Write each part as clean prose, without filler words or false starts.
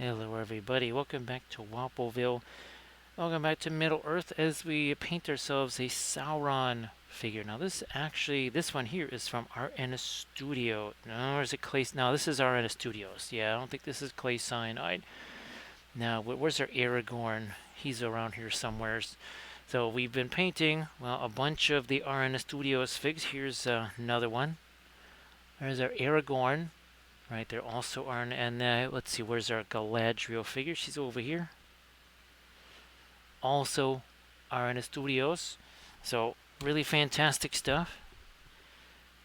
Hello everybody, welcome back to Wappleville. Welcome back to Middle Earth as we paint ourselves a Sauron figure. Now this one here is from RN Studio. No, or is it Clay? No, this is RN Studios. Yeah, I don't think this is Clay Cyanide. Now, where's our Aragorn? He's around here somewhere. So we've been painting, well, a bunch of the RN Studios figs. Here's another one. There's our Aragorn. Right there also are, and let's see, where's our Galadriel figure? She's over here. Also are in the studios. So really fantastic stuff.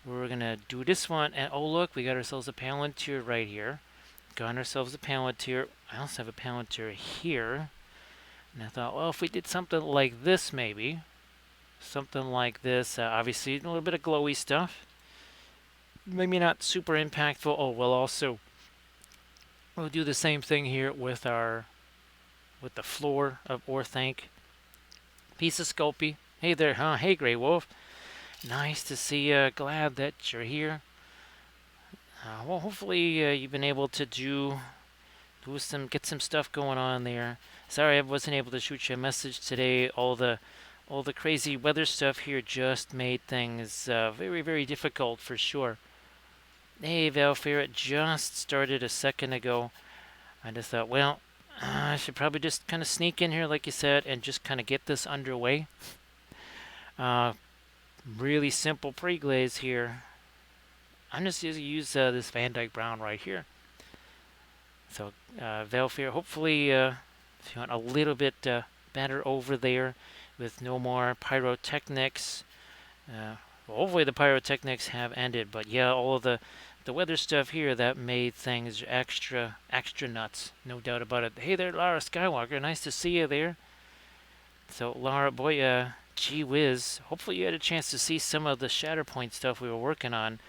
We're gonna do this one, and oh look, we got ourselves a Palantir right here. Got ourselves a Palantir. I also have a Palantir here. And I thought, well, if we did something like this maybe. Something like this, obviously a little bit of glowy stuff. Maybe not super impactful. Oh, we'll do the same thing here with the floor of Orthanc. Piece of Sculpey. Hey there, huh? Hey, Grey Wolf. Nice to see you. Glad that you're here. Well, hopefully you've been able to get some stuff going on there. Sorry I wasn't able to shoot you a message today. All the crazy weather stuff here just made things very, very difficult for sure. Hey, Valfair, it just started a second ago. I just thought, well, I should probably just kind of sneak in here, like you said, and just kind of get this underway. Really simple pre-glaze here. I'm just going to use this Van Dyke Brown right here. So, Valfair, hopefully, if you want a little bit better over there with no more pyrotechnics. Hopefully the pyrotechnics have ended, but yeah, all of the weather stuff here that made things extra nuts, no doubt about it. Hey there, Lara Skywalker, nice to see you there. So Lara, boy, gee whiz, hopefully you had a chance to see some of the Shatterpoint stuff we were working on,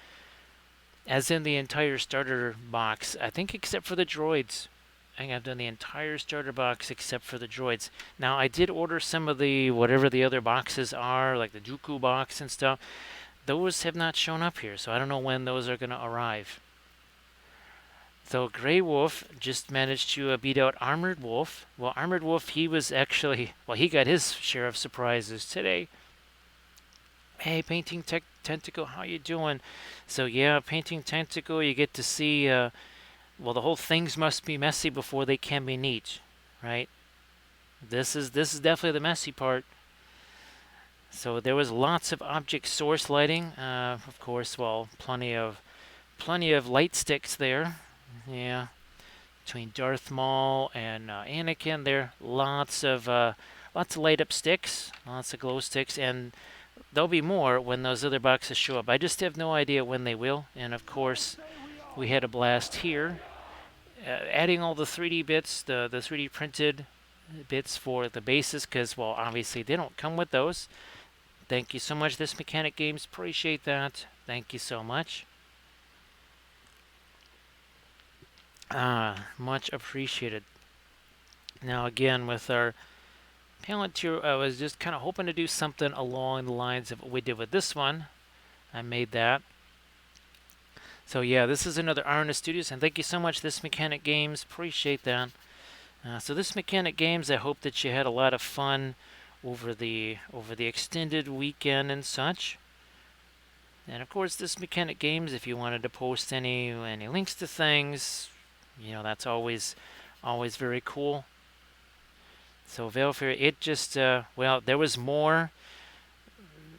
as in the entire starter box, I think except for the droids. I think I've done the entire starter box except for the droids. Now, I did order some of the, whatever the other boxes are, like the Dooku box and stuff. Those have not shown up here, so I don't know when those are going to arrive. So Grey Wolf just managed to beat out Armored Wolf. Well, Armored Wolf, he was actually, well, he got his share of surprises today. Hey, Painting Tentacle, how you doing? So yeah, Painting Tentacle, you get to see, well, the whole things must be messy before they can be neat, right? This is definitely the messy part. So there was lots of object source lighting, of course. Well, plenty of light sticks there. Yeah, between Darth Maul and Anakin, there lots of light up sticks, lots of glow sticks, and there'll be more when those other boxes show up. I just have no idea when they will. And of course, we had a blast here, adding all the 3D bits, the 3D printed bits for the bases, because well, obviously they don't come with those. Thank you so much, This Mechanic Games. Appreciate that. Thank you so much. Much appreciated. Now again, with our Palantir, I was just kind of hoping to do something along the lines of what we did with this one. I made that. So yeah, this is another RN Studios, and thank you so much, This Mechanic Games. Appreciate that. So This Mechanic Games, I hope that you had a lot of fun over the extended weekend and such. And of course, This Mechanic Games, if you wanted to post any links to things, you know, that's always very cool. So Veilfair, it just well, there was more.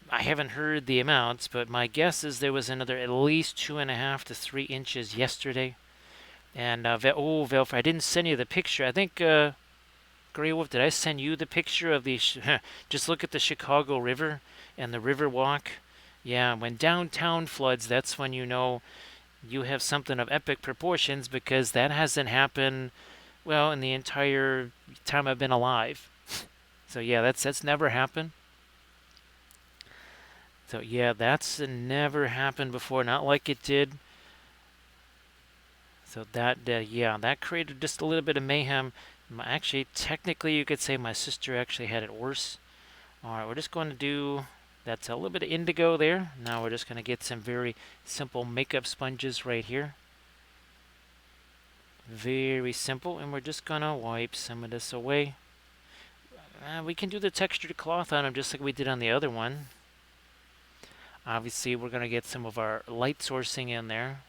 I haven't heard the amounts, but my guess is there was another at least 2.5 to 3 inches yesterday. And Veilfair, I didn't send you the picture. I think Grey Wolf, did I send you the picture of the just look at the Chicago River and the river walk? Yeah, when downtown floods, that's when you know you have something of epic proportions, because that hasn't happened, well, in the entire time I've been alive. So yeah, that's never happened. So yeah, that's never happened before, not like it did. So that yeah, that created just a little bit of mayhem. Actually, technically, you could say my sister actually had it worse. All right, we're just going to do, that's a little bit of indigo there. Now we're just going to get some very simple makeup sponges right here. Very simple, and we're just gonna wipe some of this away. We can do the textured cloth on them just like we did on the other one. Obviously, we're gonna get some of our light sourcing in there.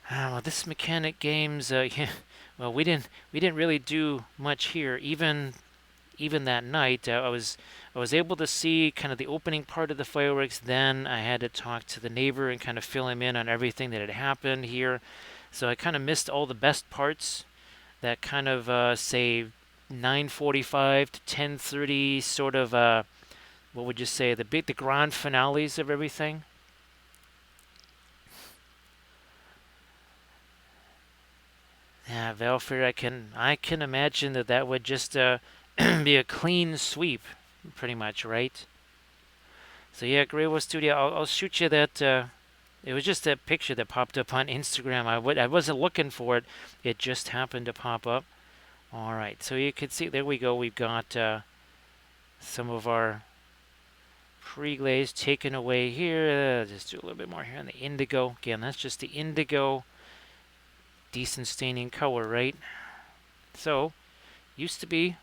Well, this mechanic games, yeah, well, we didn't really do much here. Even that night, I was able to see kind of the opening part of the fireworks. Then I had to talk to the neighbor and kind of fill him in on everything that had happened here. So I kind of missed all the best parts. That kind of say 9:45 to 10:30, sort of what would you say, the grand finales of everything. Yeah, Valfair, I can imagine that would just be a clean sweep, pretty much, right? So yeah, Grey Wolf Studio, I'll shoot you that. It was just a picture that popped up on Instagram. I wasn't looking for it. It just happened to pop up. All right, so you can see, there we go. We've got some of our pre-glaze taken away here. Just do a little bit more here on the indigo. Again, that's just the indigo. Decent staining color, right? So, used to be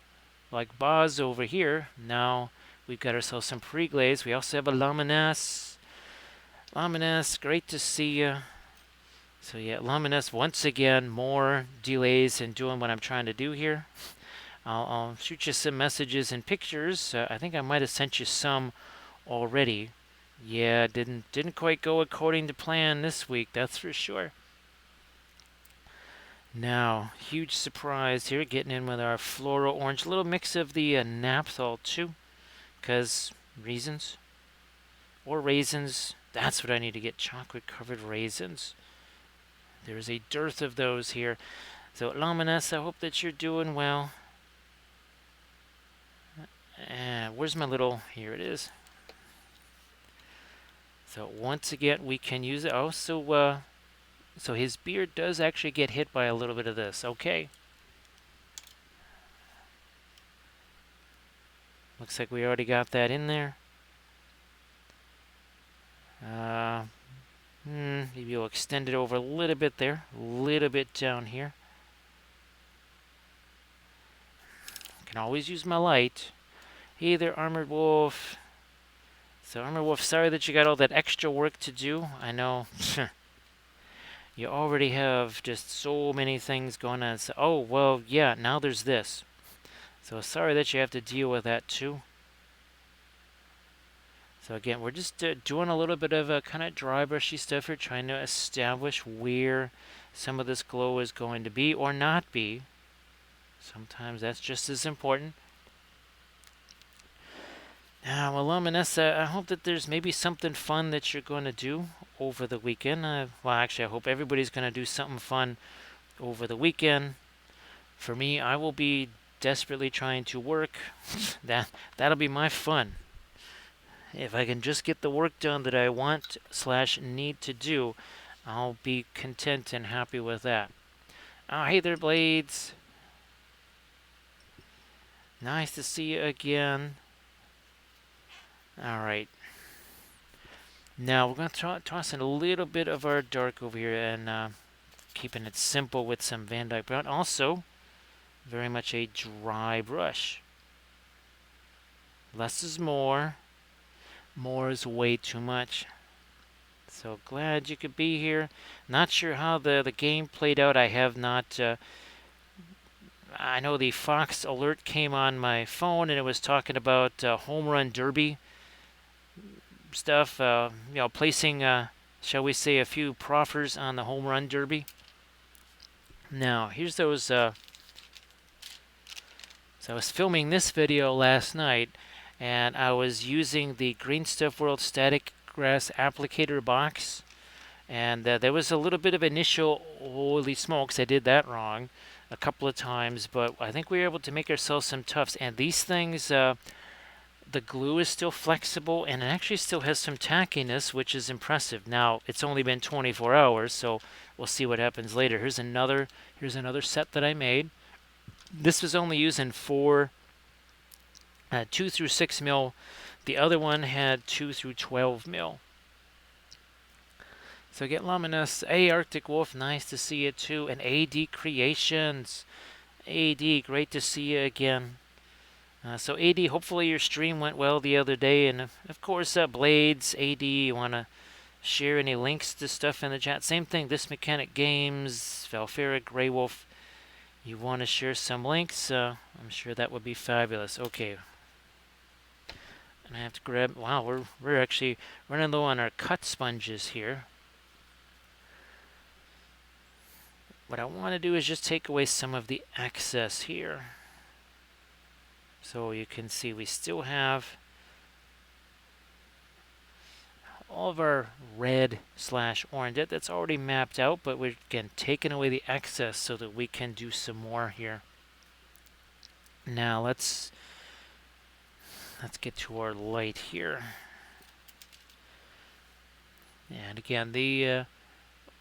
like Boz over here. Now we've got ourselves some pre-glaze. We also have a Luminous. Luminous, great to see you. So yeah, Luminous, once again, more delays in doing what I'm trying to do here. I'll shoot you some messages and pictures. I think I might have sent you some already. Yeah, didn't quite go according to plan this week, that's for sure. Now, huge surprise here, getting in with our floral orange. A little mix of the naphthol too, because reasons. Or raisins. That's what I need to get, chocolate-covered raisins. There's a dearth of those here. So, Luminous, I hope that you're doing well. Where's my little... Here it is. So, once again, we can use it. Oh, so his beard does actually get hit by a little bit of this. Okay. Looks like we already got that in there. Maybe we'll extend it over a little bit there. A little bit down here. Can always use my light. Hey there, Armored Wolf. So, Armored Wolf, sorry that you got all that extra work to do. I know. You already have just so many things going on. So, oh, well, yeah, now there's this. So sorry that you have to deal with that too. So again, we're just doing a little bit of a kind of dry brushy stuff here, trying to establish where some of this glow is going to be or not be. Sometimes that's just as important. Now, well, Luminous, I hope that there's maybe something fun that you're going to do over the weekend. Well, actually, I hope everybody's going to do something fun over the weekend. For me, I will be desperately trying to work. That'll be my fun. If I can just get the work done that I want / need to do, I'll be content and happy with that. Oh, hey there, Blades. Nice to see you again. All right. Now we're going to toss in a little bit of our dark over here and keeping it simple with some Van Dyke Brown. Also, very much a dry brush. Less is more. More is way too much. So glad you could be here. Not sure how the game played out. I have not... I know the Fox alert came on my phone and it was talking about home run derby stuff. Placing, shall we say, a few proffers on the home run derby. Now, here's those... So I was filming this video last night, and I was using the Green Stuff World Static Grass Applicator box, and there was a little bit of initial holy smokes, I did that wrong a couple of times, but I think we were able to make ourselves some tufts. And these things, the glue is still flexible, and it actually still has some tackiness, which is impressive. Now, it's only been 24 hours, so we'll see what happens later. Here's another set that I made. This was only using 2 through 6 mil. The other one had 2 through 12 mil. So get Luminous. Hey, Arctic Wolf, nice to see you too. And AD Creations. AD, great to see you again. So AD, hopefully your stream went well the other day. And of course, Blades, AD, you want to share any links to stuff in the chat? Same thing, This Mechanic Games, Valfera, Grey Wolf. You want to share some links? I'm sure that would be fabulous. Okay. And I have to grab... Wow, we're actually running low on our cut sponges here. What I want to do is just take away some of the excess here. So you can see we still have all of our red/orange. That's already mapped out, but we're, again, taking away the excess so that we can do some more here. Now let's get to our light here. And again, the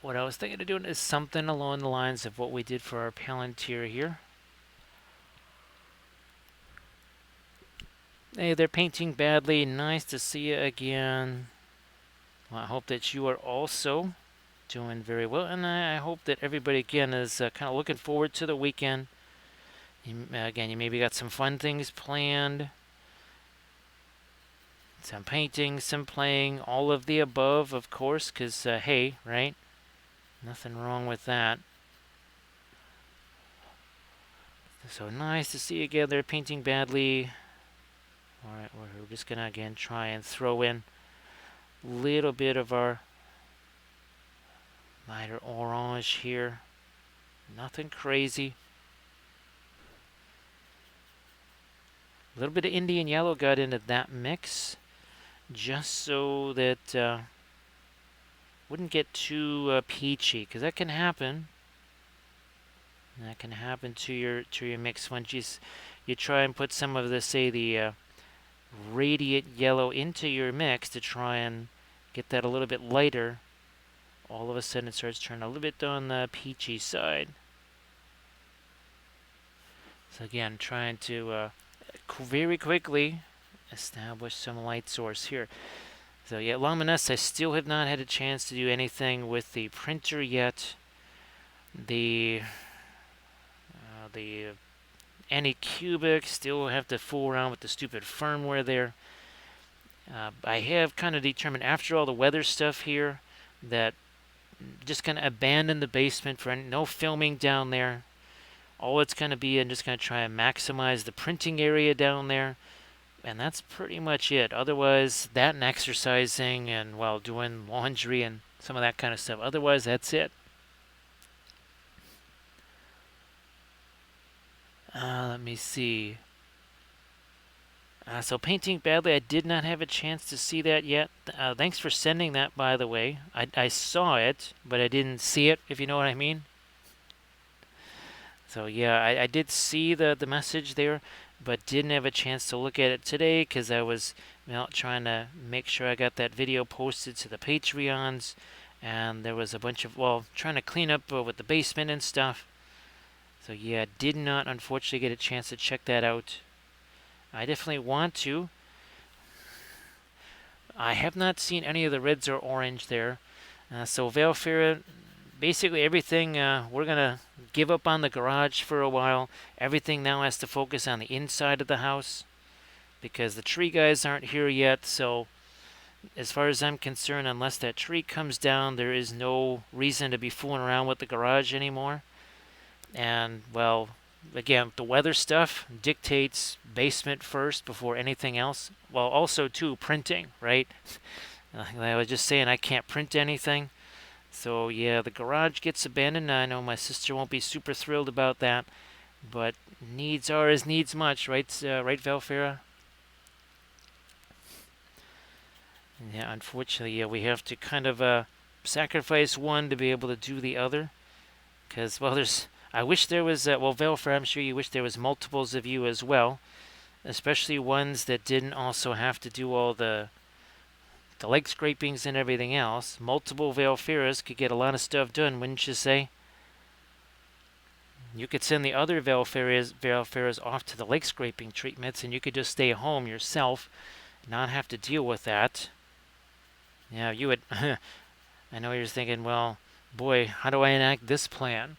what I was thinking of doing is something along the lines of what we did for our Palantir here. Hey, they're painting badly. Nice to see you again. Well, I hope that you are also doing very well, and I hope that everybody again is kind of looking forward to the weekend. Again, you maybe got some fun things planned. Some painting, some playing, all of the above, of course, because, hey, right? Nothing wrong with that. So nice to see you again. They're painting badly. Alright, we're just going to, again, try and throw in a little bit of our lighter orange here. Nothing crazy. A little bit of Indian yellow got into that mix, just so that wouldn't get too peachy, because that can happen. That can happen to your mix once you try and put some of the, say, the radiant yellow into your mix to try and get that a little bit lighter. All of a sudden it starts turning a little bit on the peachy side. So again, trying to very quickly establish some light source here. So yeah, Luminous, I still have not had a chance to do anything with the printer yet. The Anycubic, still have to fool around with the stupid firmware there. I have kind of determined after all the weather stuff here that I'm just going to abandon the basement for no filming down there. All it's going to be, I'm just going to try and maximize the printing area down there. And that's pretty much it. Otherwise, that and exercising and, well, doing laundry and some of that kind of stuff. Otherwise, that's it. Let me see. So painting badly, I did not have a chance to see that yet. Thanks for sending that, by the way. I saw it, but I didn't see it, if you know what I mean. So yeah, I did see the message there, but didn't have a chance to look at it today because I was trying to make sure I got that video posted to the Patreons, and there was a bunch of, well, trying to clean up with the basement and stuff. So yeah, did not unfortunately get a chance to check that out. I definitely want to. I have not seen any of the reds or orange there. So Valfera, basically everything, we're going to give up on the garage for a while. Everything now has to focus on the inside of the house because the tree guys aren't here yet. So as far as I'm concerned, unless that tree comes down, there is no reason to be fooling around with the garage anymore. And, well, again, the weather stuff dictates basement first before anything else. Well, also, too, printing, right? Like I was just saying, I can't print anything. So, yeah, the garage gets abandoned. I know my sister won't be super thrilled about that. But needs are as needs much, right, right, Valfera? Yeah, unfortunately, yeah, we have to kind of sacrifice one to be able to do the other. Because, well, I wish there was, well, Valfera, I'm sure you wish there was multiples of you as well. Especially ones that didn't also have to do all the leg scrapings and everything else. Multiple Valferas could get a lot of stuff done, wouldn't you say? You could send the other Valferas off to the leg scraping treatments, and you could just stay home yourself, not have to deal with that. Yeah, you would. I know you're thinking, well, boy, how do I enact this plan?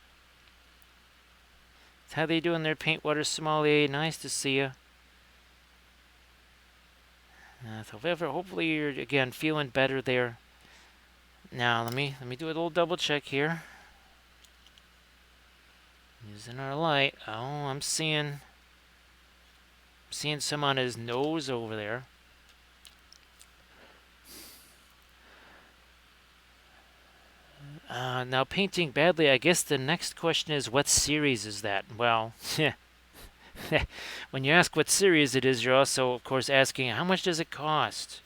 How they doing there, Paintwater Sommelier? Nice to see you. So hopefully you're again feeling better there. Now let me do a little double check here. Using our light. Oh, I'm seeing some on his nose over there. Now painting badly. I guess the next question is, what series is that? Well, when you ask what series it is, you're also, of course, asking how much does it cost.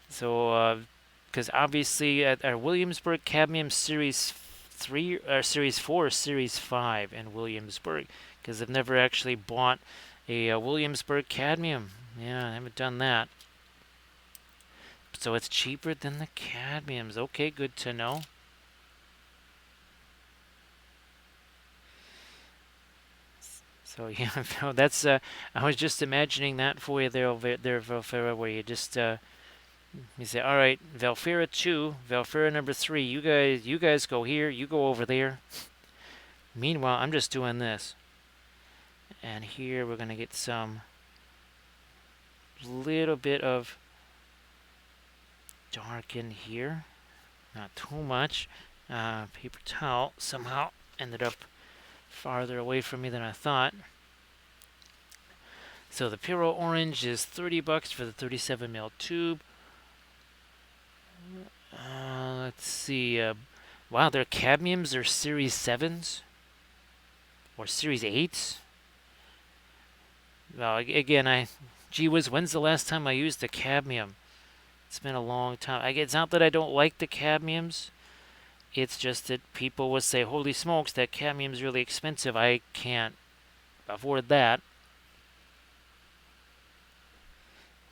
So, because obviously at our Williamsburg Cadmium Series 3 or Series 4 or Series 5 in Williamsburg, because I've never actually bought a Williamsburg Cadmium. Yeah, I haven't done that. So it's cheaper than the cadmiums. Okay, good to know. So yeah, that's I was just imagining that for you there, Valfera, where you just you say, all right, Valfera 2, Valfera number 3, you guys go here, you go over there. Meanwhile, I'm just doing this. And here we're gonna get some little bit of dark in here. Not too much. Paper towel somehow ended up farther away from me than I thought. So the Puro Orange is $30 for the 37 ml tube. Let's see. Wow, their cadmiums are Series 7s or Series 8s. Well, again, gee whiz, when's the last time I used a cadmium? It's been a long time. It's not that I don't like the cadmiums. It's just that people would say, holy smokes, that cadmium's really expensive. I can't afford that.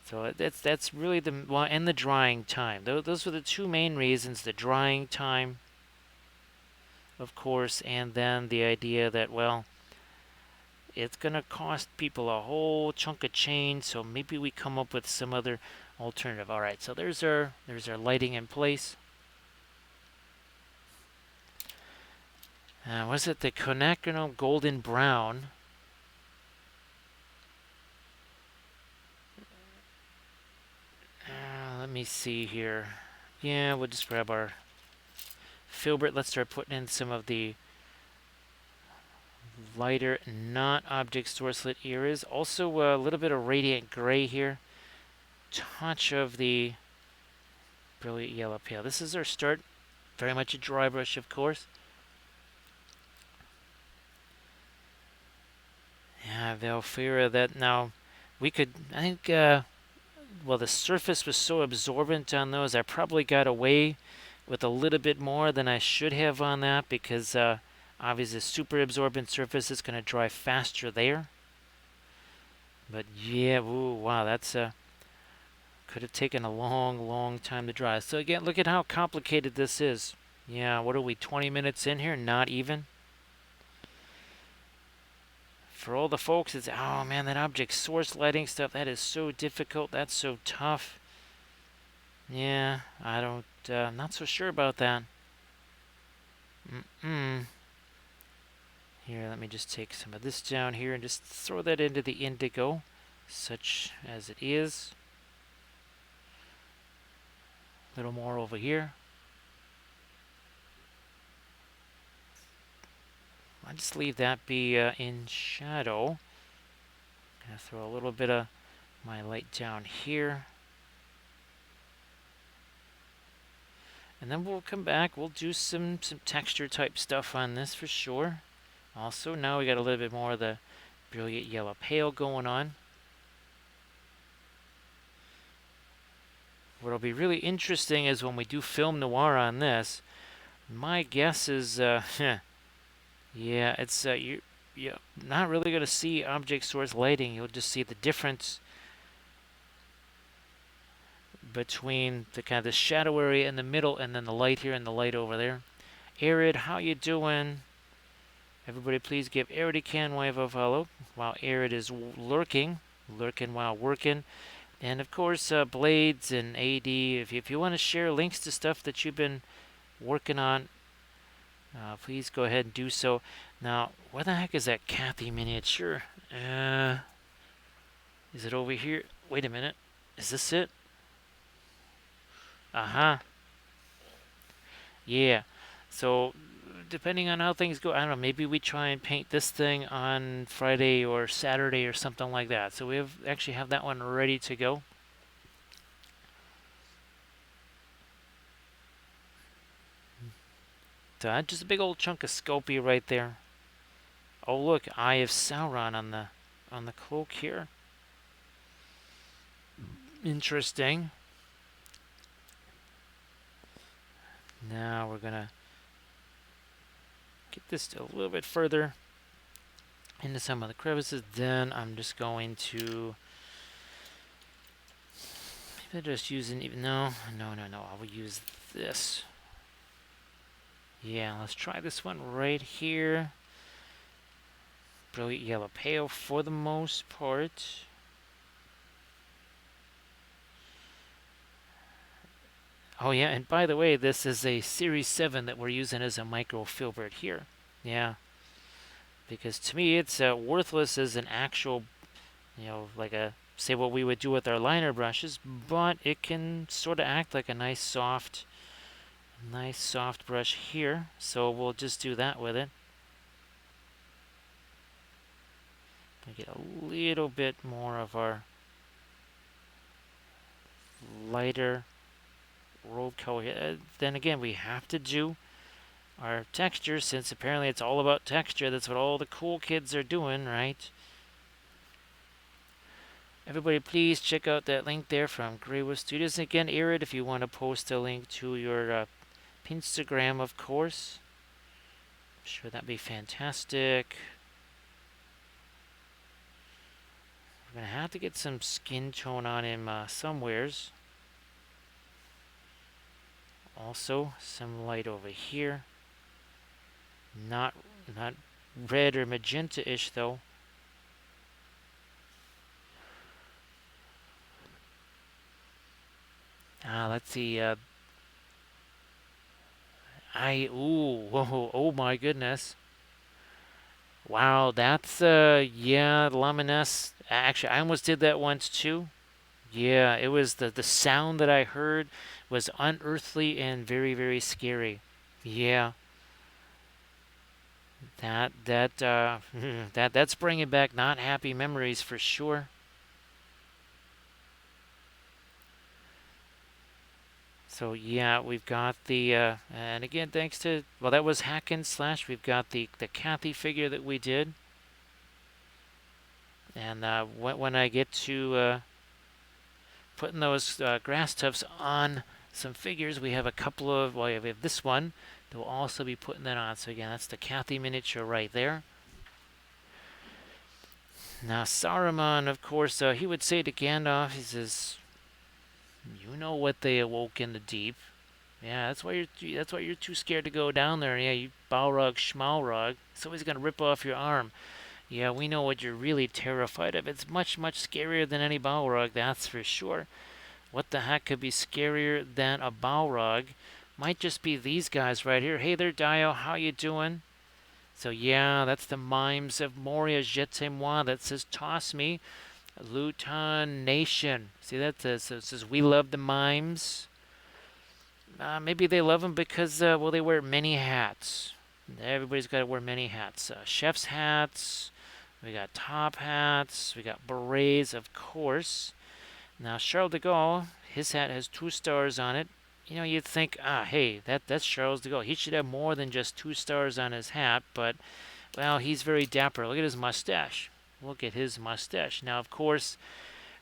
So that's really and the drying time. Those were the two main reasons: the drying time, of course, and then the idea that, well, it's gonna cost people a whole chunk of change. So maybe we come up with some other alternative. All right, so there's our lighting in place. Was it the Quinacridone Golden Brown? Let me see here. Yeah, we'll just grab our filbert. Let's start putting in some of the lighter, not object source lit areas. Also a little bit of radiant gray here. Touch of the brilliant yellow pale. This is our start. Very much a dry brush, of course. Yeah, Valfera, that now we could, I think, well, the surface was so absorbent on those, I probably got away with a little bit more than I should have on that, because obviously super absorbent surface is going to dry faster there. But yeah, ooh, wow, that's could have taken a long time to dry. So again, look at how complicated this is. Yeah, what are we, 20 minutes in here? Not even. For all the folks, it's, oh man, that object source lighting stuff, that is so difficult. That's so tough. Yeah, I don't, not so sure about that. Here, let me just take some of this down here and just throw that into the indigo, such as it is. A little more over here. I'll just leave that be in shadow. Gonna throw a little bit of my light down here. And then we'll come back, we'll do some texture type stuff on this for sure. Also, now we got a little bit more of the brilliant yellow pale going on. What'll be really interesting is when we do film noir on this, my guess is, yeah, it's, you're not really going to see object source lighting. You'll just see the difference between the kind of the shadow area in the middle and then the light here and the light over there. Arid, how you doing? Everybody please give Arid a can wave a follow while Arid is lurking while working. And of course, Blades and AD, if you want to share links to stuff that you've been working on, please go ahead and do so. Now, where the heck is that Kathy miniature? Is it over here? Wait a minute. Is this it? Uh-huh. Yeah. So, depending on how things go, I don't know, maybe we try and paint this thing on Friday or Saturday or something like that. So we actually have that one ready to go. Just a big old chunk of Sculpey right there. Oh look, Eye of Sauron on the cloak here. Interesting. Now we're gonna get this a little bit further into some of the crevices. Then I'm just going to maybe just using even no. I will use this. Yeah, let's try this one right here. Brilliant yellow pale for the most part. Oh yeah, and by the way, this is a Series 7 that we're using as a microfilbert here. Yeah, because to me it's worthless as an actual, like say what we would do with our liner brushes, but it can sort of act like a nice soft brush here. So we'll just do that with it. Get a little bit more of our lighter road color. Then again, we have to do our texture, since apparently it's all about texture. That's what all the cool kids are doing, right? Everybody, please check out that link there from Greywood Studios. And again, Arid, if you want to post a link to your Instagram, of course. I'm sure that'd be fantastic. We're going to have to get some skin tone on him somewheres. Also, some light over here. Not red or magenta-ish, though. Let's see. Oh my goodness. Wow, that's, yeah, Luminous. Actually, I almost did that once too. Yeah, it was the sound that I heard was unearthly and very, very scary. Yeah. That's bringing back not happy memories for sure. So yeah, we've got the and again, thanks to, well, that was Hack and Slash. We've got the Kathy figure that we did, and when I get to putting those grass tufts on some figures, we have a couple of, well, we have this one that will also be putting that on. So again, that's the Kathy miniature right there. Now Saruman, of course, he would say to Gandalf, he says, "You know what they awoke in the deep. Yeah, that's why you're too scared to go down there. Yeah, you Balrog Schmalrog. Somebody's gonna rip off your arm. Yeah, we know what you're really terrified of. It's much, much scarier than any Balrog, that's for sure. What the heck could be scarier than a Balrog? Might just be these guys right here. Hey there, Dio. How you doing?" So yeah, that's the Mimes of Moria, Jetez-moi. That says toss me. Luton Nation. See that? So it says we love the Mimes. Maybe they love them because, well, they wear many hats. Everybody's got to wear many hats. Chef's hats. We got top hats. We got berets, of course. Now, Charles de Gaulle, his hat has 2 stars on it. You'd think, hey, that's Charles de Gaulle. He should have more than just 2 stars on his hat, but, well, he's very dapper. Look at his mustache. Look at his mustache. Now, of course,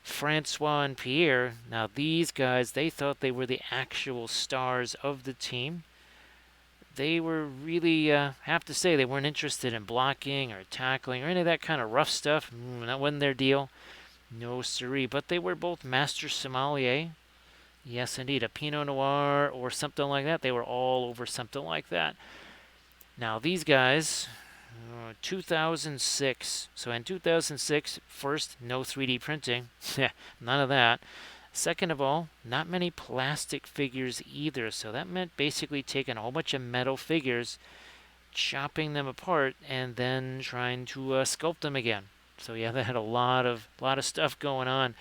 Francois and Pierre, now these guys, they thought they were the actual stars of the team. They were really, have to say, they weren't interested in blocking or tackling or any of that kind of rough stuff. That wasn't their deal. No siree. But they were both master sommelier. Yes, indeed. A Pinot Noir or something like that. They were all over something like that. Now, these guys, 2006. So in 2006, first, no 3D printing. None of that. Second of all, not many plastic figures either, so that meant basically taking a whole bunch of metal figures, chopping them apart, and then trying to sculpt them again. So yeah, they had a lot of stuff going on.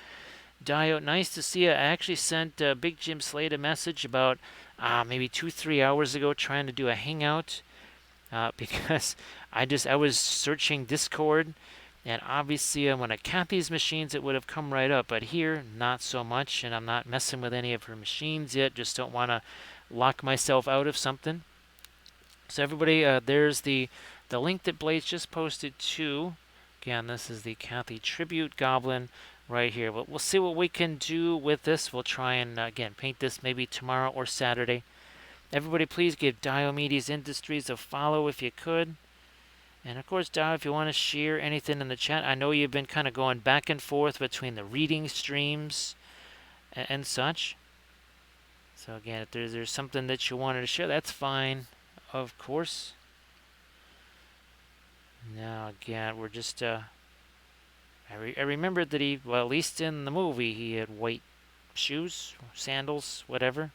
Dio, nice to see you. I actually sent Big Jim Slade a message about maybe 2-3 hours ago, trying to do a hangout because I was searching Discord, and obviously when I count these machines, it would have come right up. But here, not so much, and I'm not messing with any of her machines yet. Just don't want to lock myself out of something. So everybody, there's the link that Blaze just posted to. Again, this is the Kathy Tribute Goblin right here. We'll see what we can do with this. We'll try and, again, paint this maybe tomorrow or Saturday. Everybody, please give Diomedes Industries a follow if you could. And of course, Dio, if you want to share anything in the chat, I know you've been kind of going back and forth between the reading streams and such. So again, if there's something that you wanted to share, that's fine, of course. Now again, we're just I remembered that well, at least in the movie, he had white shoes, sandals, whatever.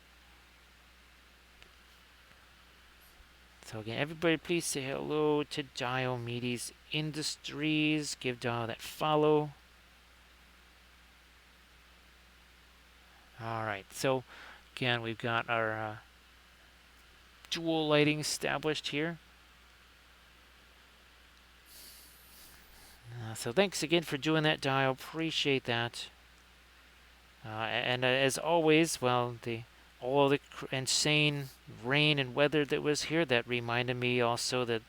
So again, everybody please say hello to Diomedes Industries. Give Dio that follow. Alright, so again, we've got our dual lighting established here. So thanks again for doing that, Dio. Appreciate that. And as always, well, all the insane rain and weather that was here, that reminded me also that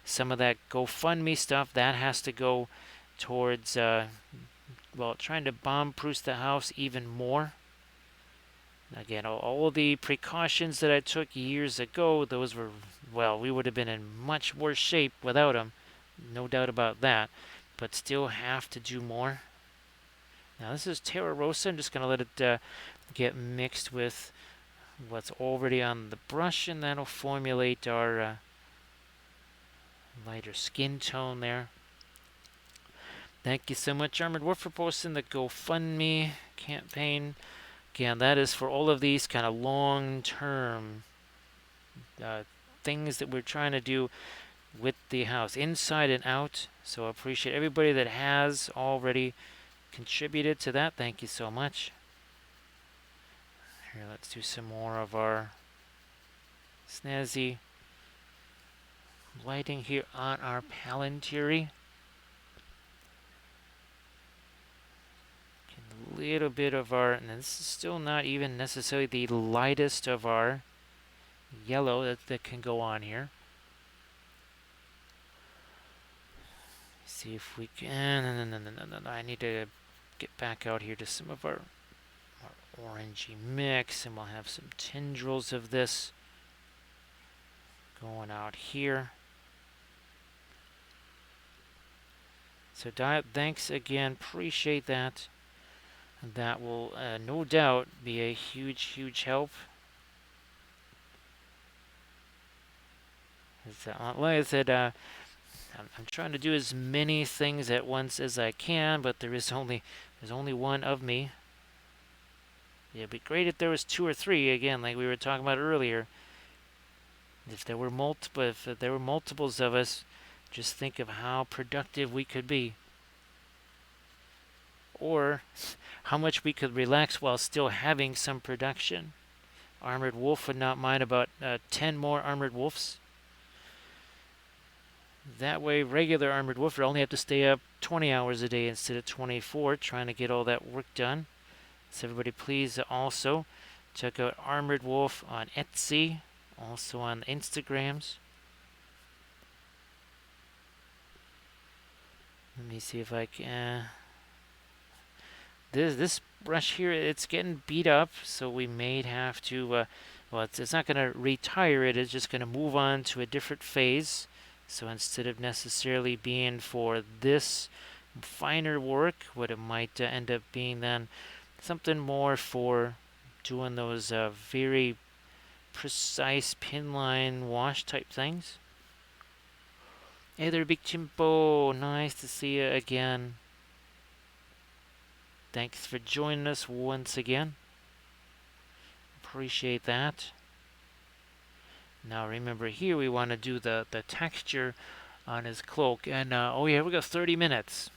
some of that GoFundMe stuff, that has to go towards, well, trying to bomb-proof the house even more. Again, all the precautions that I took years ago, those were, well, we would have been in much worse shape without them. No doubt about that. But still have to do more. Now this is Terra Rosa. I'm just going to let it get mixed with what's already on the brush, and that'll formulate our lighter skin tone there. Thank you so much, Armored Wolf, for posting the GoFundMe campaign. Again, that is for all of these kind of long-term things that we're trying to do with the house, inside and out. So I appreciate everybody that has already contributed to that. Thank you so much. Here, let's do some more of our snazzy lighting here on our Palantir. A little bit of our, and this is still not even necessarily the lightest of our yellow that can go on here. See if we can. No. I need to get back out here to some of our orangey mix, and we'll have some tendrils of this going out here. So thanks again, appreciate that. That will no doubt be a huge help. Like I said, I'm trying to do as many things at once as I can, but there's only one of me. It'd be great if there was 2 or 3, again, like we were talking about earlier. If there were multiples of us, just think of how productive we could be. Or how much we could relax while still having some production. Armored Wolf would not mind about 10 more Armored Wolves. That way, regular Armored Wolf would only have to stay up 20 hours a day instead of 24, trying to get all that work done. So everybody please also check out Armored Wolf on Etsy, also on Instagrams. Let me see if I can... This brush here, it's getting beat up, so we may have to... well, it's not going to retire it, it's just going to move on to a different phase. So instead of necessarily being for this finer work, what it might end up being then something more for doing those very precise pin line wash type things. Hey there, Big Chimpo. Nice to see you again. Thanks for joining us once again. Appreciate that. Now remember here we want to do the texture on his cloak. And oh yeah, we got 30 minutes.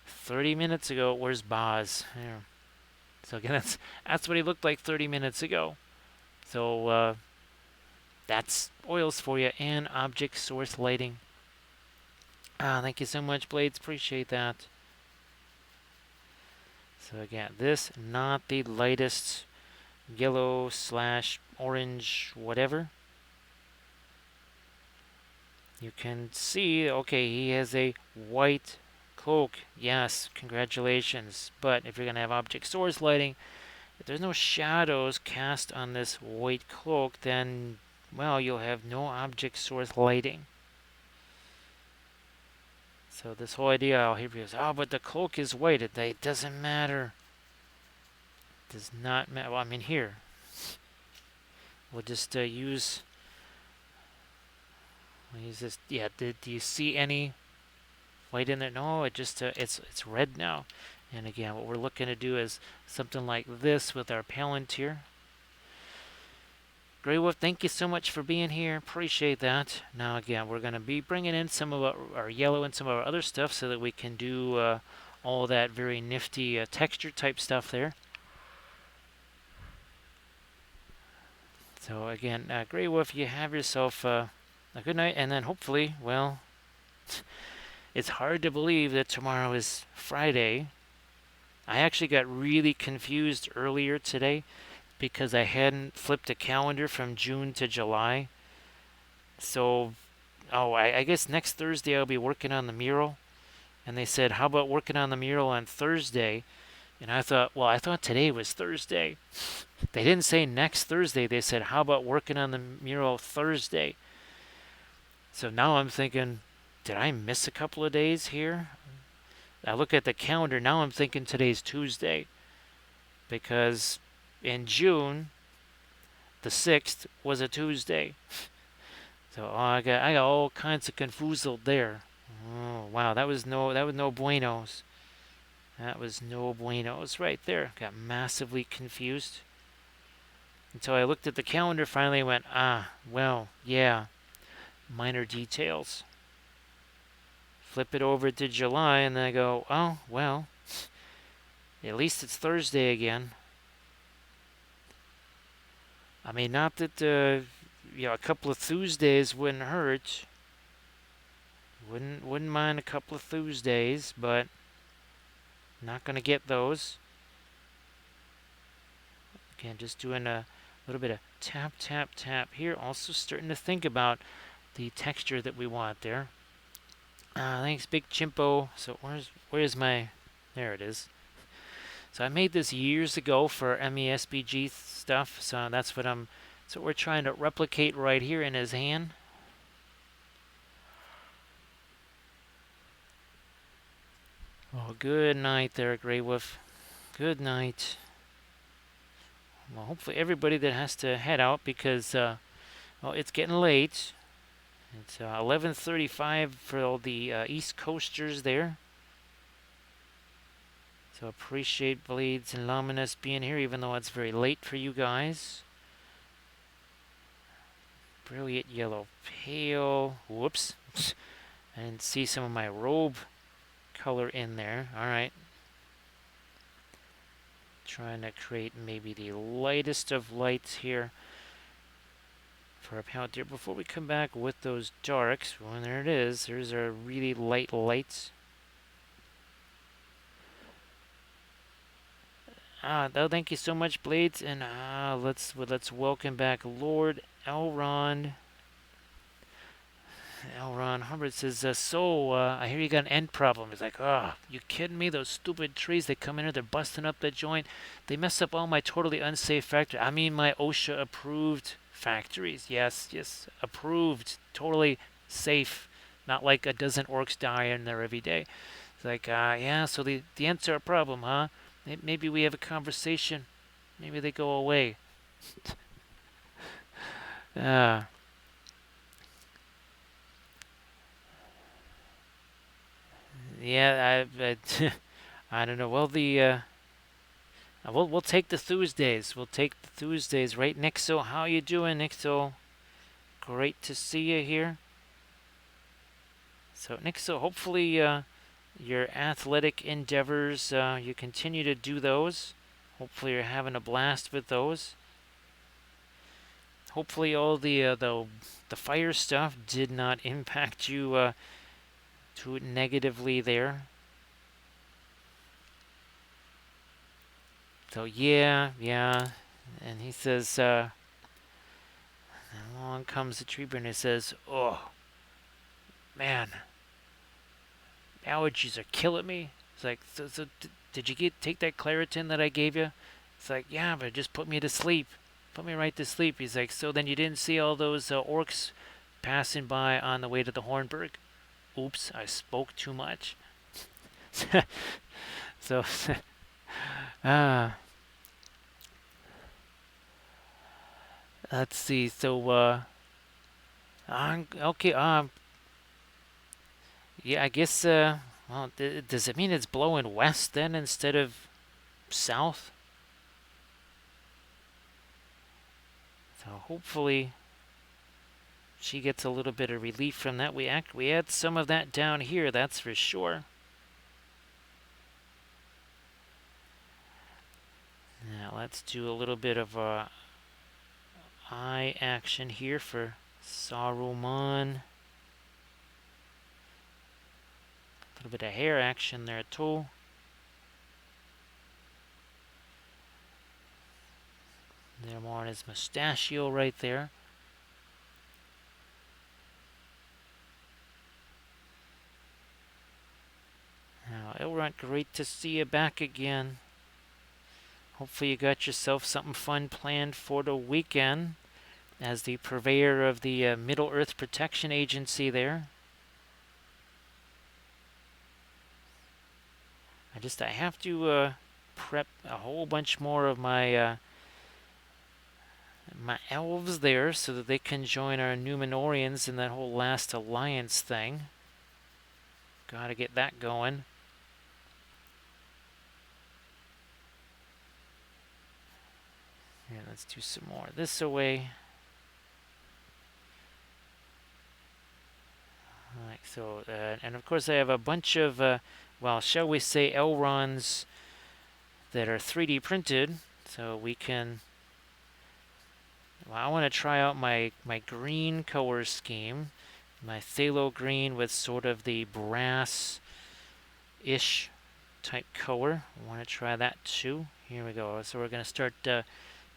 30 minutes ago, where's Boz? Here. So again, that's what he looked like 30 minutes ago. So that's oils for you and object source lighting. Thank you so much, Blades. Appreciate that. So again, this not the lightest yellow / orange whatever. You can see, okay, he has a white cloak. Yes, congratulations. But if you're going to have object source lighting, if there's no shadows cast on this white cloak, then, well, you'll have no object source lighting. So this whole idea, I'll hear people say, oh, but the cloak is white. It doesn't matter. It does not matter. Well, I mean, here. We'll just use this. Yeah, do you see any white in there? No, it just it's red now. And again, what we're looking to do is something like this with our Palantir. Grey Wolf, thank you so much for being here. Appreciate that. Now again, we're going to be bringing in some of our yellow and some of our other stuff so that we can do all that very nifty texture type stuff there. So again, Grey Wolf, you have yourself a good night, and then hopefully, well, it's hard to believe that tomorrow is Friday. I actually got really confused earlier today because I hadn't flipped a calendar from June to July. So, I guess next Thursday I'll be working on the mural. And they said, how about working on the mural on Thursday? And I thought, well, I thought today was Thursday. They didn't say next Thursday. They said, how about working on the mural Thursday? So now I'm thinking, did I miss a couple of days here? I look at the calendar. Now I'm thinking today's Tuesday. Because in June, the 6th was a Tuesday. So I got all kinds of confuzzled there. Oh wow, that was no buenos. That was no buenos right there. Got massively confused. Until I looked at the calendar finally and went, well, yeah. Minor details. Flip it over to July and then I go, oh, well. At least it's Thursday again. I mean, not that a couple of Tuesdays wouldn't hurt. Wouldn't mind a couple of Tuesdays, but not gonna get those. Again, just doing a little bit of tap, tap, tap here. Also starting to think about the texture that we want there. Thanks, Big Chimpo. So where's my? There it is. So I made this years ago for MESBG stuff. So that's what we're trying to replicate right here in his hand. Oh, good night there, Grey Wolf. Good night. Well, hopefully everybody that has to head out because it's getting late. It's 11:35 for all the East Coasters there. So appreciate Blades and Luminous being here, even though it's very late for you guys. Brilliant Yellow Pale. Whoops. I didn't see some of my robe color in there. Alright. Trying to create maybe the lightest of lights here for our Palantir before we come back with those darks. Well, there it is. There's our really light lights. Thank you so much, Blades, and let's welcome back Lord Elrond. Elrond Hubbard says, I hear you got an end problem. He's like, you kidding me? Those stupid trees, they come in here, they're busting up the joint. They mess up all my totally unsafe factories. I mean my OSHA-approved factories. Yes, approved, totally safe. Not like a dozen orcs die in there every day. It's like, yeah, so the ants are a problem, huh? Maybe we have a conversation. Maybe they go away. Yeah, I don't know. Well, we'll take the Tuesdays. We'll take the Tuesdays, right, Nixo? How you doing, Nixo? Great to see you here. So, Nixo, hopefully your athletic endeavors, you continue to do those. Hopefully you're having a blast with those. Hopefully all the fire stuff did not impact you too negatively there. So yeah, and he says, along comes the tree burner and says, "Oh man, allergies are killing me." It's like, so did you take that Claritin that I gave you? It's like, yeah, but it just put me to sleep. Put me right to sleep. He's like, so then you didn't see all those orcs passing by on the way to the Hornburg? Oops, I spoke too much. So, uh, let's see. So, okay. Yeah, I guess. Well, does it mean it's blowing west then instead of south? So hopefully she gets a little bit of relief from that. We had some of that down here, that's for sure. Now let's do a little bit of eye action here for Sarumon. A little bit of hair action there too. There more on his mustachio right there. Now, Elrond, great to see you back again. Hopefully you got yourself something fun planned for the weekend as the purveyor of the Middle-earth Protection Agency there. I have to prep a whole bunch more of my my elves there so that they can join our Numenorians in that whole last alliance thing. Gotta get that going. Here, let's do some more this away. Alright, so, and of course I have a bunch of, well, shall we say Elrons that are 3D printed, so we can, well, I want to try out my green color scheme, my phthalo green with sort of the brass-ish type color. I want to try that too. Here we go. So we're going to start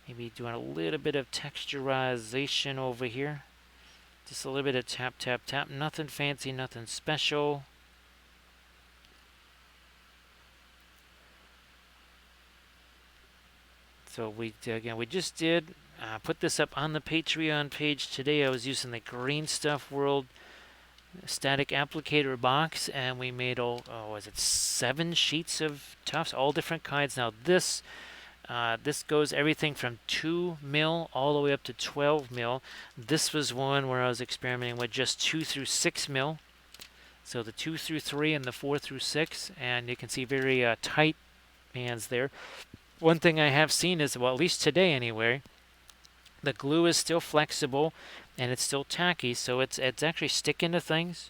maybe doing a little bit of texturization over here. Just a little bit of tap, tap, tap. Nothing fancy, nothing special. So we just did put this up on the Patreon page today. I was using the Green Stuff World static applicator box, and we made was it 7 sheets of tufts, all different kinds. Now this goes everything from 2 mil all the way up to 12 mil. This was one where I was experimenting with just 2 through 6 mil. So the 2 through 3 and the 4 through 6, and you can see very tight bands there. One thing I have seen is, well, at least today anyway, the glue is still flexible and it's still tacky, so it's actually sticking to things.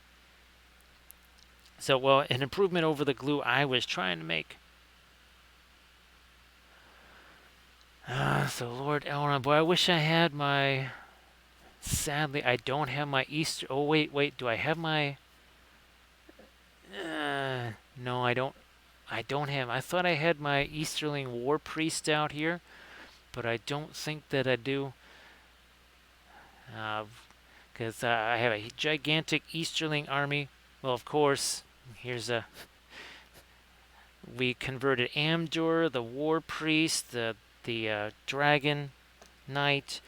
So, well, an improvement over the glue I was trying to make. So Lord Elrond, boy, I wish I had my... Sadly, I don't have my Easter... Oh, wait, do I have my... No, I don't have... I thought I had my Easterling War Priest out here, but I don't think that I do. Because I have a gigantic Easterling army. Well, of course, here's a... We converted Amdur, the War Priest, the Dragon Knight,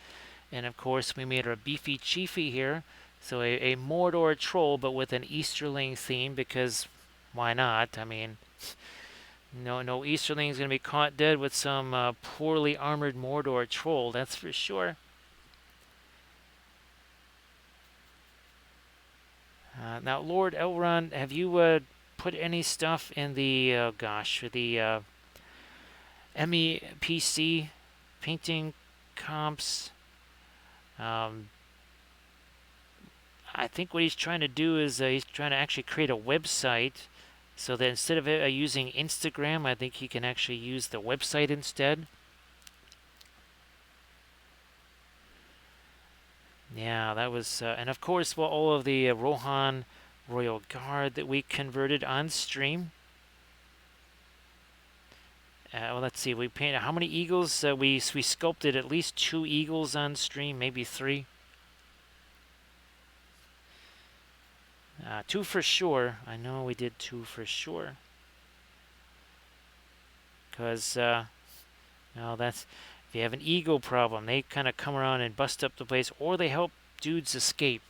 and of course we made our beefy chiefy here. So a Mordor troll, but with an Easterling theme, because why not? I mean, no Easterling's going to be caught dead with some poorly armored Mordor troll, that's for sure. Now, Lord Elrond, have you put any stuff in the gosh, the MEPC painting comps. I think what he's trying to do is he's trying to actually create a website so that instead of using Instagram, I think he can actually use the website instead. Yeah, that was, and of course, well, all of the Rohan Royal Guard that we converted on stream. Well, let's see, we painted how many eagles? We sculpted at least 2 eagles on stream, maybe 3. 2 for sure. I know we did 2 for sure. Because, no, that's if you have an ego problem, they kind of come around and bust up the place, or they help dudes escape.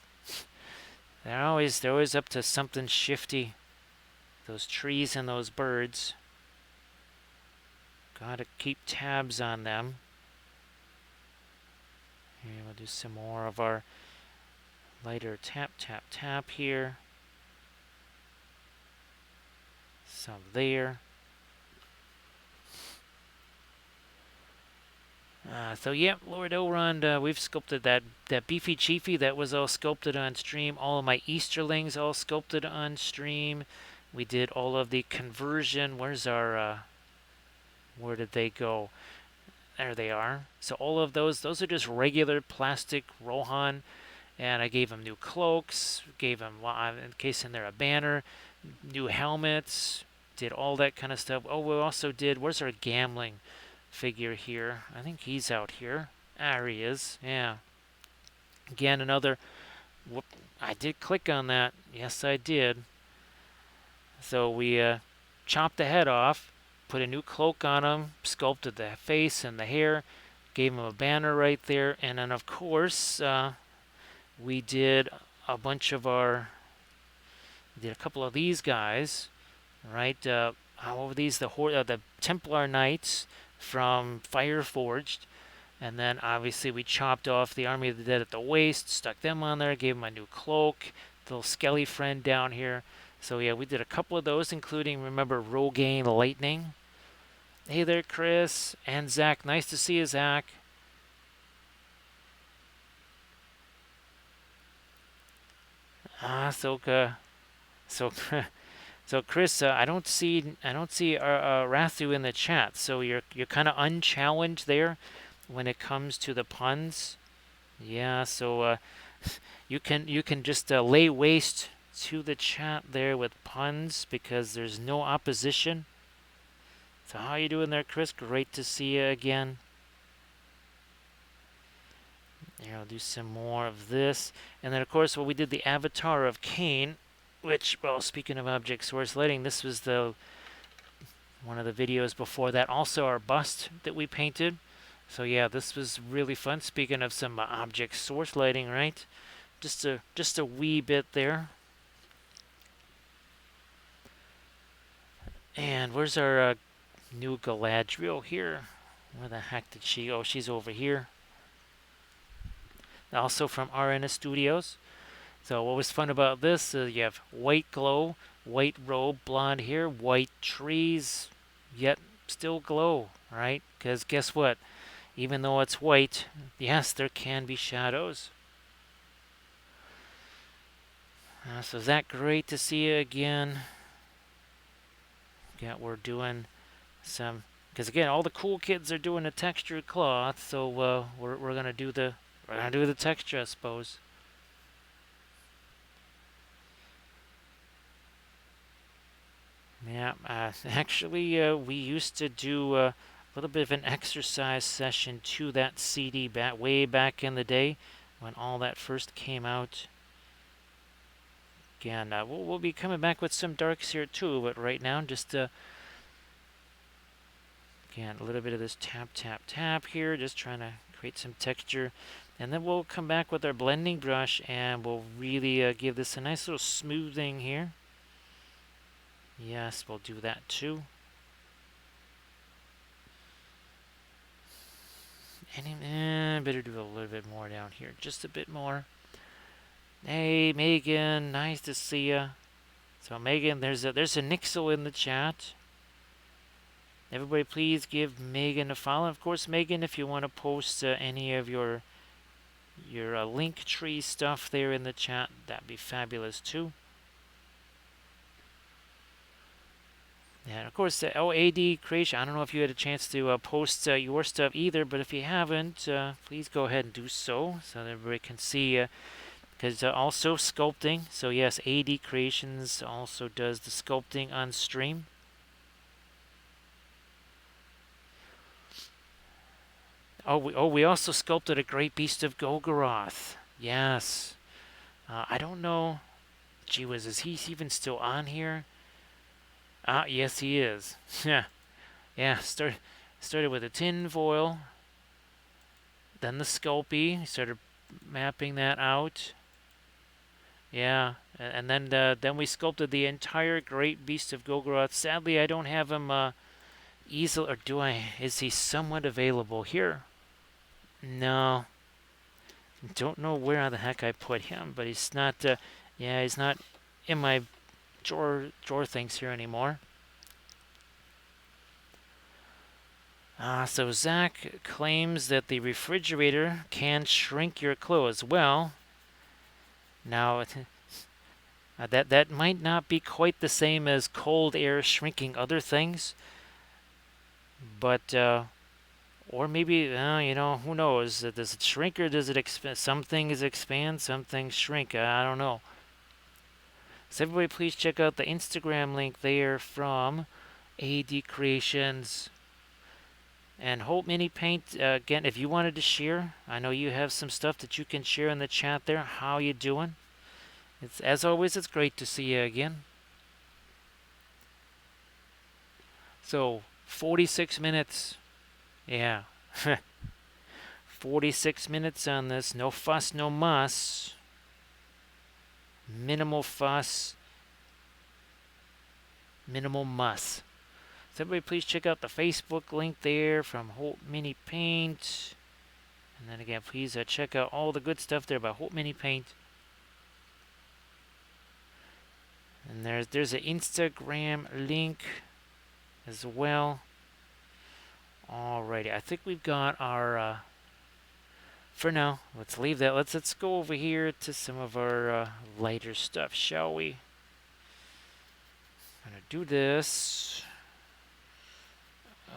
They're always up to something shifty. Those trees and those birds. Gotta keep tabs on them. Here, we'll do some more of our lighter tap, tap, tap here. Some there. So yeah, Lord Elrond, we've sculpted that beefy chiefy that was all sculpted on stream. All of my Easterlings all sculpted on stream. We did all of the conversion. Where's our? Where did they go? There they are. So all of those are just regular plastic Rohan, and I gave them new cloaks. Gave them, encased in there, a banner, new helmets. Did all that kind of stuff. Oh, we also did. Where's our gambling figure here? I think he's out here. There he is. Yeah. Again, another. Whoop, I did click on that. Yes, I did. So we chopped the head off, put a new cloak on him, sculpted the face and the hair, gave him a banner right there, and then of course we did a bunch of our. We did a couple of these guys, right? What were these? The Templar Knights from Fireforged, and then obviously we chopped off the Army of the Dead at the waist, stuck them on there, gave them a new cloak, the little skelly friend down here. So yeah, we did a couple of those, including, remember, Rogaine Lightning. Hey there, Chris and Zach. Nice to see you, Zach. So Chris, I don't see Rathu in the chat. So you're kind of unchallenged there when it comes to the puns. Yeah. So you can just lay waste to the chat there with puns because there's no opposition. So how you doing there, Chris? Great to see you again. Here, I'll do some more of this, and then of course, well, we did the Avatar of Cain. Which, well, speaking of object source lighting, this was one of the videos before that. Also our bust that we painted. So yeah, this was really fun. Speaking of some object source lighting, right? Just a wee bit there. And where's our new Galadriel here? Where the heck did she go? She's over here. Also from RNS Studios. So what was fun about this is you have white glow, white robe, blonde hair, white trees, yet still glow, right? Because guess what? Even though it's white, yes, there can be shadows. So Zach, great to see you again. Yeah, we're doing some, because again, all the cool kids are doing the textured cloth, so we're gonna do the texture, I suppose. Yeah, actually, we used to do a little bit of an exercise session to that CD way back in the day when all that first came out. Again, we'll be coming back with some darks here too, but right now, just again, a little bit of this tap, tap, tap here, just trying to create some texture. And then we'll come back with our blending brush and we'll really give this a nice little smoothing here. Yes, we'll do that too. And better do a little bit more down here. Just a bit more. Hey, Megan. Nice to see ya. So Megan, there's a Nixel in the chat. Everybody, please give Megan a follow. Of course, Megan, if you want to post any of your link tree stuff there in the chat, that'd be fabulous too. And of course, the AD creation. I don't know if you had a chance to post your stuff either, but if you haven't, please go ahead and do so that everybody can see. Because also sculpting. So yes, AD Creations also does the sculpting on stream. We also sculpted a great beast of Golgoroth. Yes. I don't know. Gee whiz, is he even still on here? Yes he is. Yeah. Yeah, started with a tin foil. Then the Sculpey. Started mapping that out. Yeah, and then we sculpted the entire great beast of Golgoroth. Sadly, I don't have him easel, or do I? Is he somewhat available here? No, don't know where the heck I put him, but he's not. Yeah, he's not in my drawer things here anymore. So Zach claims that the refrigerator can shrink your clothes. Well, now that might not be quite the same as cold air shrinking other things, but or maybe who knows? Does it shrink or does it expand? Some things expand, some things shrink. I don't know. So everybody, please check out the Instagram link there from AD Creations. And Holt Mini Paint, again, if you wanted to share, I know you have some stuff that you can share in the chat there. How you doing? As always, it's great to see you again. So 46 minutes. Yeah. 46 minutes on this. No fuss, no muss. Minimal fuss. Minimal muss. So everybody, please check out the Facebook link there from Holt Mini Paint. And then again, please check out all the good stuff there about Holt Mini Paint. And there's an Instagram link as well. Alrighty, I think we've got our. For now, let's leave that. Let's go over here to some of our lighter stuff, shall we? I'm gonna do this.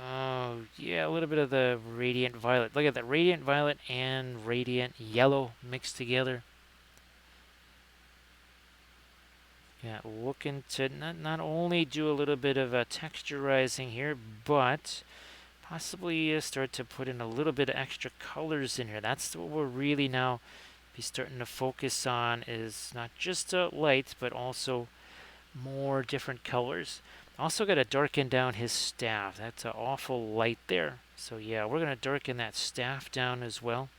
Oh, yeah, a little bit of the Radiant Violet. Look at that, Radiant Violet and Radiant Yellow mixed together. Yeah, looking to not only do a little bit of texturizing here, but possibly start to put in a little bit of extra colors in here. That's what we're really now be starting to focus on, is not just light, but also more different colors. Also got to darken down his staff. That's an awful light there. So yeah, we're going to darken that staff down as well.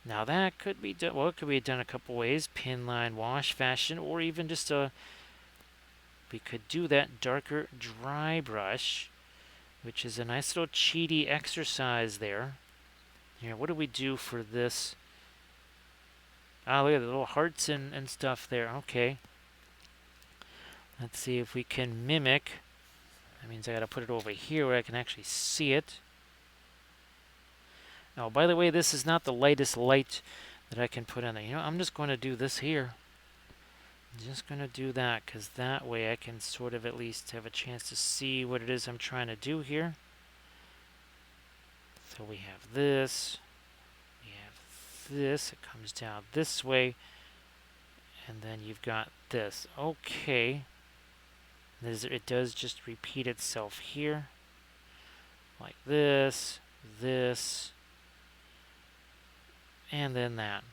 Now that could be done, well, it could be done a couple ways. Pin line wash fashion, or even just we could do that darker dry brush, which is a nice little cheaty exercise there. Here, what do we do for this? Look at the little hearts and stuff there. Okay. Let's see if we can mimic. That means I got to put it over here where I can actually see it. Now, by the way, this is not the lightest light that I can put on there. I'm just going to do this here. I'm just going to do that, because that way I can sort of at least have a chance to see what it is I'm trying to do here. So we have this. We have this. It comes down this way. And then you've got this. Okay. It does just repeat itself here. Like this, this, and then that.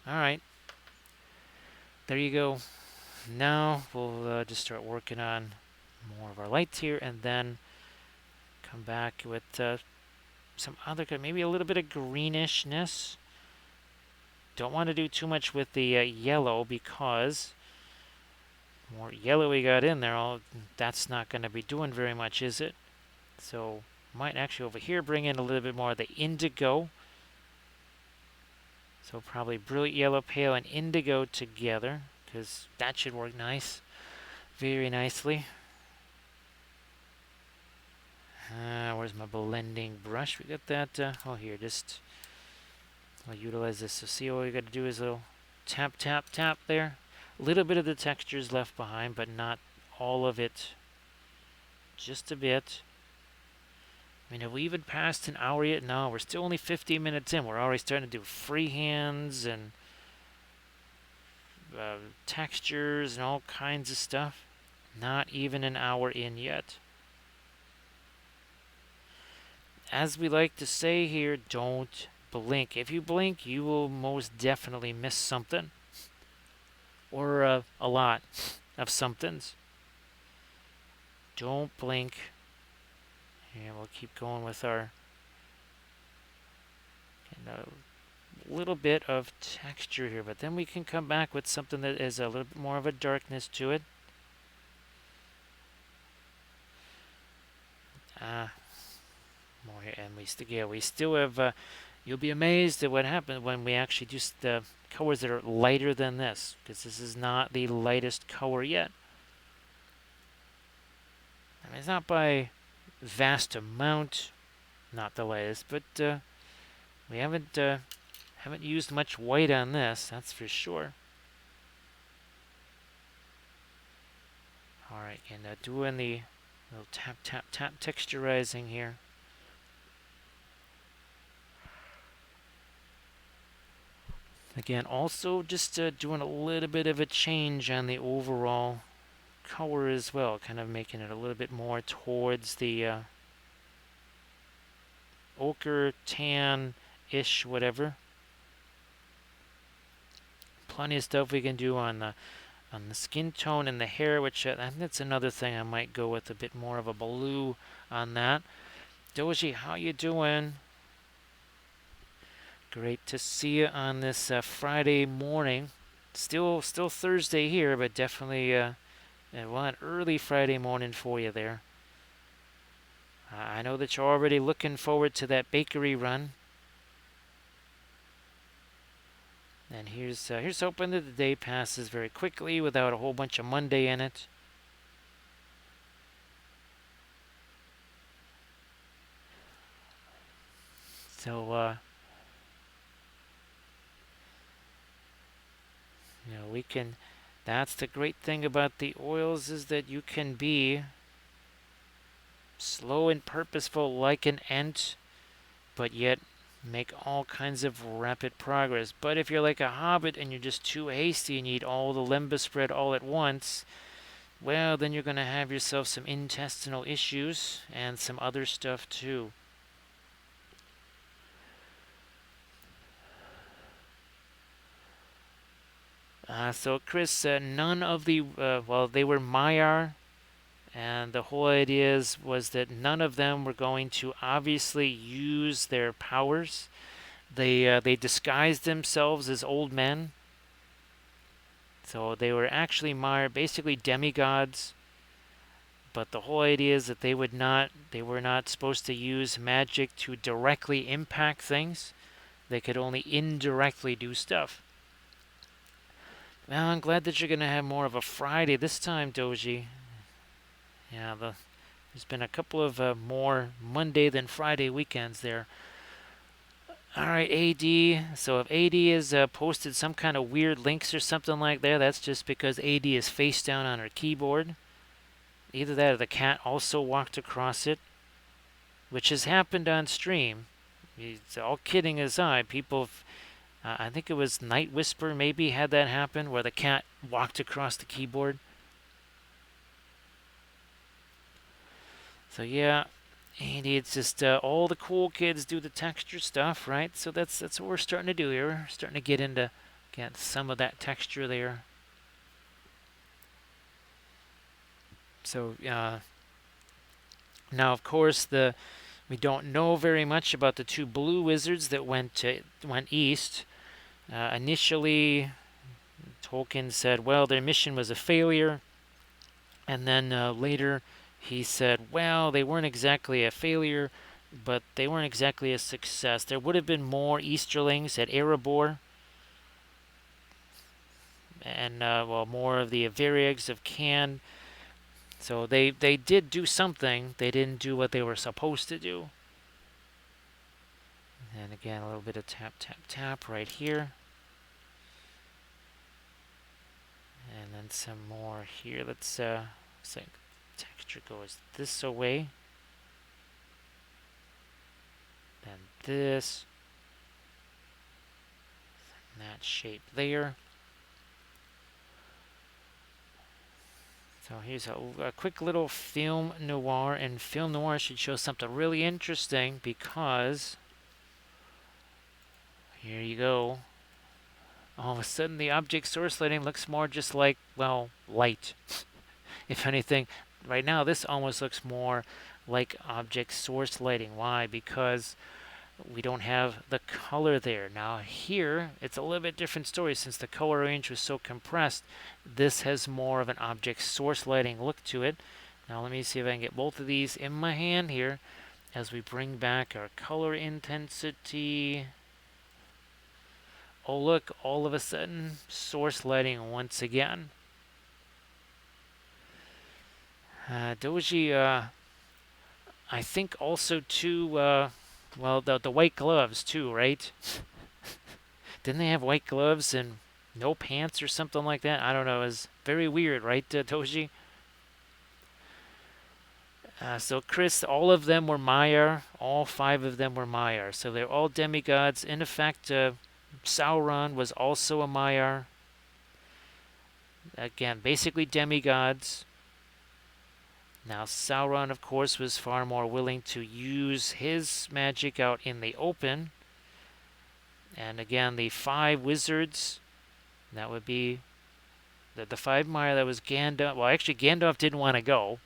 Alright. There you go. Now we'll just start working on more of our lights here, and then come back with some other, maybe a little bit of greenishness. Don't want to do too much with the yellow, because more yellow we got in there, that's not going to be doing very much, is it? So might actually over here bring in a little bit more of the indigo. So probably brilliant yellow, pale, and indigo together, because that should work nice. very nicely. Where's my blending brush? We got that. Oh, here, just I'll utilize this. So see, all you got to do is a little tap, tap, tap there. A little bit of the texture is left behind, but not all of it. Just a bit. I mean, have we even passed an hour yet? No, we're still only 15 minutes in. We're already starting to do freehands and textures and all kinds of stuff. Not even an hour in yet. As we like to say here, don't blink. If you blink, you will most definitely miss something. Or a lot of somethings. Don't blink. And we'll keep going with our little bit of texture here. But then we can come back with something that is a little bit more of a darkness to it. More here, and we still have. You'll be amazed at what happens when we actually do the colors that are lighter than this, because this is not the lightest color yet. I mean, it's not by vast amount, not the lightest, but we haven't used much white on this, that's for sure. All right, and doing the little tap, tap, tap texturizing here. Again, also just doing a little bit of a change on the overall color as well, kind of making it a little bit more towards the ochre, tan-ish, whatever. Plenty of stuff we can do on the skin tone and the hair, which I think that's another thing I might go with a bit more of a blue on that. Doji, how you doing? Great to see you on this Friday morning. Still Thursday here, but definitely an early Friday morning for you there. I know that you're already looking forward to that bakery run. And here's hoping that the day passes very quickly without a whole bunch of Monday in it. So, we can. That's the great thing about the oils, is that you can be slow and purposeful like an ant, but yet make all kinds of rapid progress. But if you're like a hobbit and you're just too hasty and you eat all the lembas spread all at once, well, then you're going to have yourself some intestinal issues and some other stuff too. So Chris, none of the, they were Maiar, and the whole idea was that none of them were going to obviously use their powers. They disguised themselves as old men. So they were actually Maiar, basically demigods. But the whole idea is that they were not supposed to use magic to directly impact things. They could only indirectly do stuff. Well, I'm glad that you're going to have more of a Friday this time, Doji. Yeah, there's been a couple of more Monday than Friday weekends there. All right, AD. So if AD has posted some kind of weird links or something like that, that's just because AD is face down on her keyboard. Either that or the cat also walked across it, which has happened on stream. It's all kidding aside, people, I think it was Night Whisper maybe had that happen, where the cat walked across the keyboard. So yeah, and it's just all the cool kids do the texture stuff, right? So that's what we're starting to do here. We're starting to get into some of that texture there. So now, of course, we don't know very much about the two blue wizards that went east. Initially, Tolkien said, well, their mission was a failure, and then later he said, well, they weren't exactly a failure, but they weren't exactly a success. There would have been more Easterlings at Erebor, and more of the Avarigs of Can. So they did do something. They didn't do what they were supposed to do. And again, a little bit of tap, tap, tap right here. And then some more here. Let's say texture goes this away. Then this. And that shape there. So here's a quick little film noir, and film noir should show something really interesting because here you go. All of a sudden the object source lighting looks more just like, well, light. If anything, right now this almost looks more like object source lighting. Why? Because we don't have the color there. Now here, it's a little bit different story since the color range was so compressed. This has more of an object source lighting look to it. Now let me see if I can get both of these in my hand here as we bring back our color intensity. Oh look, all of a sudden, source lighting once again. Doji, I think also too, well, the white gloves too, right? Didn't they have white gloves and no pants or something like that? I don't know. It was very weird, right, Doji? So Chris, all of them were Maiar. All 5 of them were Maiar. So they're all demigods. In effect, Sauron was also a Maiar. Again, basically demigods. Now Sauron, of course, was far more willing to use his magic out in the open. And again, the 5 wizards, that would be the 5 Maiar, that was Gandalf. Well, actually, Gandalf didn't want to go.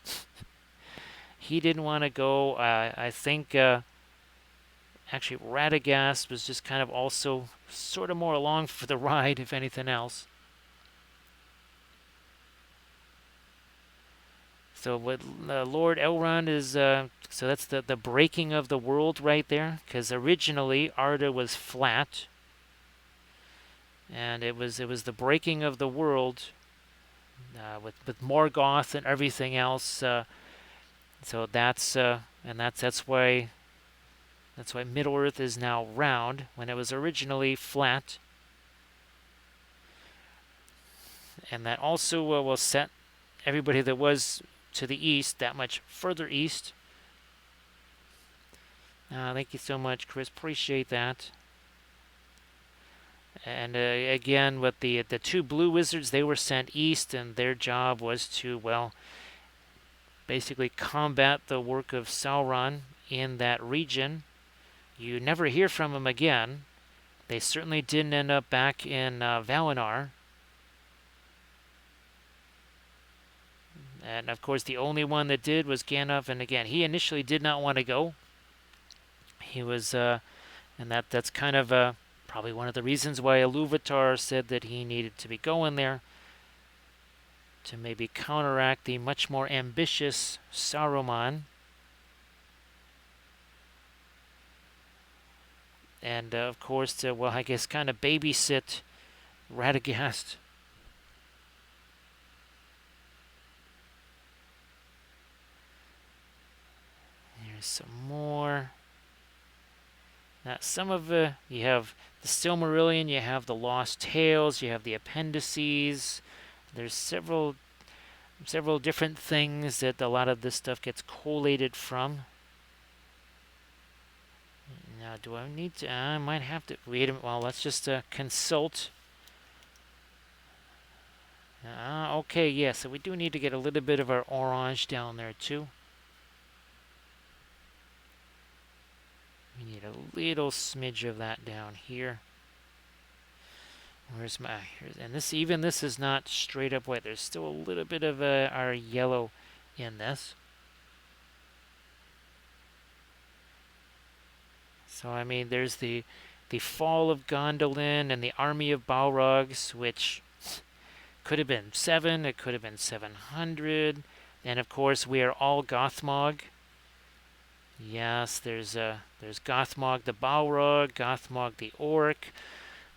He didn't want to go. I think actually Radagast was just kind of also sort of more along for the ride, if anything else. So what Lord Elrond is, so that's the breaking of the world right there, because originally Arda was flat, and it was the breaking of the world with Morgoth and everything else. So that's and that's why Middle Earth is now round when it was originally flat, and that also will set everybody that was to the east that much further east. Thank you so much, Chris. Appreciate that. And again, with the 2 blue wizards, they were sent east, and their job was to, well, basically combat the work of Sauron in that region. You never hear from them again. They certainly didn't end up back in Valinor. And of course, the only one that did was Gandalf. And again, he initially did not want to go. He was, and that's kind of probably one of the reasons why Iluvatar said that he needed to be going there to maybe counteract the much more ambitious Saruman. And of course, to, well, I guess kind of babysit Radagast. Here's some more. Now, some of you have the Silmarillion, you have the Lost Tales, you have the appendices. There's several different things that a lot of this stuff gets collated from. Now, do I need to? I might have to. Wait a minute. Well, let's just consult. Okay, yeah, so we do need to get a little bit of our orange down there, too. We need a little smidge of that down here. Where's my? And this, even this is not straight up white. There's still a little bit of our yellow in this. So I mean, there's the fall of Gondolin and the army of Balrogs, which could have been 7. It could have been 700. And of course, we are all Gothmog. Yes, there's Gothmog the Balrog, Gothmog the Orc,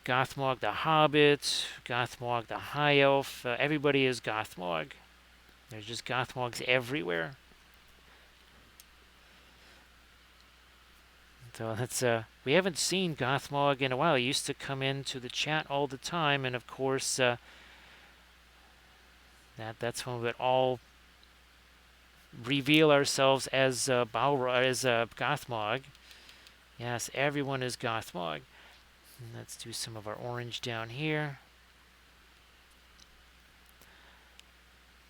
Gothmog the Hobbit, Gothmog the High Elf. Everybody is Gothmog. There's just Gothmogs everywhere. So that's we haven't seen Gothmog in a while. He used to come into the chat all the time, and of course that's when we would all reveal ourselves as Gothmog. Yes, everyone is Gothmog. And let's do some of our orange down here.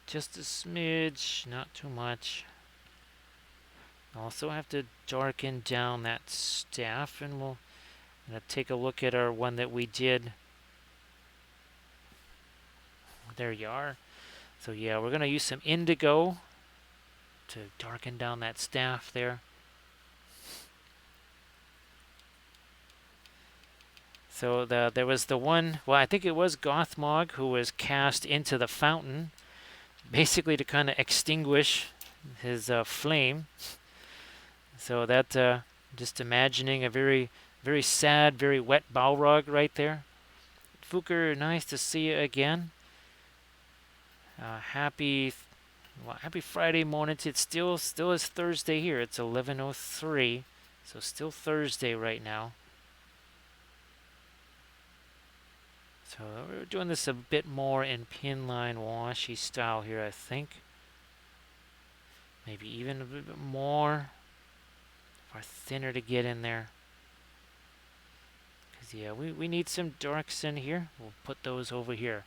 Just a smidge, not too much. Also have to darken down that staff, and we'll take a look at our one that we did. There you are. So yeah, we're going to use some indigo to darken down that staff there. So there was the one, well, I think it was Gothmog who was cast into the fountain, basically to kind of extinguish his flame. So that, just imagining a very, very sad, very wet Balrog right there. Fuker, nice to see you again. Happy Friday morning. It's still is Thursday here. It's 11:03, so still Thursday right now. So we're doing this a bit more in pinline washi style here, I think. Maybe even a bit more. Or thinner to get in there. Because yeah, we need some darks in here. We'll put those over here.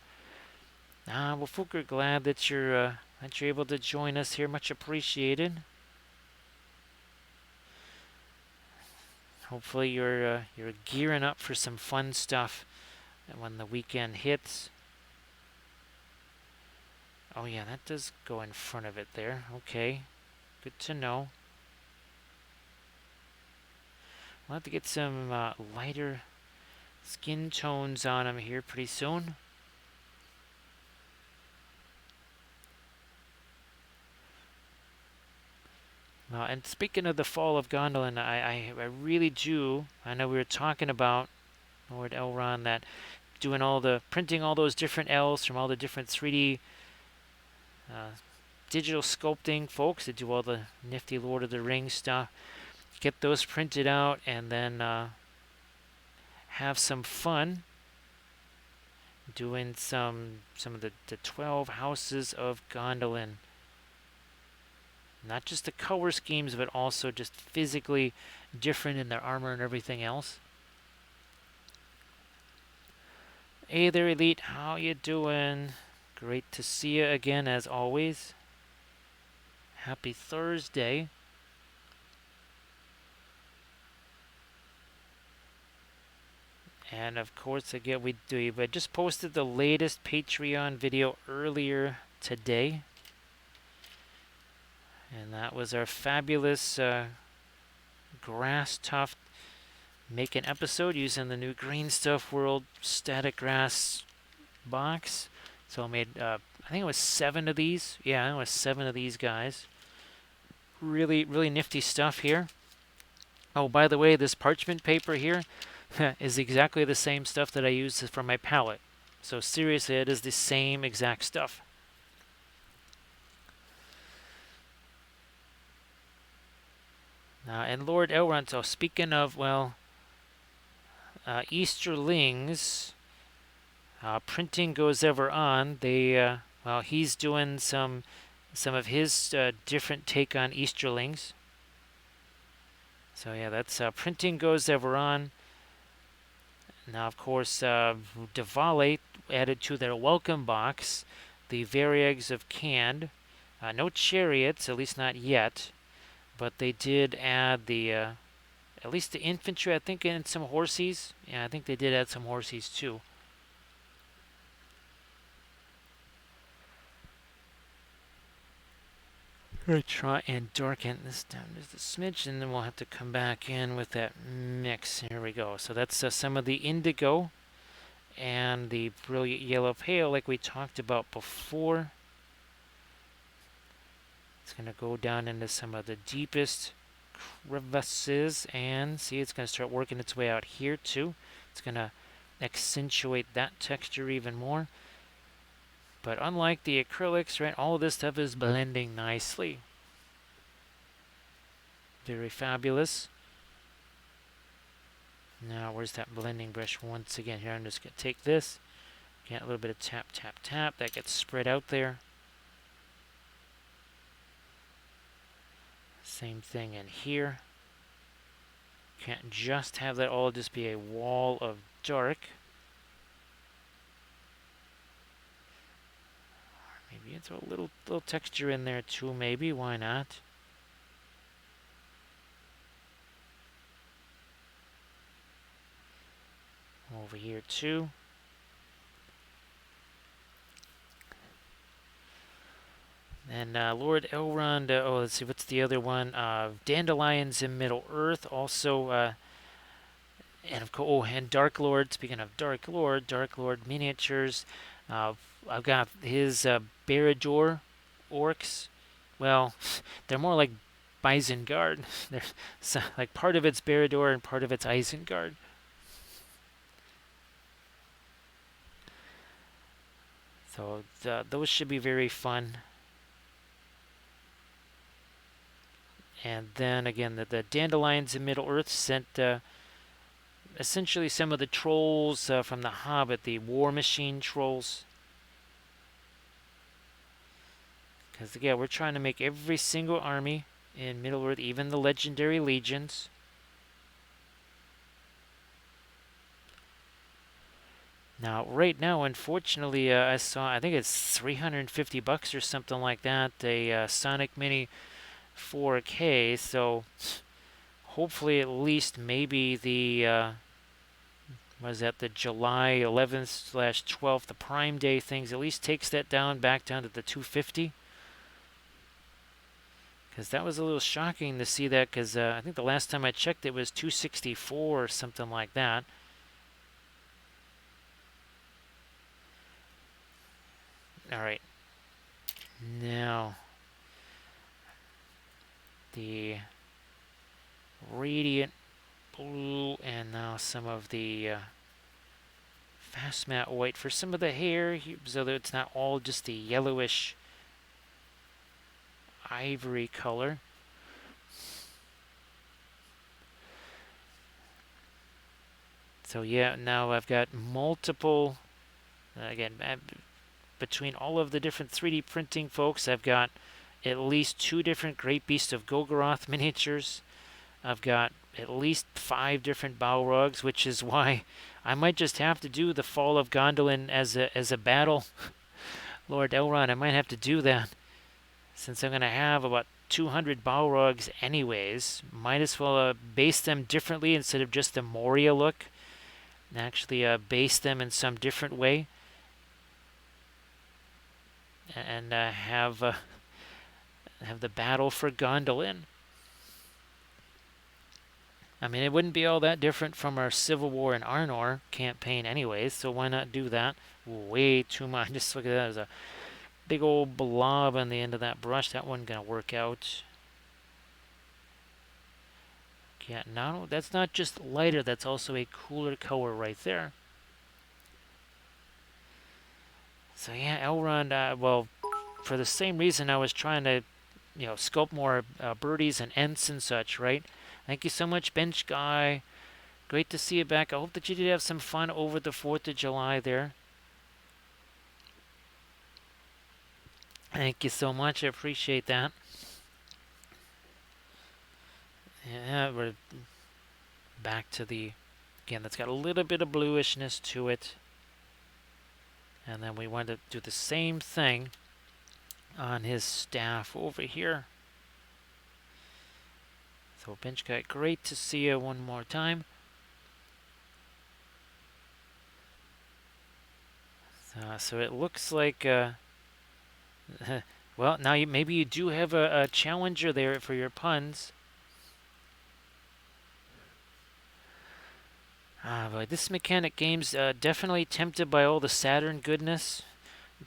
Well, Fuker, glad that you're able to join us here. Much appreciated. Hopefully you're gearing up for some fun stuff when the weekend hits. Oh yeah, that does go in front of it there. Okay, good to know. We'll have to get some lighter skin tones on them here pretty soon. And speaking of the fall of Gondolin, I really do. I know we were talking about Lord Elrond, that printing all those different L's from all the different 3D digital sculpting folks that do all the nifty Lord of the Rings stuff. Get those printed out and then have some fun doing some of the 12 houses of Gondolin. Not just the color schemes, but also just physically different in their armor and everything else. Hey there, Elite. How you doing? Great to see you again, as always. Happy Thursday. And of course, again, we just posted the latest Patreon video earlier today. And that was our fabulous grass tuft making episode using the new Green Stuff World static grass box. So I made, I think it was 7 of these. Yeah, it was 7 of these guys. Really, really nifty stuff here. Oh, by the way, this parchment paper here is exactly the same stuff that I use for my palette. So seriously, it is the same exact stuff. And Lord Elrond, so speaking of, well, Easterlings, printing goes ever on. They, well, he's doing some of his different take on Easterlings. So yeah, that's printing goes ever on. Now, of course, Diwali added to their welcome box the Variegs of Cand. No chariots, at least not yet. But they did add the, at least the infantry, I think, and some horses. Yeah, I think they did add some horses too. I'm going to try and darken this down just a smidge, and then we'll have to come back in with that mix. Here we go. So that's some of the indigo and the brilliant yellow pale like we talked about before. It's going to go down into some of the deepest crevices, and see, it's going to start working its way out here too. It's going to accentuate that texture even more. But unlike the acrylics, right, all of this stuff is blending nicely. Very fabulous. Now, where's that blending brush? Once again, here I'm just going to take this, get a little bit of tap, tap, tap. That gets spread out there. Same thing in here. Can't just have that all just be a wall of dark. Maybe throw a little texture in there too, maybe. Why not? Over here too. And Lord Elrond, let's see, what's the other one? Dandelions in Middle Earth, also, and of course, and Dark Lord. Speaking of Dark Lord miniatures. I've got his Barad-dûr orcs. Well, they're more like Isengard. They're like part of it's Barad-dûr and part of it's Isengard. So those should be very fun. And then again, the Dandelions in Middle Earth sent essentially some of the trolls from The Hobbit, the War Machine trolls. Because again, we're trying to make every single army in Middle Earth, even the legendary legions. Now, right now, unfortunately, I think it's $350 or something like that, a Sonic Mini 4K, so hopefully at least maybe the, was that the July 11th/12th, the Prime Day things, at least takes that back down to the 250. Because that was a little shocking to see that, because I think the last time I checked it was 264 or something like that. All right. Now, the Radiant Blue, and now some of the Fast Matte White for some of the hair, so that it's not all just the yellowish ivory color. So yeah, now I've got multiple, again, between all of the different 3D printing folks, I've got at least 2 different Great Beast of Golgoroth miniatures. I've got at least 5 different Balrogs, which is why I might just have to do the Fall of Gondolin as a battle. Lord Elrond, I might have to do that. Since I'm going to have about 200 Balrogs anyways, might as well base them differently instead of just the Moria look. And actually base them in some different way. And have the battle for Gondolin. I mean, it wouldn't be all that different from our Civil War in Arnor campaign anyways, so why not do that? Way too much. Just look at that as a big old blob on the end of that brush. That wasn't going to work out. Yeah, no, that's not just lighter, that's also a cooler color right there. So yeah, Elrond, well, for the same reason I was trying to, sculpt more birdies and Ents and such, right? Thank you so much, Bench Guy. Great to see you back. I hope that you did have some fun over the 4th of July there. Thank you so much. I appreciate that. Yeah, we're back to the, again, that's got a little bit of bluishness to it. And then we want to do the same thing on his staff over here. So Bench Guy, great to see you one more time. So it looks like, well, now maybe you do have a challenger there for your puns. But this Mechanic Games, definitely tempted by all the Saturn goodness.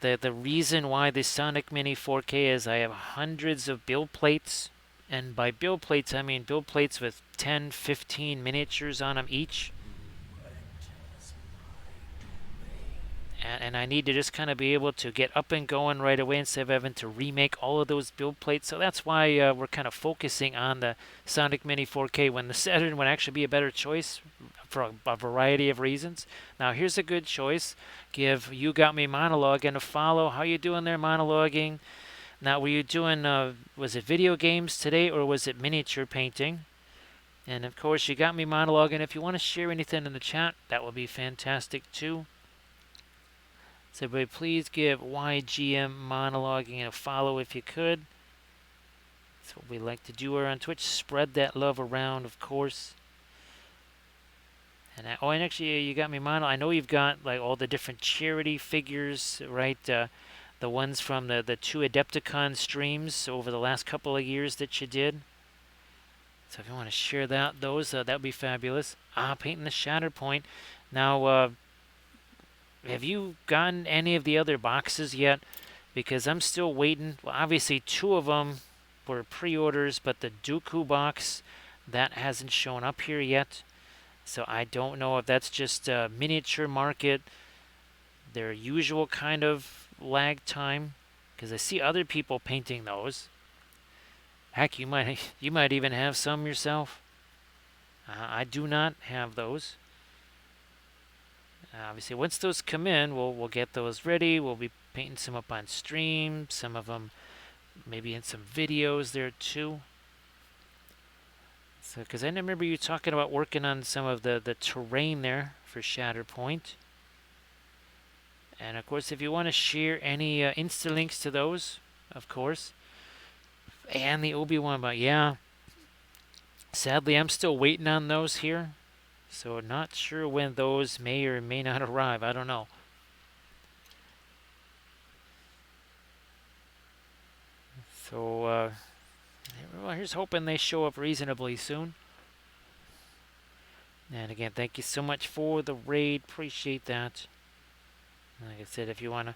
The reason why the Sonic Mini 4K is I have hundreds of build plates. And by build plates, I mean build plates with 10, 15 miniatures on them each. and I need to just kind of be able to get up and going right away instead of having to remake all of those build plates. So that's why we're kind of focusing on the Sonic Mini 4K when the Saturn would actually be a better choice for a variety of reasons. Now here's a good choice. Give You Got Me Monologue and a follow. How you doing there, monologuing? Now were you doing, was it video games today or was it miniature painting? And of course you got me monologuing. If you want to share anything in the chat, that would be fantastic too. So everybody please give YGM monologuing a follow if you could. That's what we like to do here on Twitch. Spread that love around, of course. And and actually, you got me mono. I know you've got like all the different charity figures, right? The ones from the two Adepticon streams over the last couple of years that you did. So if you want to share those, that would be fabulous. Painting the Shattered Point. Now, have you gotten any of the other boxes yet? Because I'm still waiting. Well, obviously, two of them were pre-orders, but the Dooku box, that hasn't shown up here yet. So I don't know if that's just a miniature market, their usual kind of lag time, because I see other people painting those. Heck, you might even have some yourself. I do not have those. Obviously, once those come in, we'll get those ready. We'll be painting some up on stream, some of them maybe in some videos there too. So, because I remember you talking about working on some of the terrain there for Shattered Point. And of course, if you want to share any Insta links to those, of course. And the Obi-Wan, but yeah. Sadly, I'm still waiting on those here. So not sure when those may or may not arrive. I don't know. So, well, here's hoping they show up reasonably soon. And again, thank you so much for the raid. Appreciate that. Like I said, if you want to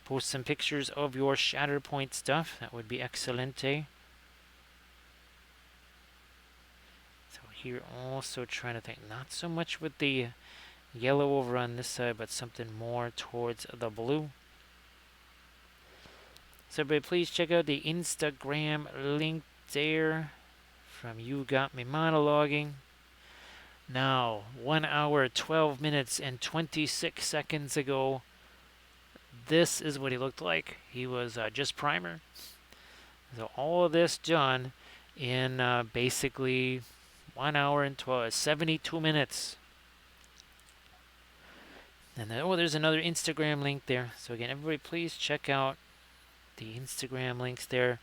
post some pictures of your Shattered Point stuff, that would be excellent, eh? So here also trying to think, not so much with the yellow over on this side, but something more towards the blue. So everybody please check out the Instagram link there from You Got Me Monologuing. Now, 1 hour, 12 minutes, and 26 seconds ago, this is what he looked like. He was just primer. So all of this done in basically 1 hour and 72 minutes. And then, there's another Instagram link there. So again, everybody please check out the Instagram links there.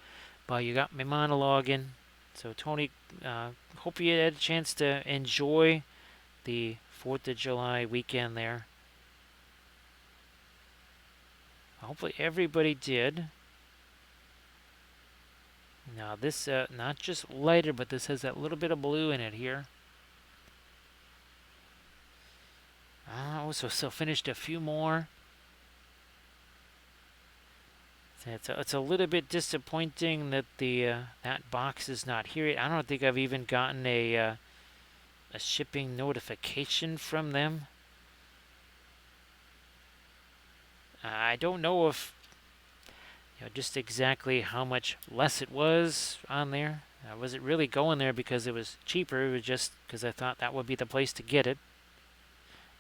But You Got Me Monologuing. So Tony, hope you had a chance to enjoy the 4th of July weekend there. Hopefully everybody did. Now this, not just lighter, but this has that little bit of blue in it here. So finished a few more. It's a little bit disappointing that that box is not here. I don't think I've even gotten a shipping notification from them. I don't know if just exactly how much less it was on there. Was it really going there because it was cheaper? It was just because I thought that would be the place to get it.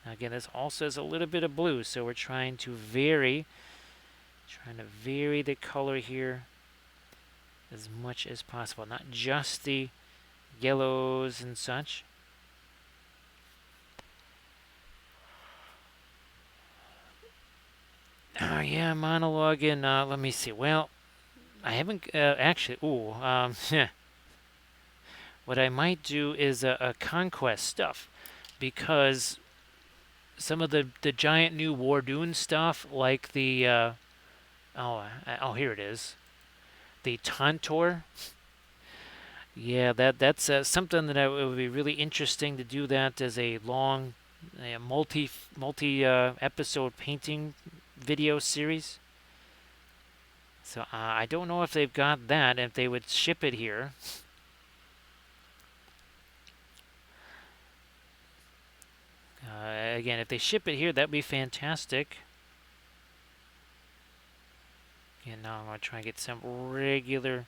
Now again, this also has a little bit of blue, so we're trying to vary the color here as much as possible, not just the yellows and such. Oh yeah, monologuing. Let me see. Well, I haven't actually. What I might do is a conquest stuff, because some of the giant new Wardoon stuff, like the here it is, the Tantor. Yeah, that's something that it would be really interesting to do that as a long, multi episode painting video series. So I don't know if they've got that, if they would ship it here. Again, if they ship it here, that'd be fantastic. And now I'm going to try and get some regular,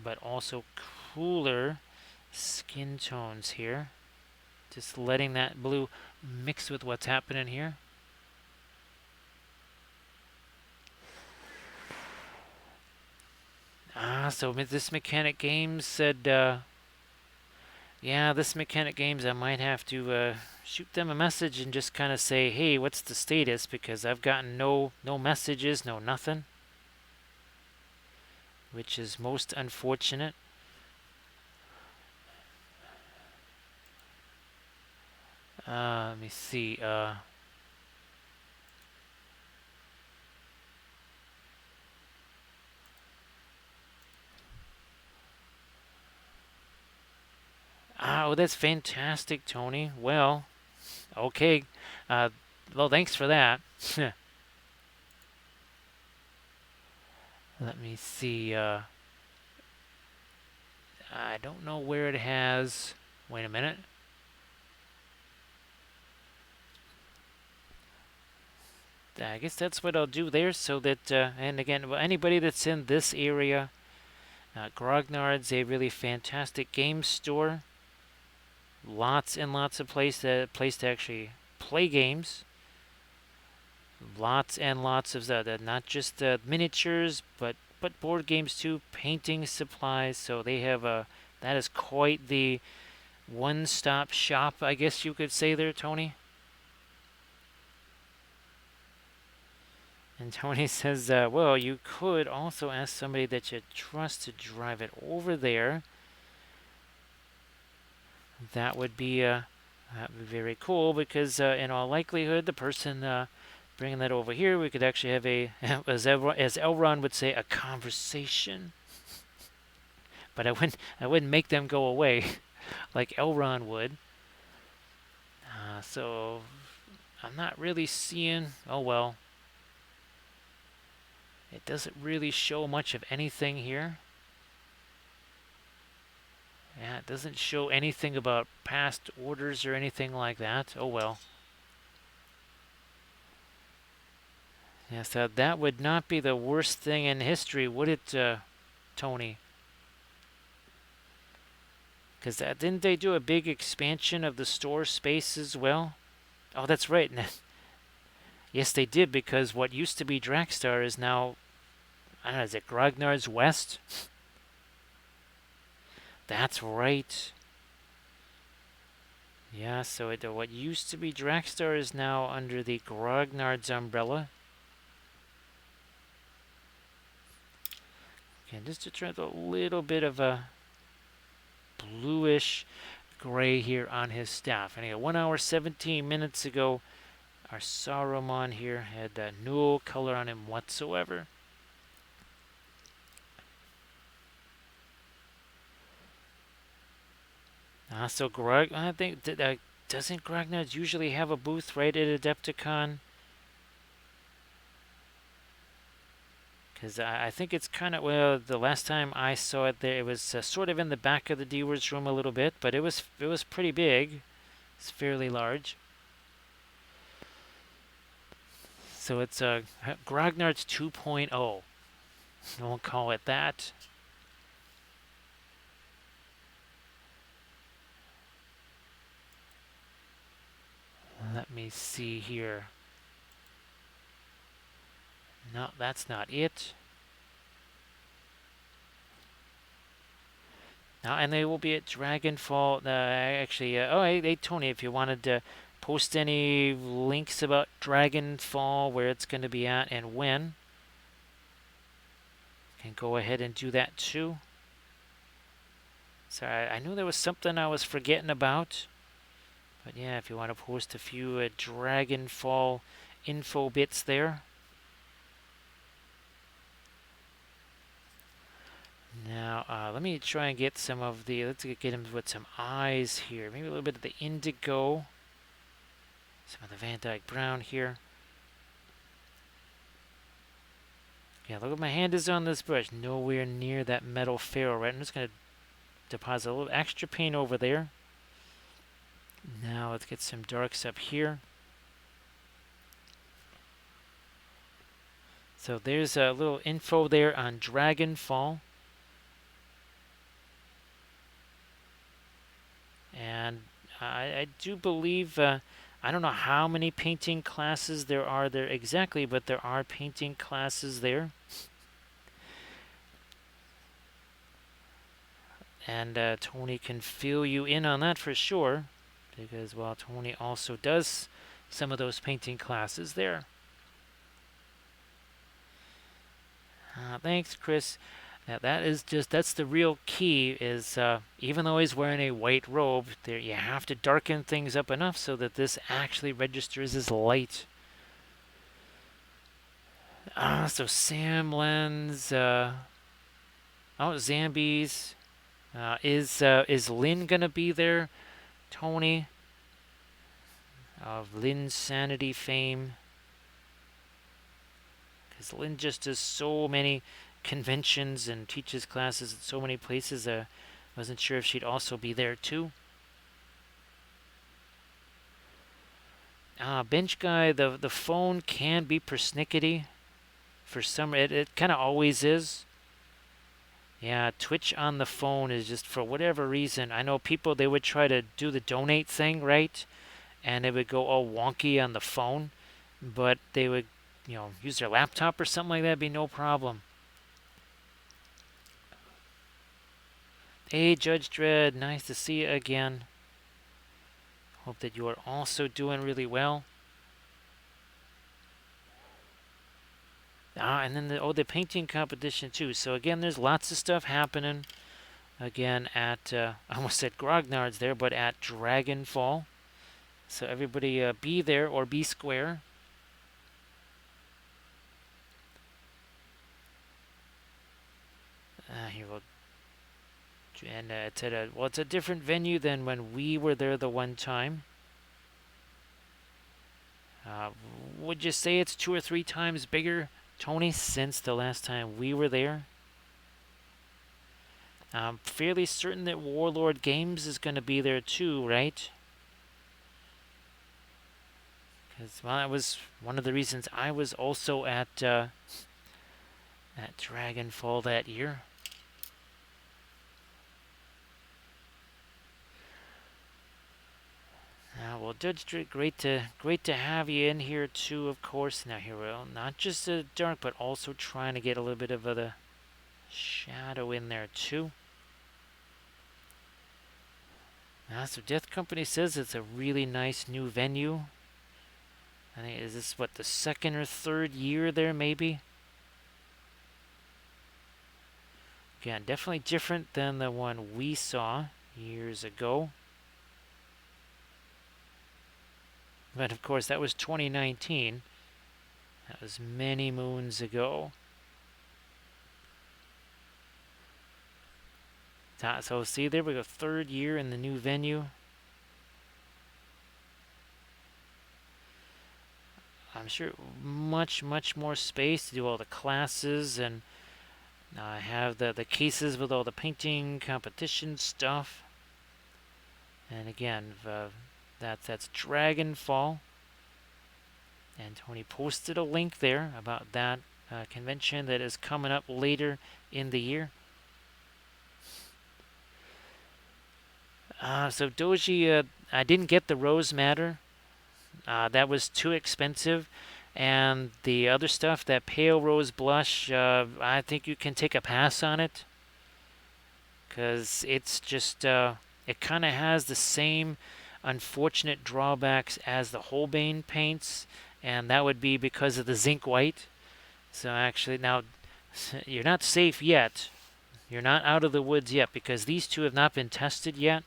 but also cooler skin tones here. Just letting that blue mix with what's happening here. So this Mechanic Games said, yeah, this Mechanic Games, I might have to shoot them a message and just kind of say, hey, what's the status? Because I've gotten no messages, no nothing, which is most unfortunate. Let me see. Oh, that's fantastic, Tony. Well, okay. Well, thanks for that. Let me see. I don't know where it has. Wait a minute. I guess that's what I'll do there, so that, and again, anybody that's in this area, Grognard's a really fantastic game store. Lots and lots of place to actually play games. Lots and lots of not just miniatures, but board games too, painting supplies. So they have that is quite the one-stop shop, I guess you could say there, Tony. And Tony says, well, you could also ask somebody that you trust to drive it over there. That would be very cool, because in all likelihood, the person bringing that over here, we could actually have a, as Elron would say, a conversation. But I wouldn't make them go away like Elron would. So I'm not really seeing. Oh well. It doesn't really show much of anything here. Yeah, it doesn't show anything about past orders or anything like that. Oh well. Yeah, so that would not be the worst thing in history, would it, Tony? Because didn't they do a big expansion of the store space as well? Oh, that's right. Yes, they did, because what used to be Dragstar is now, I don't know, is it Grognard's West? That's right. Yeah, so what used to be Dragstar is now under the Grognard's umbrella. Okay, just to try a little bit of a bluish gray here on his staff. Anyway, 1 hour 17 minutes ago, our Sarumon here had no color on him whatsoever. So Grog, I think, doesn't Grognard usually have a booth right at Adepticon? Because I think it's kind of, well, the last time I saw it there, it was sort of in the back of the D-Words room a little bit, but it was pretty big. It's fairly large. So it's Grognard's 2.0. We'll call it that. Let me see here. No, that's not it. And they will be at Dragonfall. Actually, oh, hey, Tony, if you wanted to post any links about Dragonfall, where it's going to be at and when, you can go ahead and do that too. Sorry, I knew there was something I was forgetting about. But yeah, if you want to post a few Dragonfall info bits there. Now, let me try and get some of the, let's get him with some eyes here. Maybe a little bit of the indigo. Some of the Van Dyke Brown here. Yeah, look at my hand is on this brush. Nowhere near that metal ferrule, right? I'm just going to deposit a little extra paint over there. Now, let's get some darks up here. So there's a little info there on Dragonfall. And I do believe, I don't know how many painting classes there are there exactly, but there are painting classes there. And Tony can fill you in on that for sure, because, well, Tony also does some of those painting classes there. Thanks, Chris. That's the real key is even though he's wearing a white robe, there you have to darken things up enough so that this actually registers as light. So Sam Lens, Zambies. Is Lynn gonna be there? Tony of Lynn's Sanity fame. Because Lynn just does so many conventions and teaches classes at so many places. Wasn't sure if she'd also be there too. Bench guy, the phone can be persnickety. For some, it kind of always is. Yeah, Twitch on the phone is just for whatever reason. I know people, they would try to do the donate thing, right? And it would go all wonky on the phone. But they would, use their laptop or something like that, it'd be no problem. Hey, Judge Dredd, nice to see you again. Hope that you are also doing really well. And then the painting competition too. So again, there's lots of stuff happening. Again at I almost said Grognard's there, but at Dragonfall. So everybody be there or be square. Here we'll. And it's at it's a different venue than when we were there the one time. Would you say it's 2 or 3 times bigger, Tony, since the last time we were there? I'm fairly certain that Warlord Games is going to be there too, right? Because, well, that was one of the reasons I was also at Dragonfall that year. Well, Judge Drake, great to have you in here too, of course. Now here we're not just the dark, but also trying to get a little bit of the shadow in there too. So Death Company says it's a really nice new venue. I think, is this what, the 2nd or 3rd year there maybe? Again, definitely different than the one we saw years ago. But of course, that was 2019. That was many moons ago. So see, there we go, 3rd year in the new venue. I'm sure much more space to do all the classes and have the cases with all the painting competition stuff. And again, that's Dragonfall. And Tony posted a link there about that convention that is coming up later in the year. So Doji, I didn't get the Rose Matter. That was too expensive. And the other stuff, that Pale Rose Blush, I think you can take a pass on it. Because it's just, it kind of has the same unfortunate drawbacks as the Holbein paints. And that would be because of the zinc white. So actually, now, you're not safe yet. You're not out of the woods yet, because these two have not been tested yet.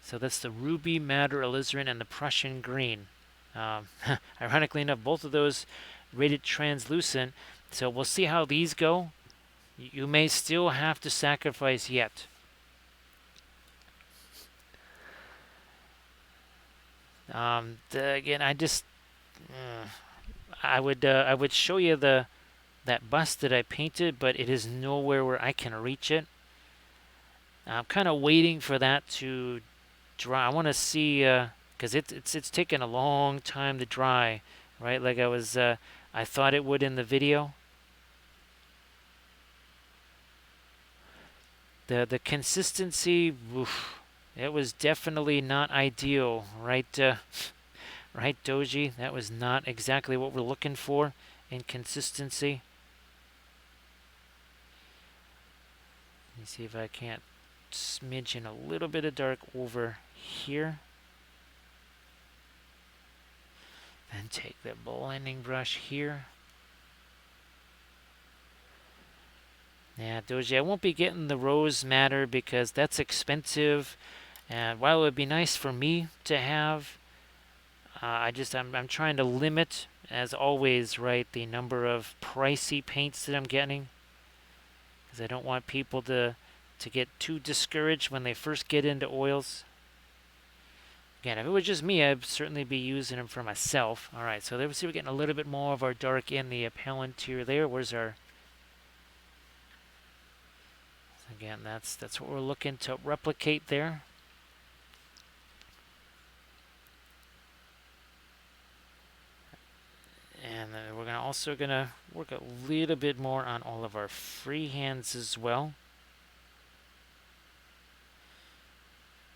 So that's the Ruby Madder Alizarin and the Prussian Green. Ironically enough, both of those rated translucent. So we'll see how these go. You may still have to sacrifice yet. Again, I would show you that bust that I painted, but it is nowhere where I can reach it. I'm kind of waiting for that to dry. I want to see, because it's taken a long time to dry, right? Like I was I thought it would in the video. The consistency, oof, it was definitely not ideal, right? Right, Doji? That was not exactly what we're looking for in consistency. Let me see if I can't smidge in a little bit of dark over here. Then take the blending brush here. Yeah, Doji, I won't be getting the rose madder because that's expensive. And while it would be nice for me to have, I'm trying to limit, as always, right, the number of pricey paints that I'm getting, because I don't want people to get too discouraged when they first get into oils. Again, if it was just me, I'd certainly be using them for myself. All right, so there we see we're getting a little bit more of our dark in the Palantir there. Where's our... Again, that's what we're looking to replicate there. And then we're also gonna work a little bit more on all of our freehands as well.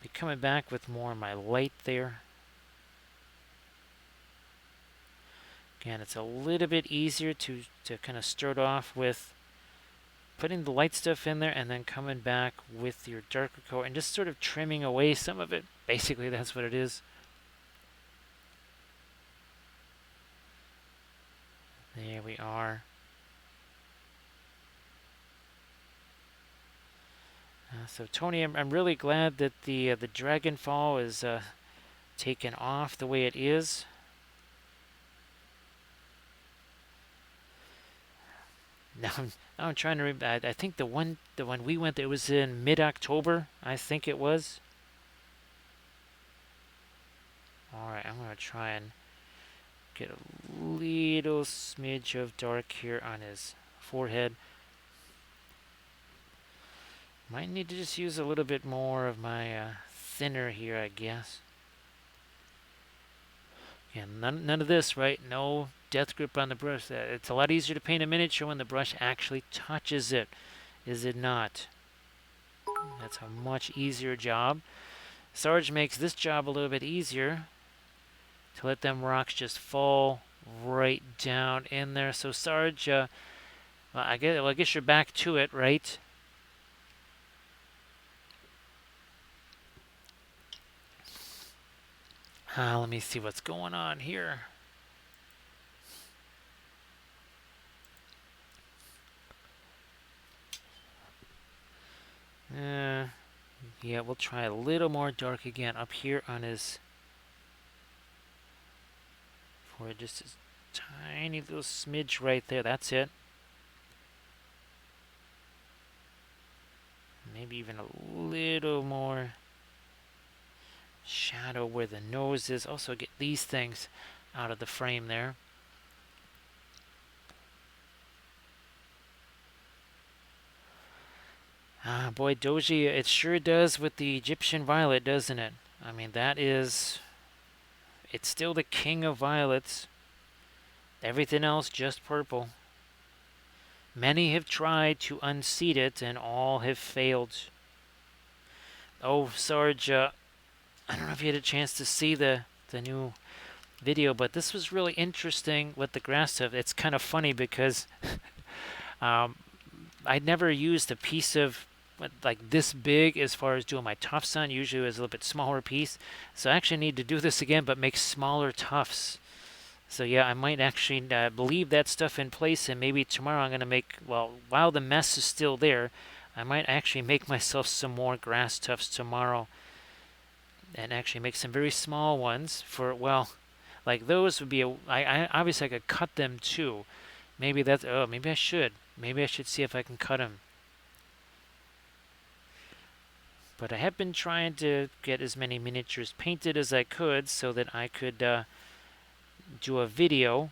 Be coming back with more of my light there. Again, it's a little bit easier to kind of start off with putting the light stuff in there and then coming back with your darker color and just sort of trimming away some of it. Basically, that's what it is. There we are. So Tony, I'm really glad that the Dragonfall is taken off the way it is. Now I'm trying to remember. I think the one we went, it was in mid-October. I think it was. All right, I'm gonna try and get a little smidge of dark here on his forehead. Might need to just use a little bit more of my thinner here, I guess. Yeah, none of this, right? No death grip on the brush. It's a lot easier to paint a miniature when the brush actually touches it, is it not? That's a much easier job. Sarge makes this job a little bit easier to let them rocks just fall right down in there. So Sarge, well, I guess you're back to it, right? Let me see what's going on here. Yeah, we'll try a little more dark again up here on his forehead. Just a tiny little smidge right there. That's it. Maybe even a little more shadow where the nose is. Also get these things out of the frame there. Ah, boy, Doji, it sure does with the Egyptian violet, doesn't it? I mean, it's still the king of violets. Everything else just purple. Many have tried to unseat it, and all have failed. Oh, Sarge, I don't know if you had a chance to see the new video, but this was really interesting with the grass stuff. It's kind of funny because I'd never used a piece of like this big as far as doing my tufts on. Usually it was a little bit smaller piece. So I actually need to do this again, but make smaller tufts. So yeah, I might actually leave that stuff in place, and maybe tomorrow I'm going to make, well, while the mess is still there, I might actually make myself some more grass tufts tomorrow and actually make some very small ones for, well, like those would be, I obviously I could cut them too. Maybe that's, oh, maybe I should. Maybe I should see if I can cut them. But I have been trying to get as many miniatures painted as I could so that I could do a video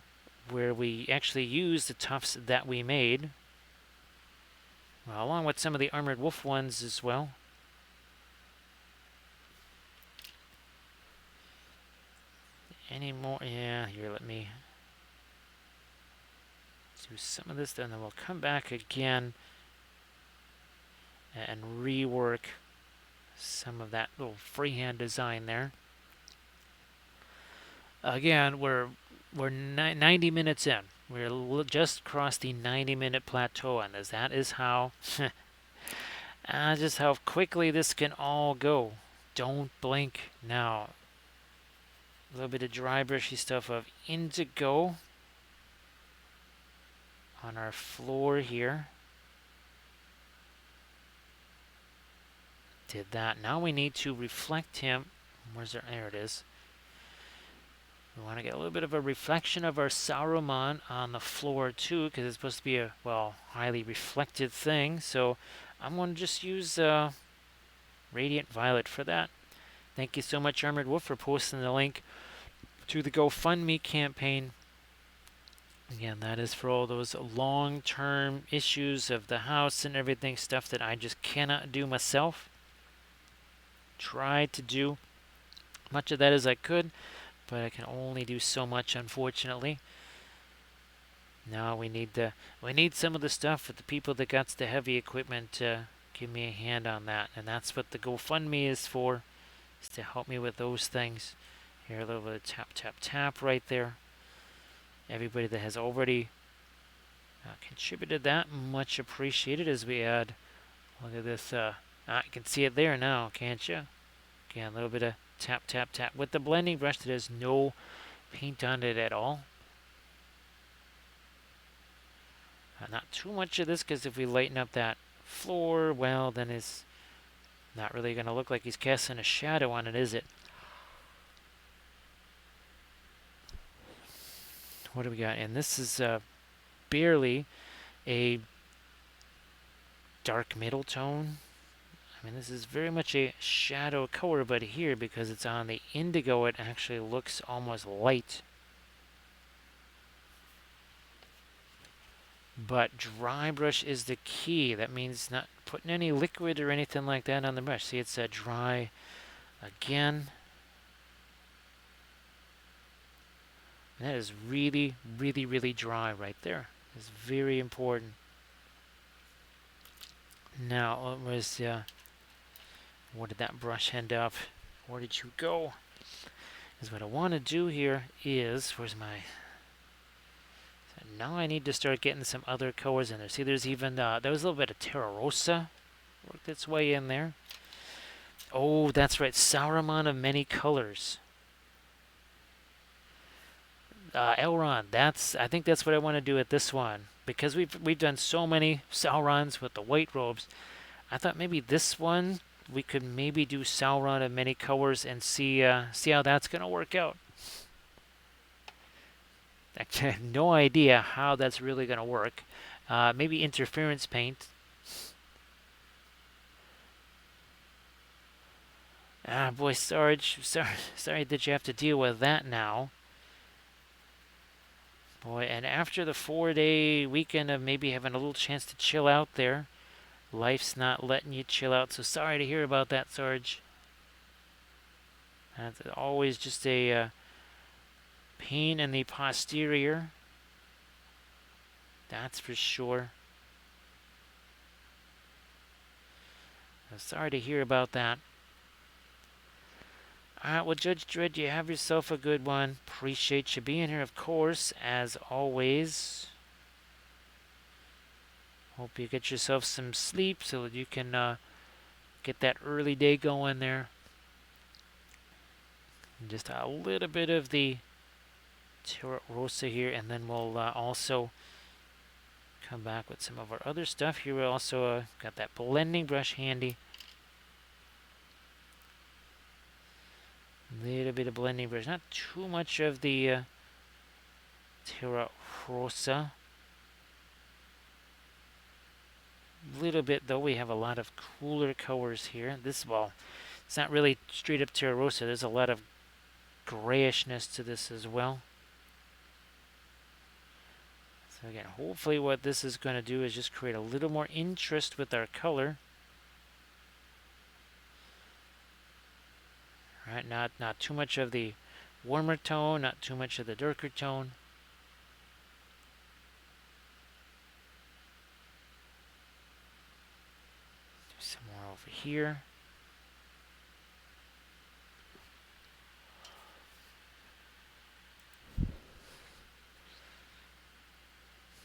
where we actually use the tufts that we made, well, along with some of the Armored Wolf ones as well. Any more? Yeah, here, let me do some of this, and then we'll come back again and rework some of that little freehand design there. Again, we're 90 minutes in. We're just crossed the 90-minute plateau on this. That is how just how quickly this can all go. Don't blink now. A little bit of dry brushy stuff of indigo on our floor here. Did that. Now we need to reflect him. Where's there? There it is. We want to get a little bit of a reflection of our Sarumon on the floor too, because it's supposed to be a, well, highly reflected thing. So I'm going to just use Radiant Violet for that. Thank you so much, Armored Wolf, for posting the link to the GoFundMe campaign. Again, that is for all those long-term issues of the house and everything, stuff that I just cannot do myself. Tried to do much of that as I could, but I can only do so much, unfortunately. Now we need some of the stuff for the people that got the heavy equipment to give me a hand on that, and that's what the GoFundMe is for, is to help me with those things. Here, a little bit of tap, tap, tap right there. Everybody that has already contributed that, much appreciated as we add. Look at this. You can see it there now, can't you? Again, a little bit of tap, tap, tap with the blending brush that has no paint on it at all. Not too much of this, because if we lighten up that floor, well, then it's not really going to look like he's casting a shadow on it, is it? What do we got? And this is barely a dark middle tone. I mean, this is very much a shadow color, but here, because it's on the indigo, it actually looks almost light. But dry brush is the key. That means not putting any liquid or anything like that on the brush. See, it's dry again. And that is really, really, really dry right there. It's very important. Now, where did that brush end up? Where did you go? Because what I want to do here is, where's my... Now I need to start getting some other colors in there. See, there's even, there was a little bit of Terra Rosa. Worked its way in there. Oh, that's right. Sarumon of many colors. Elrond, I think that's what I want to do at this one. Because we've done so many Saurons with the white robes. I thought maybe this one, we could maybe do Sauron of many colors and see how that's going to work out. Actually, I have no idea how that's really going to work. Maybe interference paint. Ah, boy, Sarge, sorry that you have to deal with that now. Boy, and after the 4-day weekend of maybe having a little chance to chill out there, life's not letting you chill out. So sorry to hear about that, Sarge. That's always just a pain in the posterior. That's for sure. I'm sorry to hear about that. Alright, well, Judge Dredd, you have yourself a good one. Appreciate you being here, of course, as always. Hope you get yourself some sleep so that you can get that early day going there. And just a little bit of the Terra Rosa here, and then we'll also come back with some of our other stuff. Here we also got that blending brush handy. A little bit of blending brush, not too much of the Terra Rosa. A little bit, though. We have a lot of cooler colors here. This, well, it's not really straight up Terra Rosa. There's a lot of grayishness to this as well. So again, hopefully what this is going to do is just create a little more interest with our color. Right, not too much of the warmer tone, not too much of the darker tone. over here.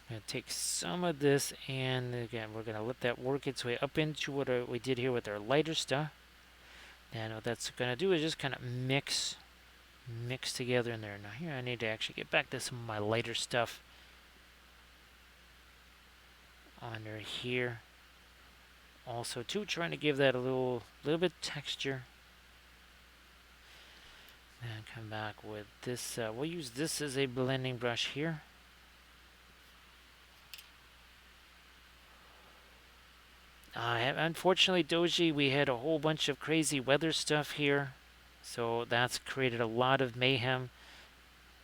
I'm going to take some of this, and again, we're going to let that work its way up into what we did here with our lighter stuff. And what that's going to do is just kind of mix together in there. Now here I need to actually get back to some of my lighter stuff under here. Also too, trying to give that a little bit texture. And come back with this. We'll use this as a blending brush here. Unfortunately, Doji, we had a whole bunch of crazy weather stuff here, so that's created a lot of mayhem.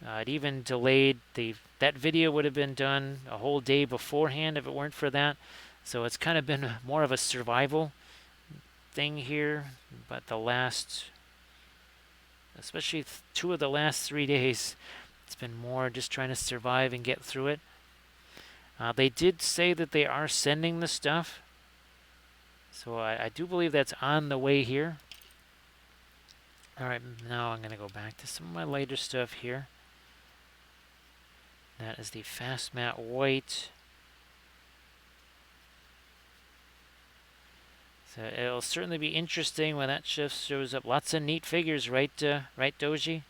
It even delayed that video would have been done a whole day beforehand if it weren't for that. So it's kind of been more of a survival thing here. But especially 2 of the last 3 days, it's been more just trying to survive and get through it. They did say that they are sending the stuff. So I do believe that's on the way here. Alright, now I'm going to go back to some of my lighter stuff here. That is the Fast Matte White. So it'll certainly be interesting when that shift shows up. Lots of neat figures, right, Doji?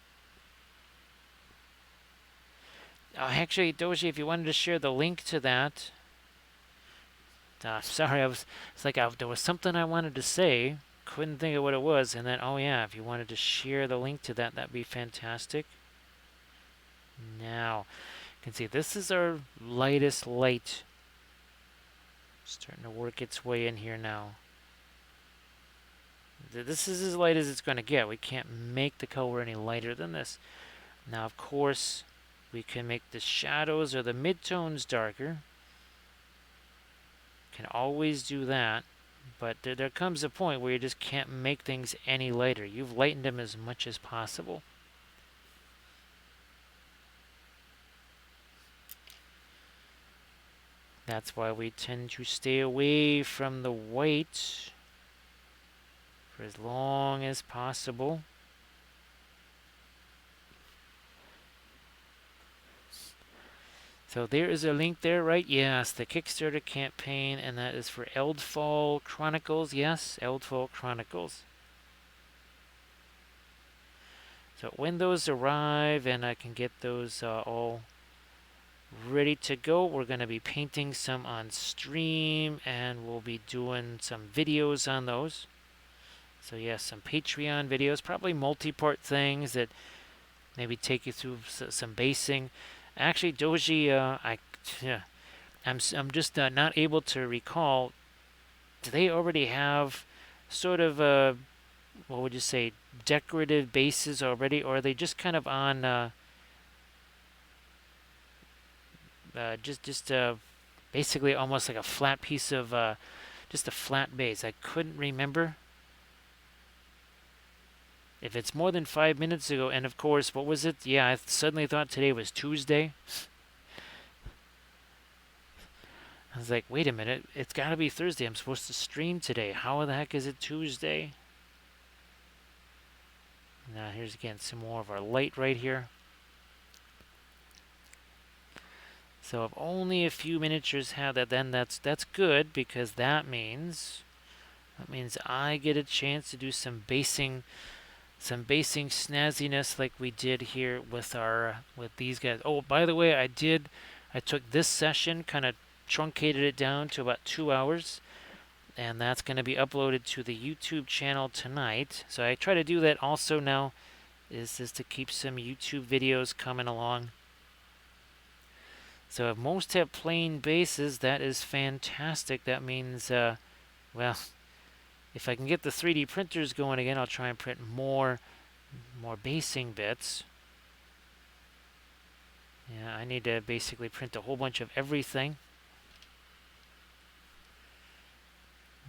Actually, Doji, if you wanted to share the link to that. Sorry, there was something I wanted to say. Couldn't think of what it was. And then, oh yeah, if you wanted to share the link to that, that'd be fantastic. Now, you can see this is our lightest light. Starting to work its way in here now. This is as light as it's going to get. We can't make the color any lighter than this. Now, of course, we can make the shadows or the midtones darker. Can always do that, but there comes a point where you just can't make things any lighter. You've lightened them as much as possible. That's why we tend to stay away from the white for as long as possible. So there is a link there, right? Yes, the Kickstarter campaign, and that is for Eldfall Chronicles. Yes, Eldfall Chronicles. So when those arrive and I can get those all ready to go, we're going to be painting some on stream, and we'll be doing some videos on those. So yes, some Patreon videos, probably multi-part things that maybe take you through some basing. Actually, Doji, I'm just not able to recall. Do they already have sort of what would you say, decorative bases already, or are they just kind of on basically almost like a flat piece of just a flat base? I couldn't remember. If it's more than 5 minutes ago, and of course, what was it? Yeah, I suddenly thought today was Tuesday. I was like, wait a minute, it's got to be Thursday. I'm supposed to stream today. How the heck is it Tuesday? Now here's again some more of our light right here. So if only a few miniatures have that, then that's good, because that means I get a chance to do some basing snazziness like we did here with these guys. Oh, by the way, I took this session, kind of truncated it down to about 2 hours, and that's going to be uploaded to the YouTube channel tonight. So I try to do that also now, is to keep some YouTube videos coming along. So if most have plain bases, that is fantastic. That means, well, if I can get the 3D printers going again, I'll try and print more basing bits. Yeah, I need to basically print a whole bunch of everything.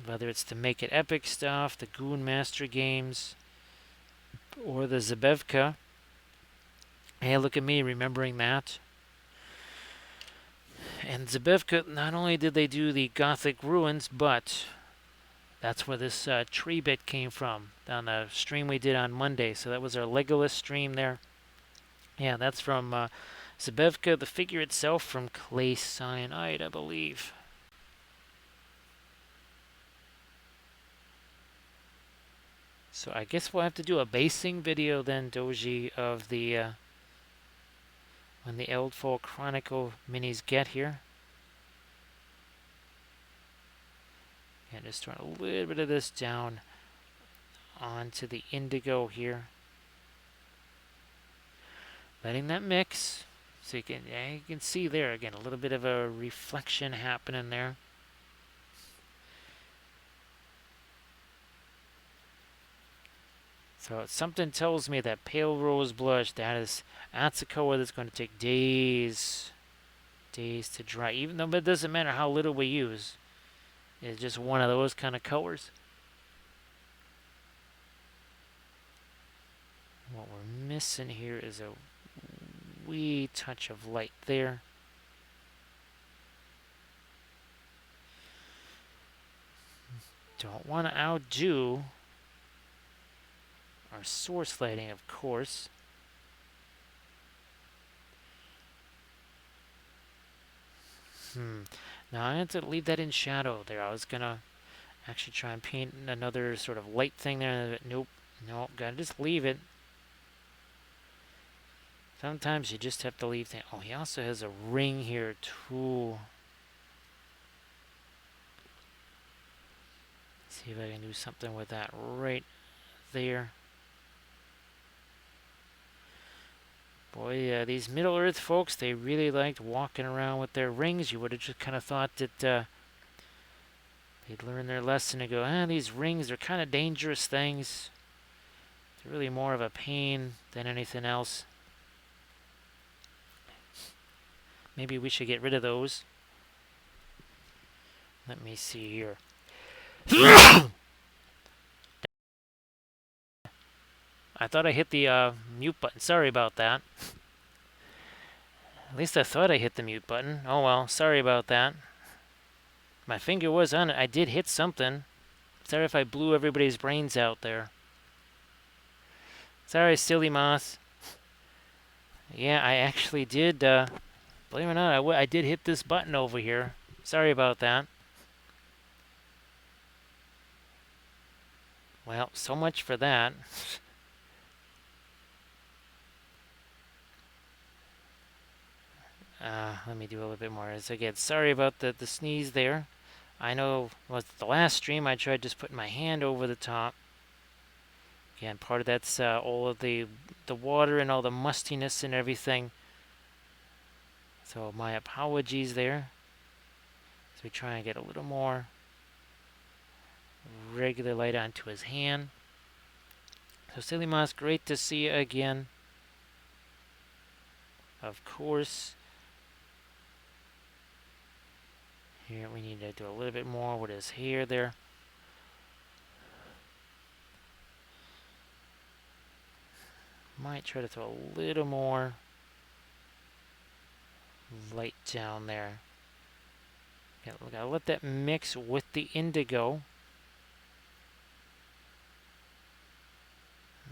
Whether it's to Make It Epic stuff, the Goon Master games, or the Zabevka. Hey, look at me remembering that. And Zabevka, not only did they do the Gothic ruins, but That's where this tree bit came from on the stream we did on Monday. So that was our Legolas stream there. Yeah, that's from Zabevka, the figure itself from clay cyanide, I believe. So I guess we'll have to do a basing video then, Doji, of the when the Eldfall Chronicle minis get here. Yeah, just throwing a little bit of this down onto the indigo here. Letting that mix. So you can see there again a little bit of a reflection happening there. So something tells me that pale rose blush, that's a color that's going to take days to dry. Even though it doesn't matter how little we use. It's just one of those kind of colors. What we're missing here is a wee touch of light there. Don't want to outdo our source lighting, of course. Now I have to leave that in shadow there. I was gonna actually try and paint another sort of light thing there. Nope, gotta just leave it. Sometimes you just have to leave things. Oh, he also has a ring here too. Let's see if I can do something with that right there. Boy, these Middle-earth folks, they really liked walking around with their rings. You would have just kind of thought that they'd learn their lesson and go, these rings are kind of dangerous things. They're really more of a pain than anything else. Maybe we should get rid of those. Let me see here. I thought I hit the mute button. Sorry about that. At least I thought I hit the mute button. Oh well, sorry about that. My finger was on it. I did hit something. Sorry if I blew everybody's brains out there. Sorry, silly moth. Yeah, I actually did, believe it or not, I did hit this button over here. Sorry about that. Well, so much for that. Let me do a little bit more. As again, sorry about the sneeze there. I know was the last stream I tried just putting my hand over the top. Again, part of that's all of the water and all the mustiness and everything. So my apologies there. So we try and get a little more regular light onto his hand. So Silly Moss, great to see you again. Of course. Here we need to do a little bit more with his hair there. Might try to throw a little more light down there. Gotta let that mix with the indigo.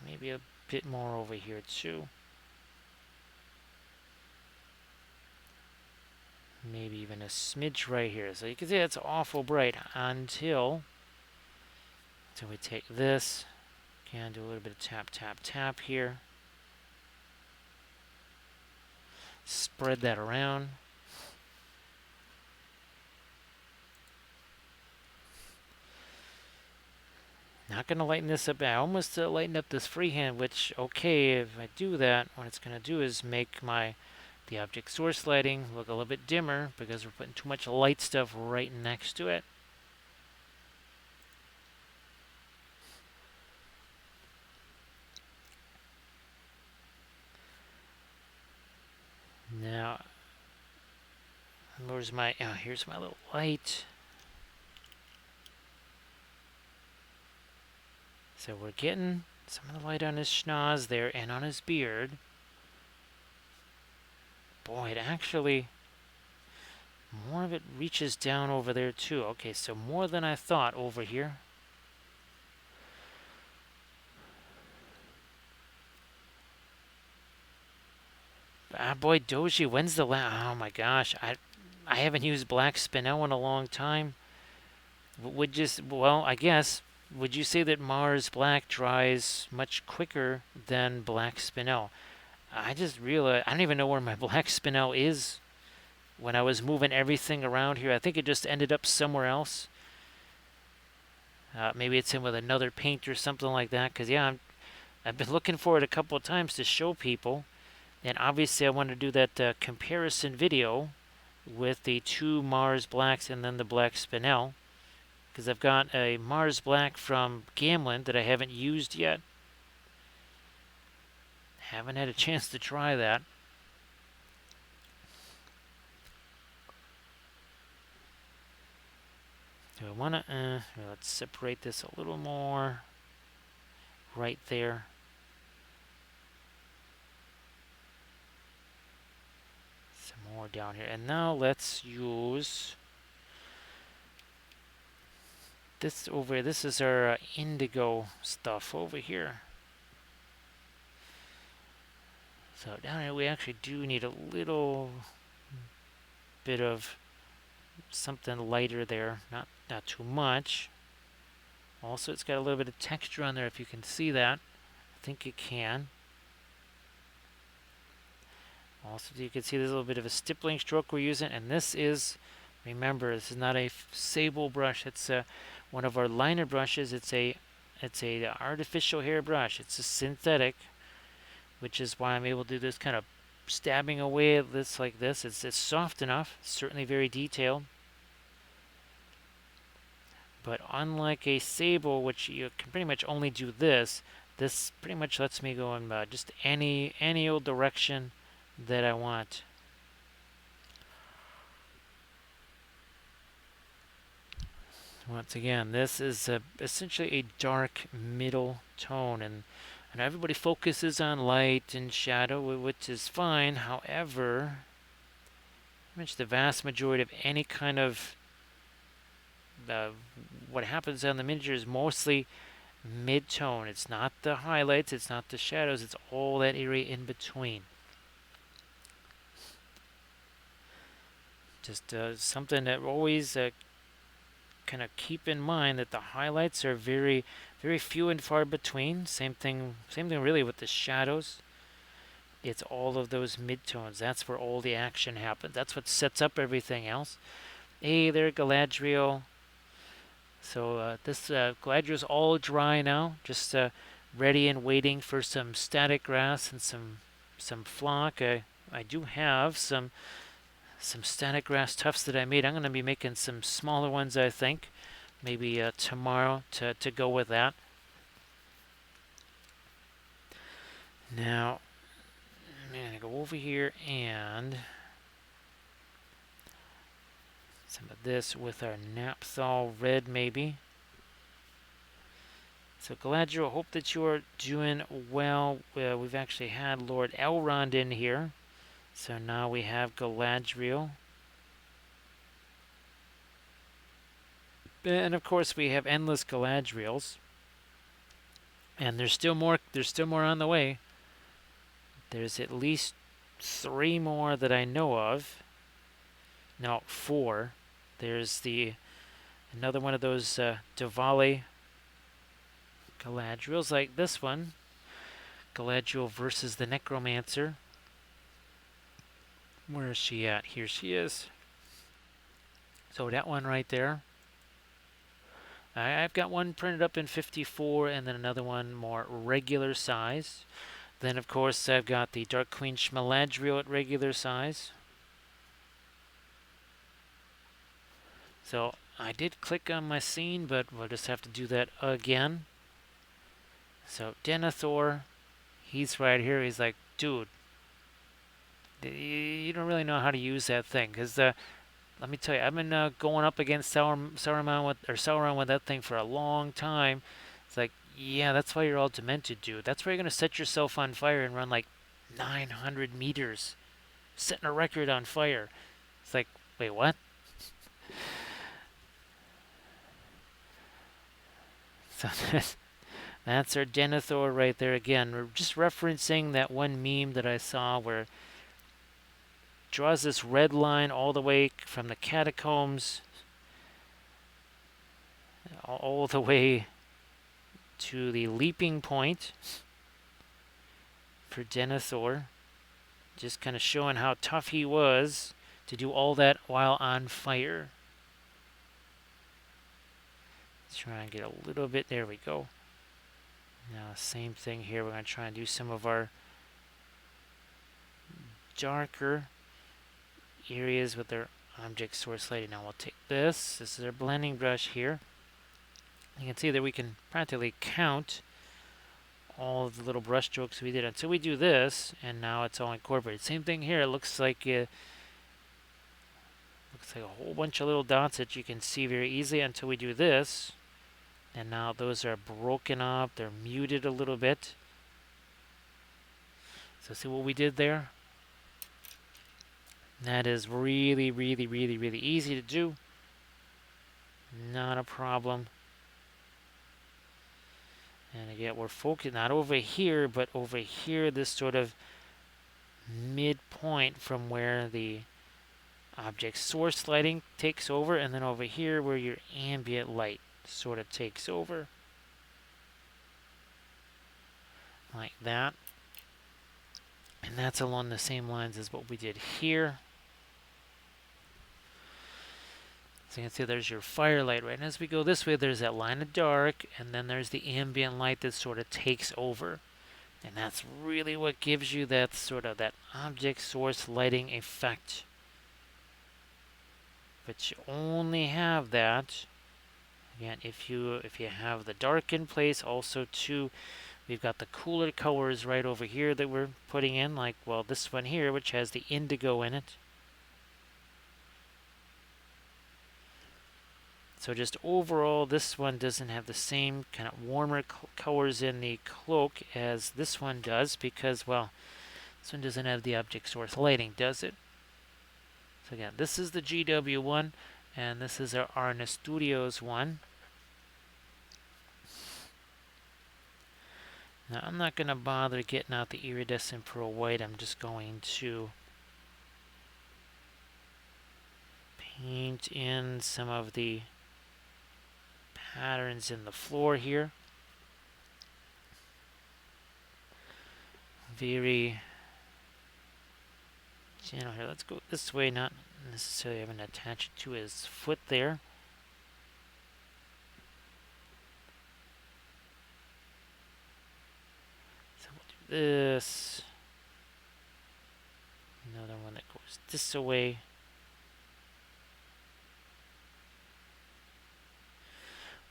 Maybe a bit more over here too. Maybe even a smidge right here. So you can see that's awful bright until we take this. Can do a little bit of tap, tap, tap here. Spread that around. Not going to lighten this up. I almost lightened up this freehand, which, okay, if I do that, what it's going to do is make the object source lighting look a little bit dimmer because we're putting too much light stuff right next to it. Now, where's my, here's my little light. So we're getting some of the light on his schnoz there and on his beard. Boy, it actually, more of it reaches down over there too. Okay, so more than I thought over here. boy, Doji, when's the last? Oh my gosh, I haven't used black spinel in a long time. Well, I guess, would you say that Mars Black dries much quicker than black spinel? I just realized I don't even know where my black spinel is. When I was moving everything around here, I think it just ended up somewhere else. Maybe it's in with another paint or something like that. Because, yeah, I've been looking for it a couple of times to show people. And obviously I want to do that comparison video with the two Mars Blacks and then the black spinel. Because I've got a Mars Black from Gamlin that I haven't used yet. Haven't had a chance to try that. Do I want to, let's separate this a little more. Right there. Some more down here. And now let's use this over here. This is our indigo stuff over here. So down here we actually do need a little bit of something lighter there. Not too much. Also, it's got a little bit of texture on there if you can see that. I think you can. Also, you can see there's a little bit of a stippling stroke we're using, and this is, remember, this is not a sable brush. It's one of our liner brushes. It's a artificial hair brush. It's a synthetic, which is why I'm able to do this kind of stabbing away at this like this. It's soft enough, certainly very detailed. But unlike a sable, which you can pretty much only do this pretty much lets me go in just any old direction that I want. Once again, this is essentially a dark middle tone, and everybody focuses on light and shadow, which is fine. However, pretty much the vast majority of any kind of what happens on the miniature is mostly mid-tone. It's not the highlights, it's not the shadows, it's all that area in between. Just something that always kind of keep in mind, that the highlights are very, very few and far between. Same thing really with the shadows. It's all of those mid-tones. That's where all the action happens. That's what sets up everything else. Hey there, Galadriel. So this Galadriel's all dry now, just ready and waiting for some static grass and some flock. I do have some static grass tufts that I made. I'm going to be making some smaller ones, I think, maybe tomorrow to go with that. Now, I'm going to go over here and some of this with our Naphthol red, maybe. So Galadriel, hope that you are doing well. We've actually had Lord Elrond in here. So now we have Galadriel. And of course we have endless Galadriels. And there's still more on the way. There's at least 3 more that I know of. No, 4. There's another one of those Diwali Galadriels, like this one. Galadriel versus the Necromancer. Where is she at? Here she is. So that one right there. I've got one printed up in 54 and then another one more regular size. Then, of course, I've got the Dark Queen Shmeladriel at regular size. So I did click on my scene, but we'll just have to do that again. So Denethor, he's right here. He's like, dude, you don't really know how to use that thing. Because let me tell you, I've been going up against Sauron with that thing for a long time. It's like, yeah, that's why you're all demented, dude. That's why you're going to set yourself on fire and run like 900 meters. Setting a record on fire. It's like, wait, what? So that's our Denethor right there again. We're just referencing that one meme that I saw where draws this red line all the way from the catacombs all the way to the leaping point for Denethor. Just kind of showing how tough he was to do all that while on fire. Let's try and get a little bit. There we go. Now, same thing here. We're going to try and do some of our darker areas with our object source lighting. Now, we'll take this. This is our blending brush here. You can see that we can practically count all of the little brush strokes we did until we do this, and now it's all incorporated. Same thing here. It looks like a whole bunch of little dots that you can see very easily until we do this. And now those are broken up. They're muted a little bit. So see what we did there? That is really, really, really, really easy to do. Not a problem. And again, we're focused not over here, but over here, this sort of midpoint from where the object source lighting takes over, and then over here where your ambient light sort of takes over. Like that. And that's along the same lines as what we did here. So you can see there's your firelight, right? And as we go this way, there's that line of dark, and then there's the ambient light that sort of takes over. And that's really what gives you that sort of that object source lighting effect. But you only have that, again, if you have the dark in place. Also, too, we've got the cooler colors right over here that we're putting in, like, well, this one here, which has the indigo in it. So just overall, this one doesn't have the same kind of warmer colors in the cloak as this one does because, well, this one doesn't have the object source lighting, does it? So again, this is the GW one, and this is our Arna Studios one. Now, I'm not going to bother getting out the iridescent pearl white. I'm just going to paint in some of the patterns in the floor here. Very gentle here. Let's go this way, not necessarily having to attach it to his foot there. So we'll do this. Another one that goes this way.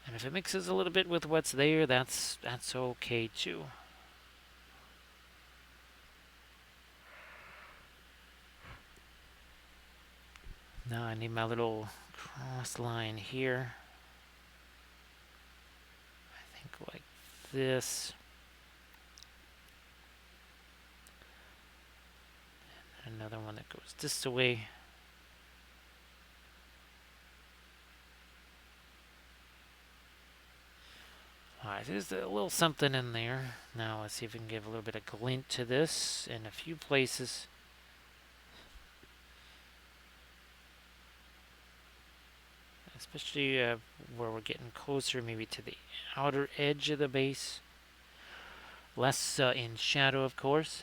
And if it mixes a little bit with what's there, that's okay too. Now I need my little cross line here. I think like this. And another one that goes this way. Alright, there's a little something in there. Now let's see if we can give a little bit of glint to this in a few places. Especially where we're getting closer maybe to the outer edge of the base. Less in shadow, of course.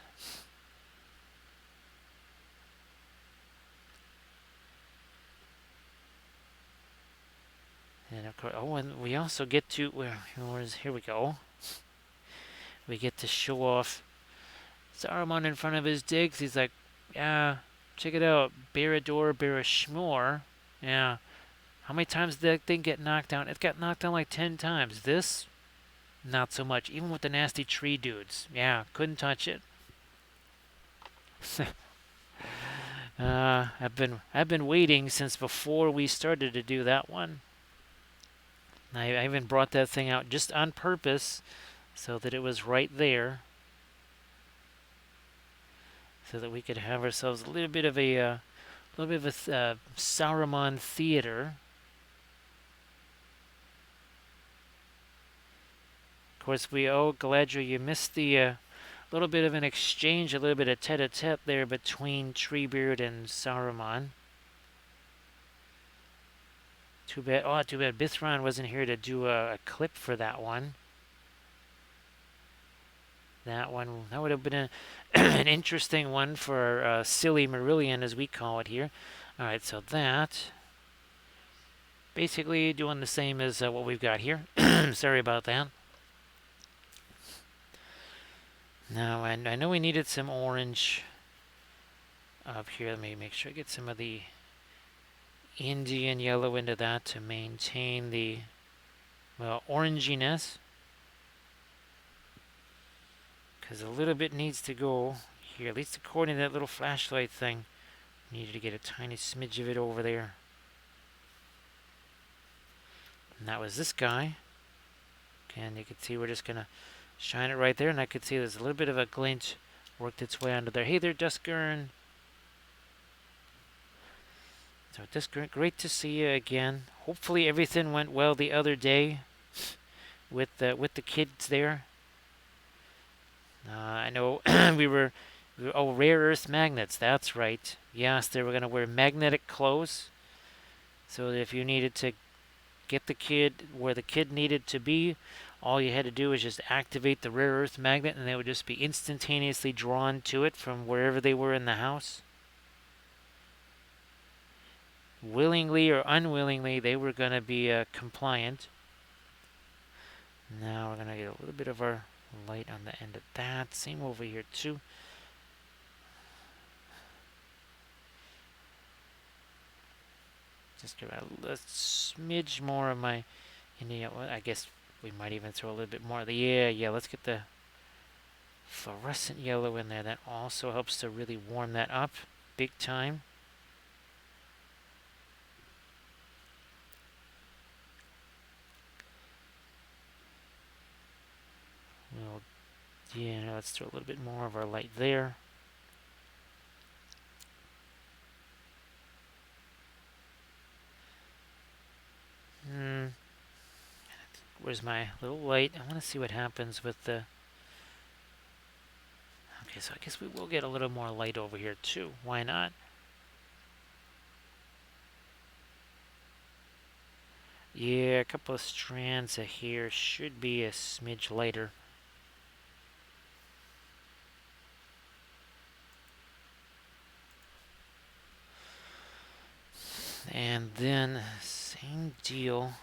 And of course, oh, and we also get to here we go. We get to show off Sarumon in front of his digs. He's like, yeah, check it out, Barad-dûr Barad-shmor. Yeah, how many times did that thing get knocked down? It got knocked down like 10 times. This, not so much. Even with the nasty tree dudes, yeah, couldn't touch it. I've been waiting since before we started to do that one. I even brought that thing out just on purpose so that it was right there, so that we could have ourselves a little bit of a Sarumon theater. Of course, Galadriel, you missed the little bit of an exchange, a little bit of tete-a-tete there between Treebeard and Sarumon. Too bad. Oh, too bad Bithron wasn't here to do a clip for that one. That would have been an interesting one for Silly Marillion, as we call it here. All right, so that basically doing the same as what we've got here. Sorry about that. Now, I know we needed some orange up here. Let me make sure I get some of the Indian yellow into that to maintain the, well, oranginess. Because a little bit needs to go here, at least according to that little flashlight thing. Needed to get a tiny smidge of it over there. And that was this guy. And you can see we're just going to shine it right there. And I could see there's a little bit of a glint worked its way under there. Hey there, Duskern. So Duskern, great to see you again. Hopefully everything went well the other day with the kids there. I know we were, oh, rare earth magnets, that's right. Yes, they were going to wear magnetic clothes. So if you needed to get the kid where the kid needed to be, all you had to do was just activate the rare earth magnet and they would just be instantaneously drawn to it from wherever they were in the house. Willingly or unwillingly, they were going to be compliant. Now we're going to get a little bit of our light on the end of that. Same over here too. Just give it a smidge more of my India. Well, I guess we might even throw a little bit more of the, yeah, let's get the fluorescent yellow in there. That also helps to really warm that up big time. Well, yeah, let's throw a little bit more of our light there. Where's my little light? I want to see what happens with the... Okay, so I guess we will get a little more light over here too. Why not? Yeah, a couple of strands of here should be a smidge lighter. And then same deal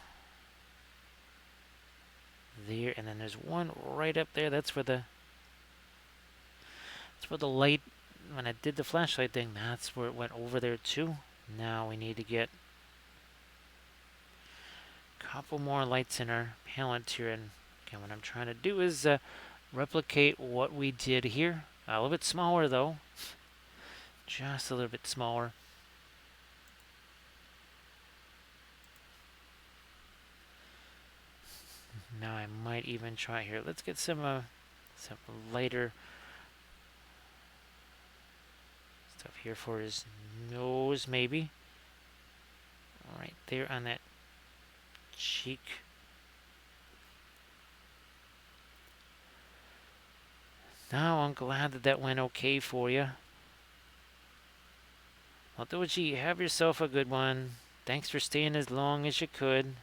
there, and then there's one right up there. That's where the light, when I did the flashlight thing, that's where it went over there too. Now we need to get a couple more lights in our Palantir, and again, what I'm trying to do is replicate what we did here. A little bit smaller though, just a little bit smaller. Now I might even try here. Let's get some lighter stuff here for his nose, maybe. Right there on that cheek. Now I'm glad that that went okay for you. Well, Doji, have yourself a good one. Thanks for staying as long as you could.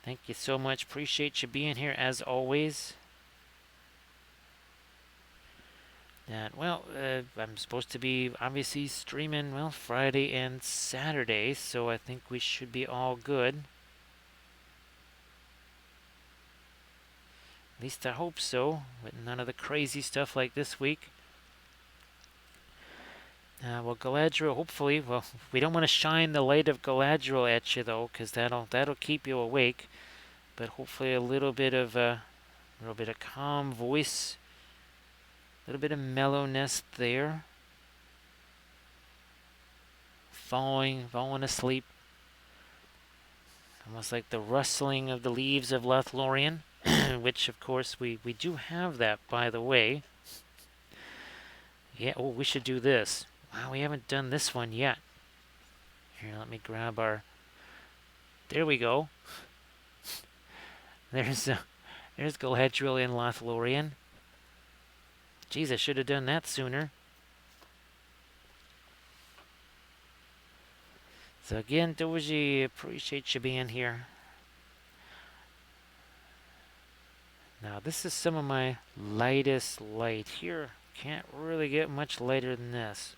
Thank you so much. Appreciate you being here as always. Well, I'm supposed to be obviously streaming, well, Friday and Saturday, so I think we should be all good. At least I hope so, with none of the crazy stuff like this week. Well, Galadriel, hopefully, well, we don't want to shine the light of Galadriel at you though, because that'll keep you awake. But hopefully a little bit of calm voice, a little bit of mellowness there. Falling asleep. Almost like the rustling of the leaves of Lothlorien, which of course we do have that, by the way. Yeah, oh, we should do this. Wow, we haven't done this one yet. Here, let me grab our... There we go. There's There's Galadriel and Lothlorien. Geez, I should have done that sooner. So again, Doji, appreciate you being here. Now this is some of my lightest light here. Can't really get much lighter than this.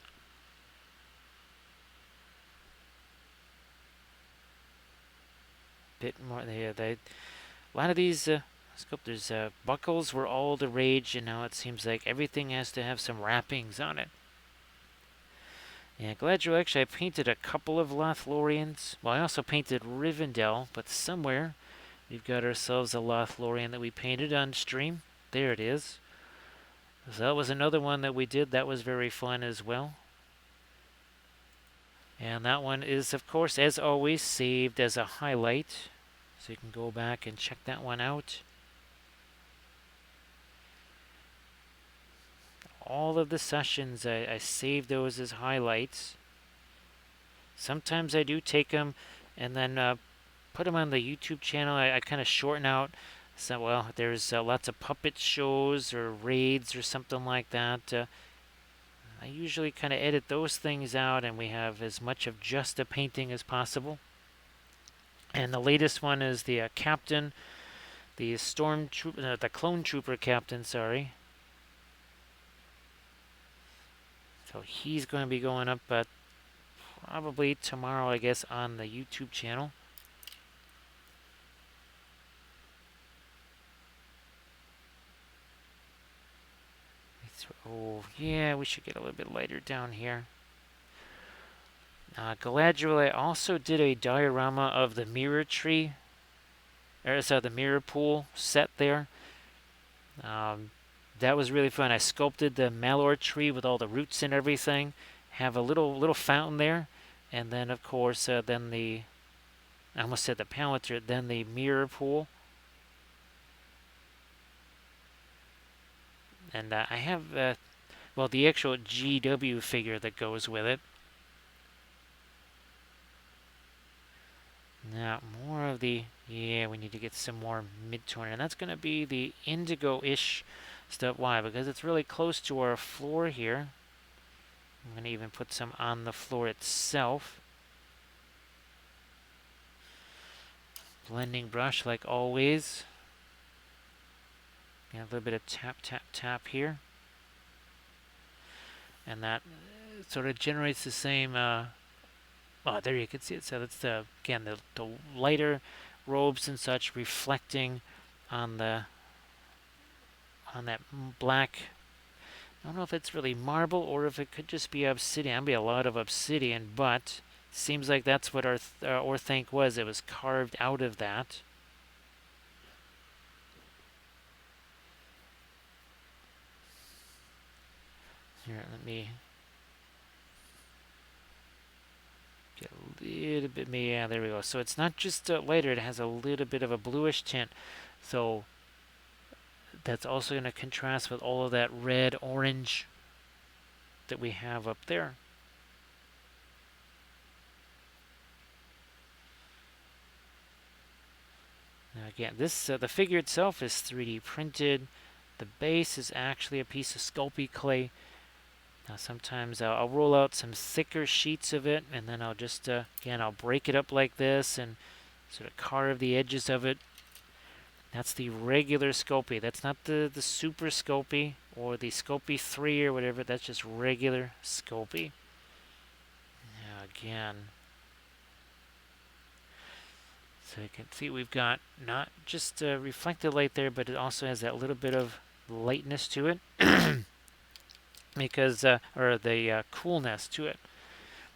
Bit more. A lot of these sculptors buckles were all the rage, and now it seems like everything has to have some wrappings on it. Yeah, Galadriel, actually, I painted a couple of Lothloriens. Well, I also painted Rivendell, but somewhere we've got ourselves a Lothlorien that we painted on stream. There it is. So that was another one that we did. That was very fun as well. And that one is, of course, as always, saved as a highlight. So you can go back and check that one out. All of the sessions, I save those as highlights. Sometimes I do take them and then put them on the YouTube channel. I kind of shorten out. So, well, there's lots of puppet shows or raids or something like that. I usually kind of edit those things out, and we have as much of just a painting as possible. And the latest one is the captain, the the clone trooper captain, sorry. So he's going to be going up probably tomorrow, I guess, on the YouTube channel. Oh, yeah, we should get a little bit lighter down here. Galadriel, I also did a diorama of the mirror tree, or so the mirror pool set there. That was really fun. I sculpted the Malor tree with all the roots and everything. Have a little fountain there, and then of course then I almost said the Palantir, then the mirror pool. And I have well, the actual GW figure that goes with it. Now, more of the, yeah, we need to get some more mid-tone, and that's going to be the indigo-ish stuff. Why? Because it's really close to our floor here. I'm going to even put some on the floor itself. Blending brush, like always. A little bit of tap, tap, tap here. And that sort of generates the same oh, there you can see it. So that's again the lighter robes and such reflecting on that black. I don't know if it's really marble or if it could just be obsidian. It'd be a lot of obsidian, but it seems like that's what our Orthanc was. It was carved out of that. Here, let me get a little bit, yeah, there we go. So it's not just lighter, it has a little bit of a bluish tint. So that's also going to contrast with all of that red, orange that we have up there. Now again, this the figure itself is 3D printed. The base is actually a piece of Sculpey clay. Now sometimes I'll roll out some thicker sheets of it, and then I'll just, again, I'll break it up like this and sort of carve the edges of it. That's the regular Sculpey. That's not the Super Sculpey or the Sculpey 3 or whatever. That's just regular Sculpey. Now again, so you can see we've got not just reflected light there, but it also has that little bit of lightness to it. Because, or the coolness to it.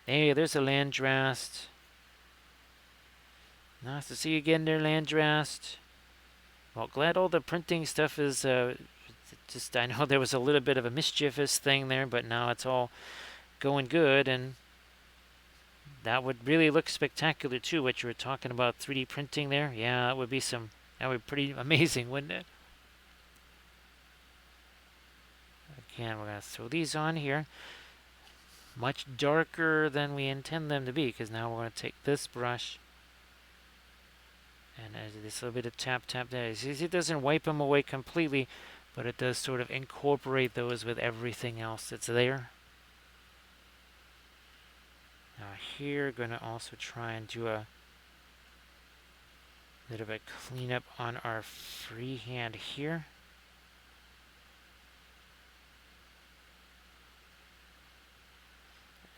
Hey, there's a Landrast. Nice to see you again there, Landrast. Well, glad all the printing stuff is just, I know there was a little bit of a mischievous thing there, but now it's all going good, and that would really look spectacular too, what you were talking about, 3D printing there. Yeah, that would be pretty amazing, wouldn't it? Again, we're going to throw these on here. Much darker than we intend them to be, because now we're going to take this brush And as this little bit of tap there, it doesn't wipe them away completely, but it does sort of incorporate those with everything else that's there. Now here, going to also try and do a bit of a cleanup on our freehand here.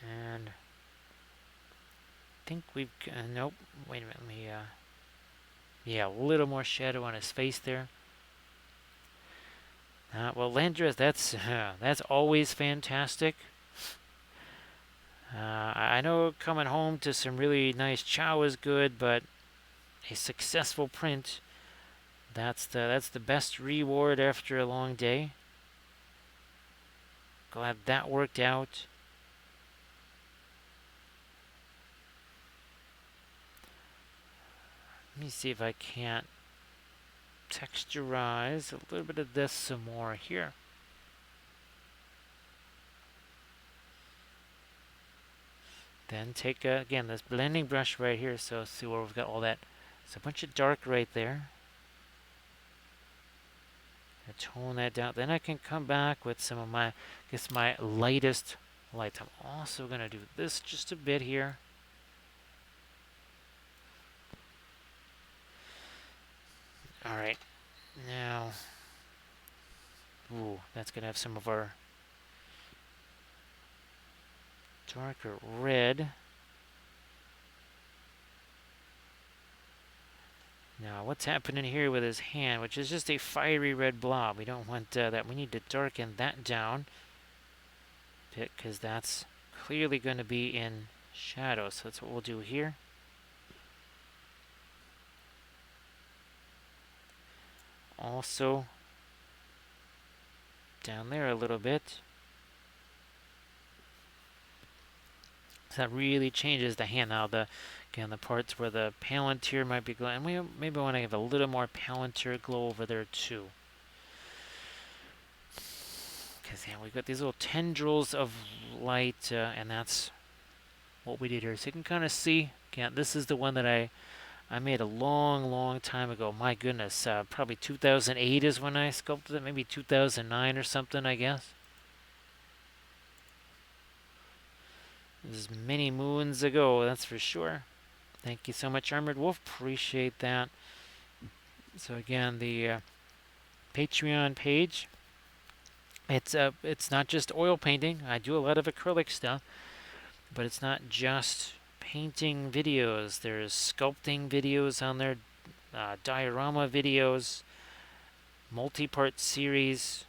And I think we've nope, wait a minute, let me yeah, a little more shadow on his face there. Well, Landress, that's always fantastic. I know coming home to some really nice chow is good, but a successful print, that's the best reward after a long day. Glad that worked out. Let me see if I can't texturize a little bit of this some more here. Then take, again, this blending brush right here, so see where we've got all that. It's a bunch of dark right there. I tone that down. Then I can come back with some of my, my lightest lights. I'm also going to do this just a bit here. All right, now, ooh, that's going to have some of our darker red. Now, what's happening here with his hand, which is just a fiery red blob? We don't want that. We need to darken that down a bit because that's clearly going to be in shadow. So that's what we'll do here. Also, down there a little bit. So that really changes the hand. Now, again, the parts where the Palantir might be glowing. We maybe want to have a little more Palantir glow over there too. Because yeah, we've got these little tendrils of light, and that's what we did here. So you can kind of see. Again, this is the one that I made a long time ago. My goodness, probably 2008 is when I sculpted it. Maybe 2009 or something, I guess. This is many moons ago, that's for sure. Thank you so much, Armored Wolf. Appreciate that. So again, the Patreon page. It's not just oil painting. I do a lot of acrylic stuff, but it's not just painting videos. There's sculpting videos on there, diorama videos, multi-part series,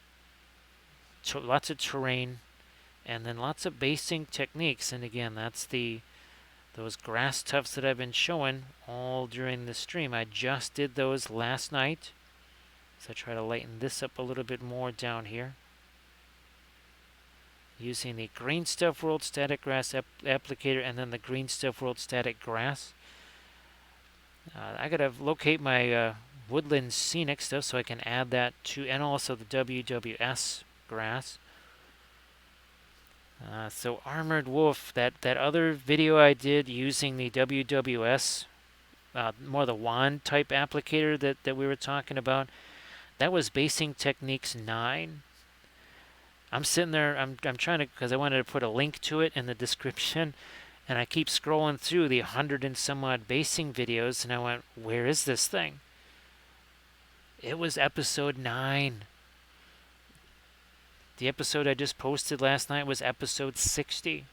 lots of terrain, and then lots of basing techniques. And again, that's those grass tufts that I've been showing all during the stream. I just did those last night. So I try to lighten this up a little bit more down here. Using the Green Stuff World Static Grass applicator and then the Green Stuff World Static Grass. I gotta locate my Woodland Scenic stuff so I can add that to, and also the WWS grass. So Armored Wolf, that other video I did using the WWS, more the wand type applicator that we were talking about, that was Basing Techniques 9. I'm sitting there, I'm trying to, because I wanted to put a link to it in the description, and I keep scrolling through the 100 and some odd basing videos, and I went, where is this thing? It was episode 9. The episode I just posted last night was episode 60.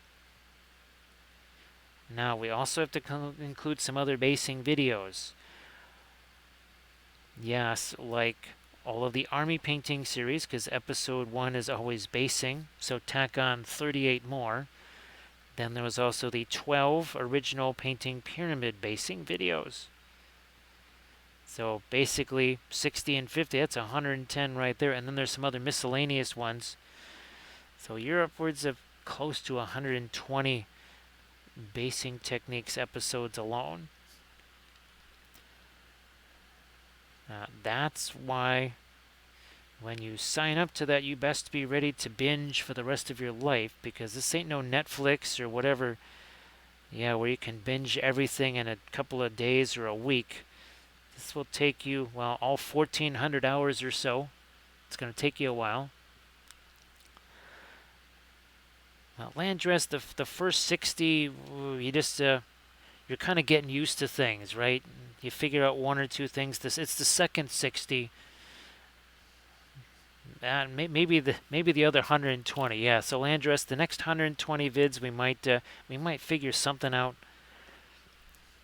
Now, we also have to include some other basing videos. Yes, like all of the army painting series, because episode 1 is always basing, so tack on 38 more. Then there was also the 12 original painting pyramid basing videos. So basically 60 and 50, that's 110 right there. And then there's some other miscellaneous ones. So you're upwards of close to 120 basing techniques episodes alone. That's why when you sign up to that, you best be ready to binge for the rest of your life, because this ain't no Netflix or whatever, where you can binge everything in a couple of days or a week. This will take you, well, all 1,400 hours or so. It's going to take you a while. Well, land dress, the first 60, you just you're kind of getting used to things, right? You figure out one or two things. It's the second 60, and maybe the other 120. Yeah. So land dress, the next 120 vids, we might figure something out.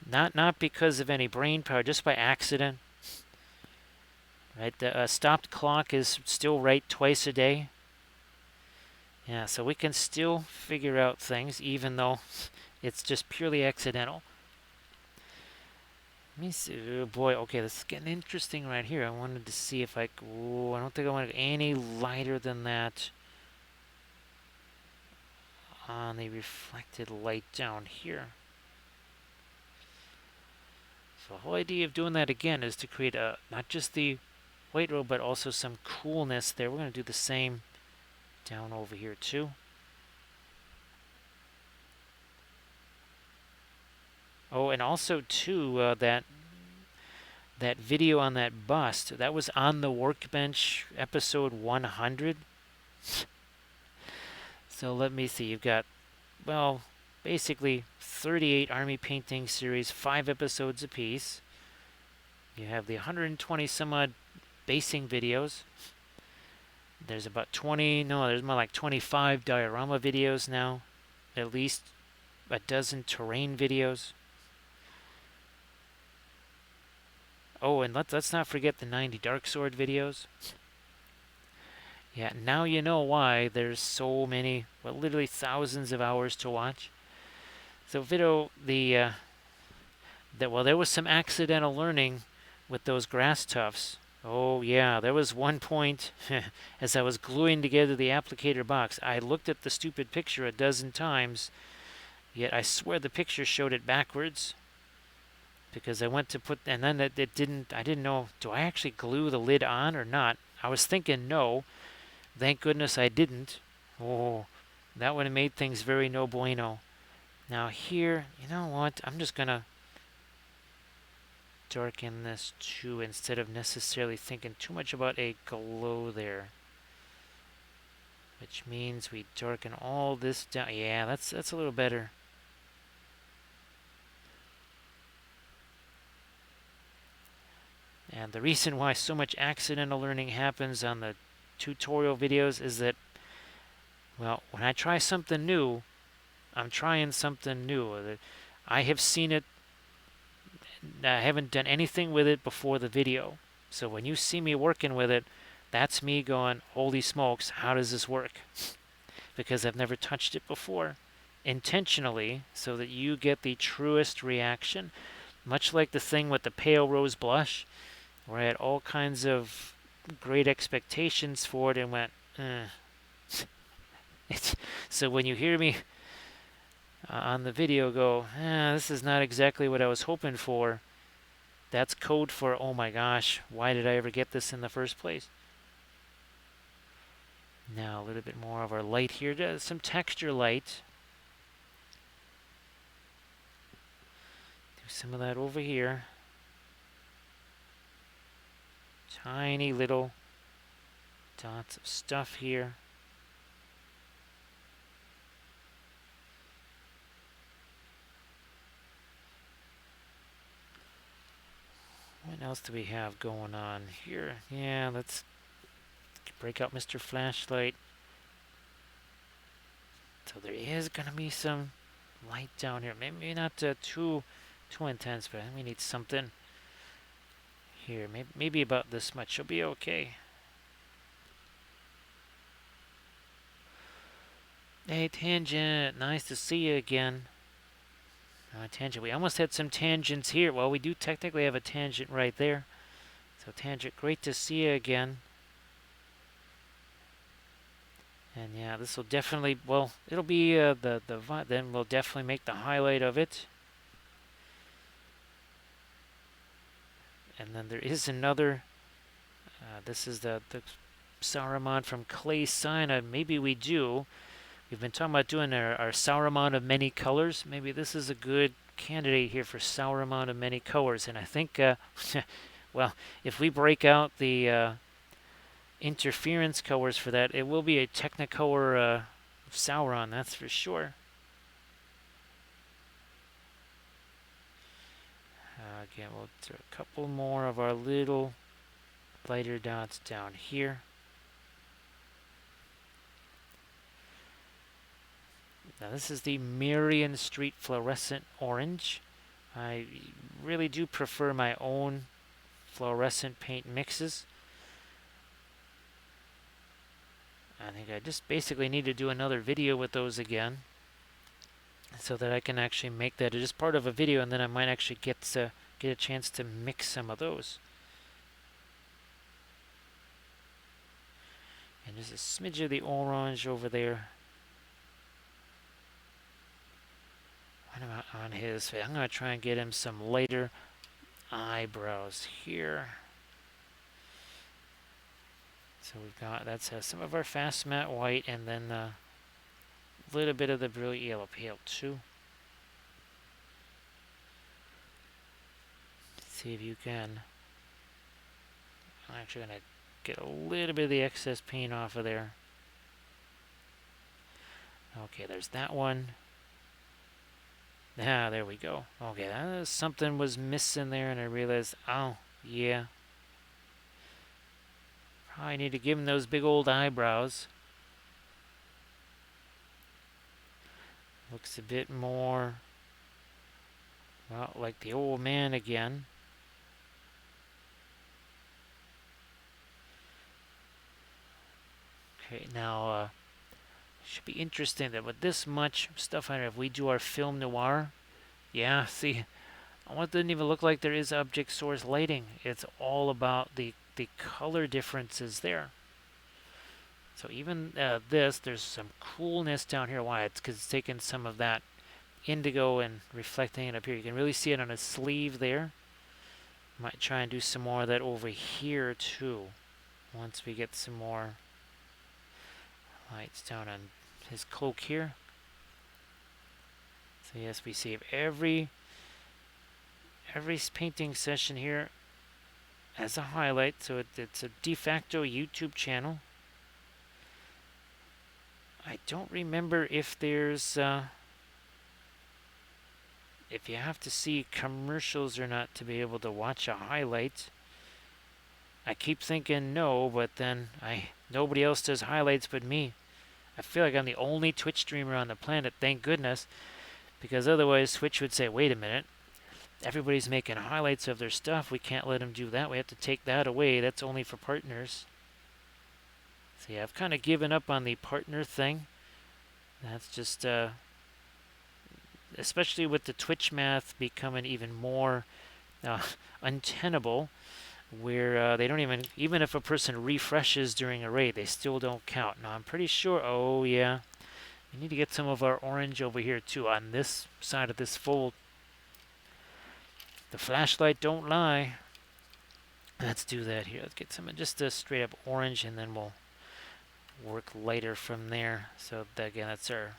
Not because of any brain power, just by accident. Right. The stopped clock is still right twice a day. Yeah. So we can still figure out things, even though it's just purely accidental. Let me see. Oh boy, okay, this is getting interesting right here. I wanted to see if I don't think I want it any lighter than that on the reflected light down here. So the whole idea of doing that again is to create not just the white robe, but also some coolness there. We're going to do the same down over here too. Oh, and also too, that video on that bust, that was on the workbench episode 100. So let me see. You've got, well, basically 38 army painting series, 5 episodes apiece. You have the 120 some odd basing videos. There's about 20, no, there's more like 25 diorama videos now. At least a dozen terrain videos. Oh, and let's not forget the 90 Dark Sword videos. Yeah, now you know why there's so many, well, literally thousands of hours to watch. So Vito, there was some accidental learning with those grass tufts. Oh yeah, there was one point as I was gluing together the applicator box. I looked at the stupid picture a dozen times, yet I swear the picture showed it backwards. Because I went to put, and then it didn't, I didn't know, do I actually glue the lid on or not? I was thinking no. Thank goodness I didn't. Oh, that would have made things very no bueno. Now here, you know what? I'm just going to darken this too instead of necessarily thinking too much about a glow there. Which means we darken all this down. Yeah, that's a little better. And the reason why so much accidental learning happens on the tutorial videos is that, well, when I try something new, I'm trying something new. I have seen it, I haven't done anything with it before the video. So when you see me working with it, that's me going, holy smokes, how does this work? Because I've never touched it before. Intentionally, so that you get the truest reaction. Much like the thing with the pale rose blush, where I had all kinds of great expectations for it and went, So when you hear me on the video go, this is not exactly what I was hoping for, that's code for, oh my gosh, why did I ever get this in the first place? Now a little bit more of our light here, some texture light. Do some of that over here. Tiny little dots of stuff here. What else do we have going on here? Yeah, let's break out Mr. Flashlight. So there is going to be some light down here. Maybe not too intense, but we need something here. Maybe about this much. She'll be okay. Hey, Tangent. Nice to see you again. Tangent. We almost had some tangents here. Well, we do technically have a tangent right there. So, Tangent, great to see you again. And yeah, this will definitely, well, it'll be then we'll definitely make the highlight of it. And then there is another, this is the Sarumon from Clay Sinai. Maybe we do. we've been talking about doing our Sarumon of many colors. Maybe this is a good candidate here for Sarumon of many colors. And I think, well, if we break out the interference colors for that, it will be a Technicolor Sauron, that's for sure. Again, we'll do a couple more of our little lighter dots down here. Now this is the Marion Street Fluorescent Orange. I really do prefer my own fluorescent paint mixes. I think I just basically need to do another video with those again, so that I can actually make that just part of a video, and then I might actually get a chance to mix some of those. And there's a smidge of the orange over there. What about on his face? I'm going to try and get him some lighter eyebrows here. So we've got, that's some of our fast matte white, and then a little bit of the brilliant yellow pale too. See if you can. I'm actually going to get a little bit of the excess paint off of there. Okay, there's that one. Ah, there we go. Okay, something was missing there, and I realized, oh, yeah. Probably need to give him those big old eyebrows. Looks a bit more, well, like the old man again. Okay, now, should be interesting that with this much stuff on it, if we do our film noir, yeah, see, it doesn't even look like there is object source lighting. It's all about the color differences there. So even this, there's some coolness down here. Why? It's because it's taking some of that indigo and reflecting it up here. You can really see it on his sleeve there. Might try and do some more of that over here too, once we get some more lights down on his cloak here. So yes, we save every painting session here as a highlight, so it's a de facto YouTube channel. I don't remember if there's if you have to see commercials or not to be able to watch a highlight. I keep thinking no, but then nobody else does highlights but me. I feel like I'm the only Twitch streamer on the planet, thank goodness, because otherwise Twitch would say, wait a minute, everybody's making highlights of their stuff, we can't let them do that, we have to take that away, that's only for partners. So yeah, I've kind of given up on the partner thing. That's just, especially with the Twitch math becoming even more untenable, where they don't even if a person refreshes during a raid, they still don't count. Now I'm pretty sure, oh yeah, we need to get some of our orange over here too, on this side of this fold. The flashlight don't lie. Let's do that here. Let's get some just a straight up orange, and then we'll work lighter from there. So again, that's our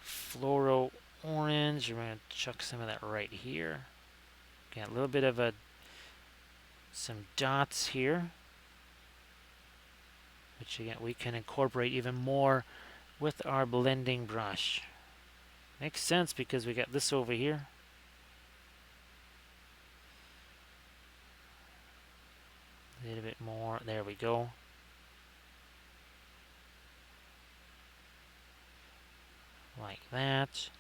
fluoro orange. We're going to chuck some of that right here. Got a little bit of some dots here, which again we can incorporate even more with our blending brush. Makes sense because we got this over here. A little bit more. There we go. Like that.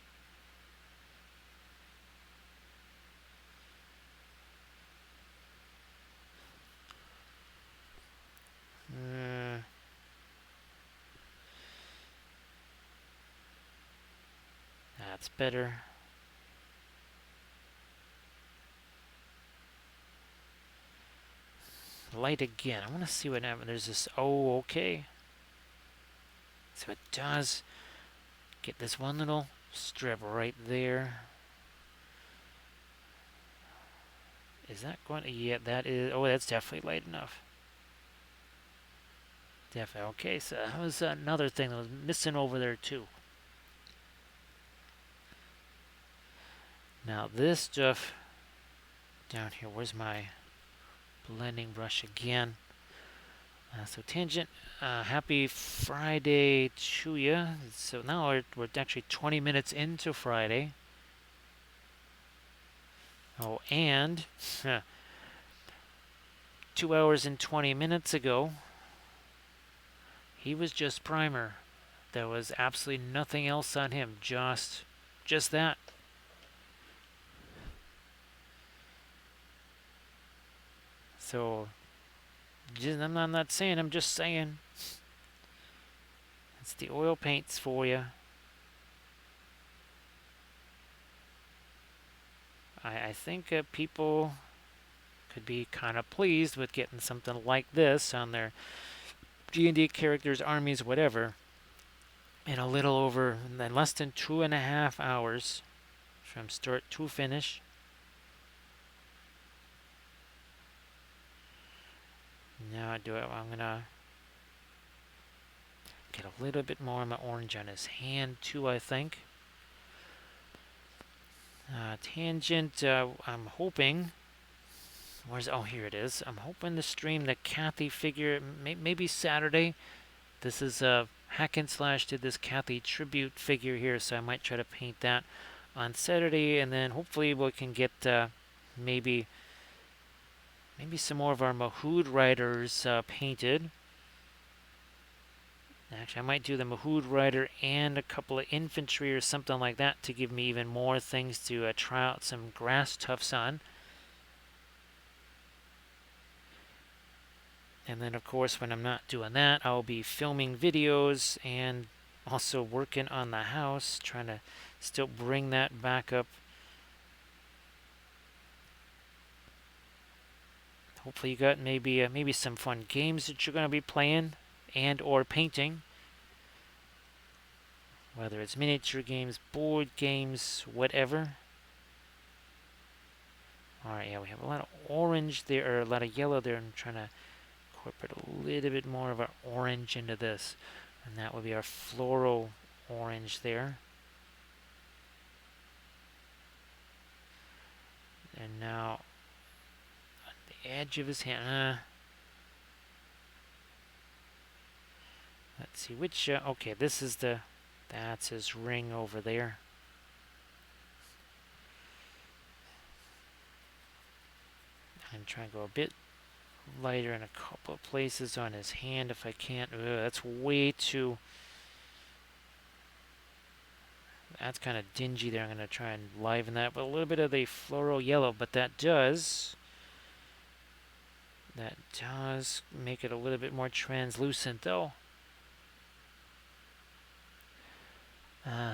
That's better. Light again. I want to see what happens. There's this. Oh, okay. So it does get this one little strip right there. Is that going to? Yeah, that is. Oh, that's definitely light enough. Definitely. Okay, so that was another thing that was missing over there too. Now this stuff down here, where's my blending brush again? So tangent, happy Friday to you. So now we're actually 20 minutes into Friday. Oh, and 2 hours and 20 minutes ago, he was just primer. There was absolutely nothing else on him, just that. So, I'm not saying, I'm just saying. It's the oil paints for you. I think people could be kind of pleased with getting something like this on their G&D characters, armies, whatever, in a little over, in less than 2.5 hours from start to finish. Now I'm gonna get a little bit more of my orange on his hand too, I think. Tangent, I'm hoping. Oh, here it is. I'm hoping to stream the Kathy figure maybe Saturday. This is Hack and Slash did this Kathy tribute figure here, so I might try to paint that on Saturday, and then hopefully we can get maybe some more of our Mahood riders painted. Actually, I might do the Mahood rider and a couple of infantry or something like that to give me even more things to try out some grass tufts on. And then, of course, when I'm not doing that, I'll be filming videos and also working on the house, trying to still bring that back up. Hopefully you got maybe some fun games that you're going to be playing and or painting. Whether it's miniature games, board games, whatever. Alright, yeah, we have a lot of orange there, or a lot of yellow there. I'm trying to incorporate a little bit more of our orange into this. And that would be our floral orange there. And now, on the edge of his hand, let's see which, okay, this is that's his ring over there. I'm trying to go a bit lighter in a couple of places on his hand if I can't. That's way too... That's kind of dingy there. I'm going to try and liven that with a little bit of the floral yellow, but that does make it a little bit more translucent though.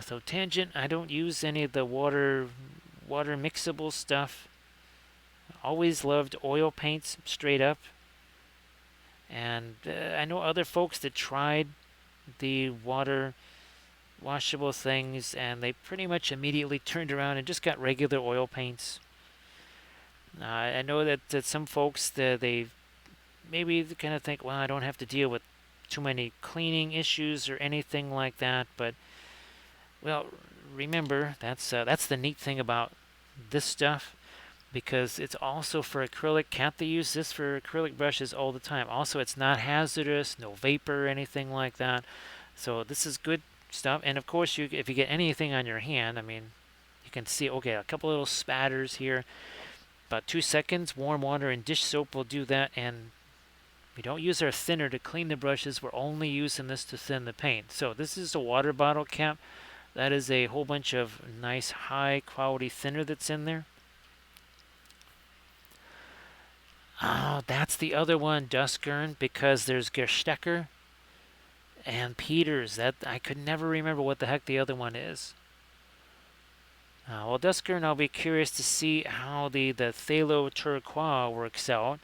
So tangent, I don't use any of the water mixable stuff. Always loved oil paints straight up. And I know other folks that tried the water washable things and they pretty much immediately turned around and just got regular oil paints. I know that some folks they maybe kind of think, well, I don't have to deal with too many cleaning issues or anything like that, but well, remember that's the neat thing about this stuff, because it's also for acrylic. Kathy use this for acrylic brushes all the time. Also, it's not hazardous, no vapor or anything like that. So this is good stuff. And of course, if you get anything on your hand, I mean, you can see, okay, a couple little spatters here. About 2 seconds, warm water and dish soap will do that. And we don't use our thinner to clean the brushes. We're only using this to thin the paint. So this is a water bottle cap. That is a whole bunch of nice high quality thinner that's in there. Oh, that's the other one, Duskern, because there's Gerstecker and Peters. That I could never remember what the heck the other one is. Well, Duskern, I'll be curious to see how the Phthalo Turquoise works out.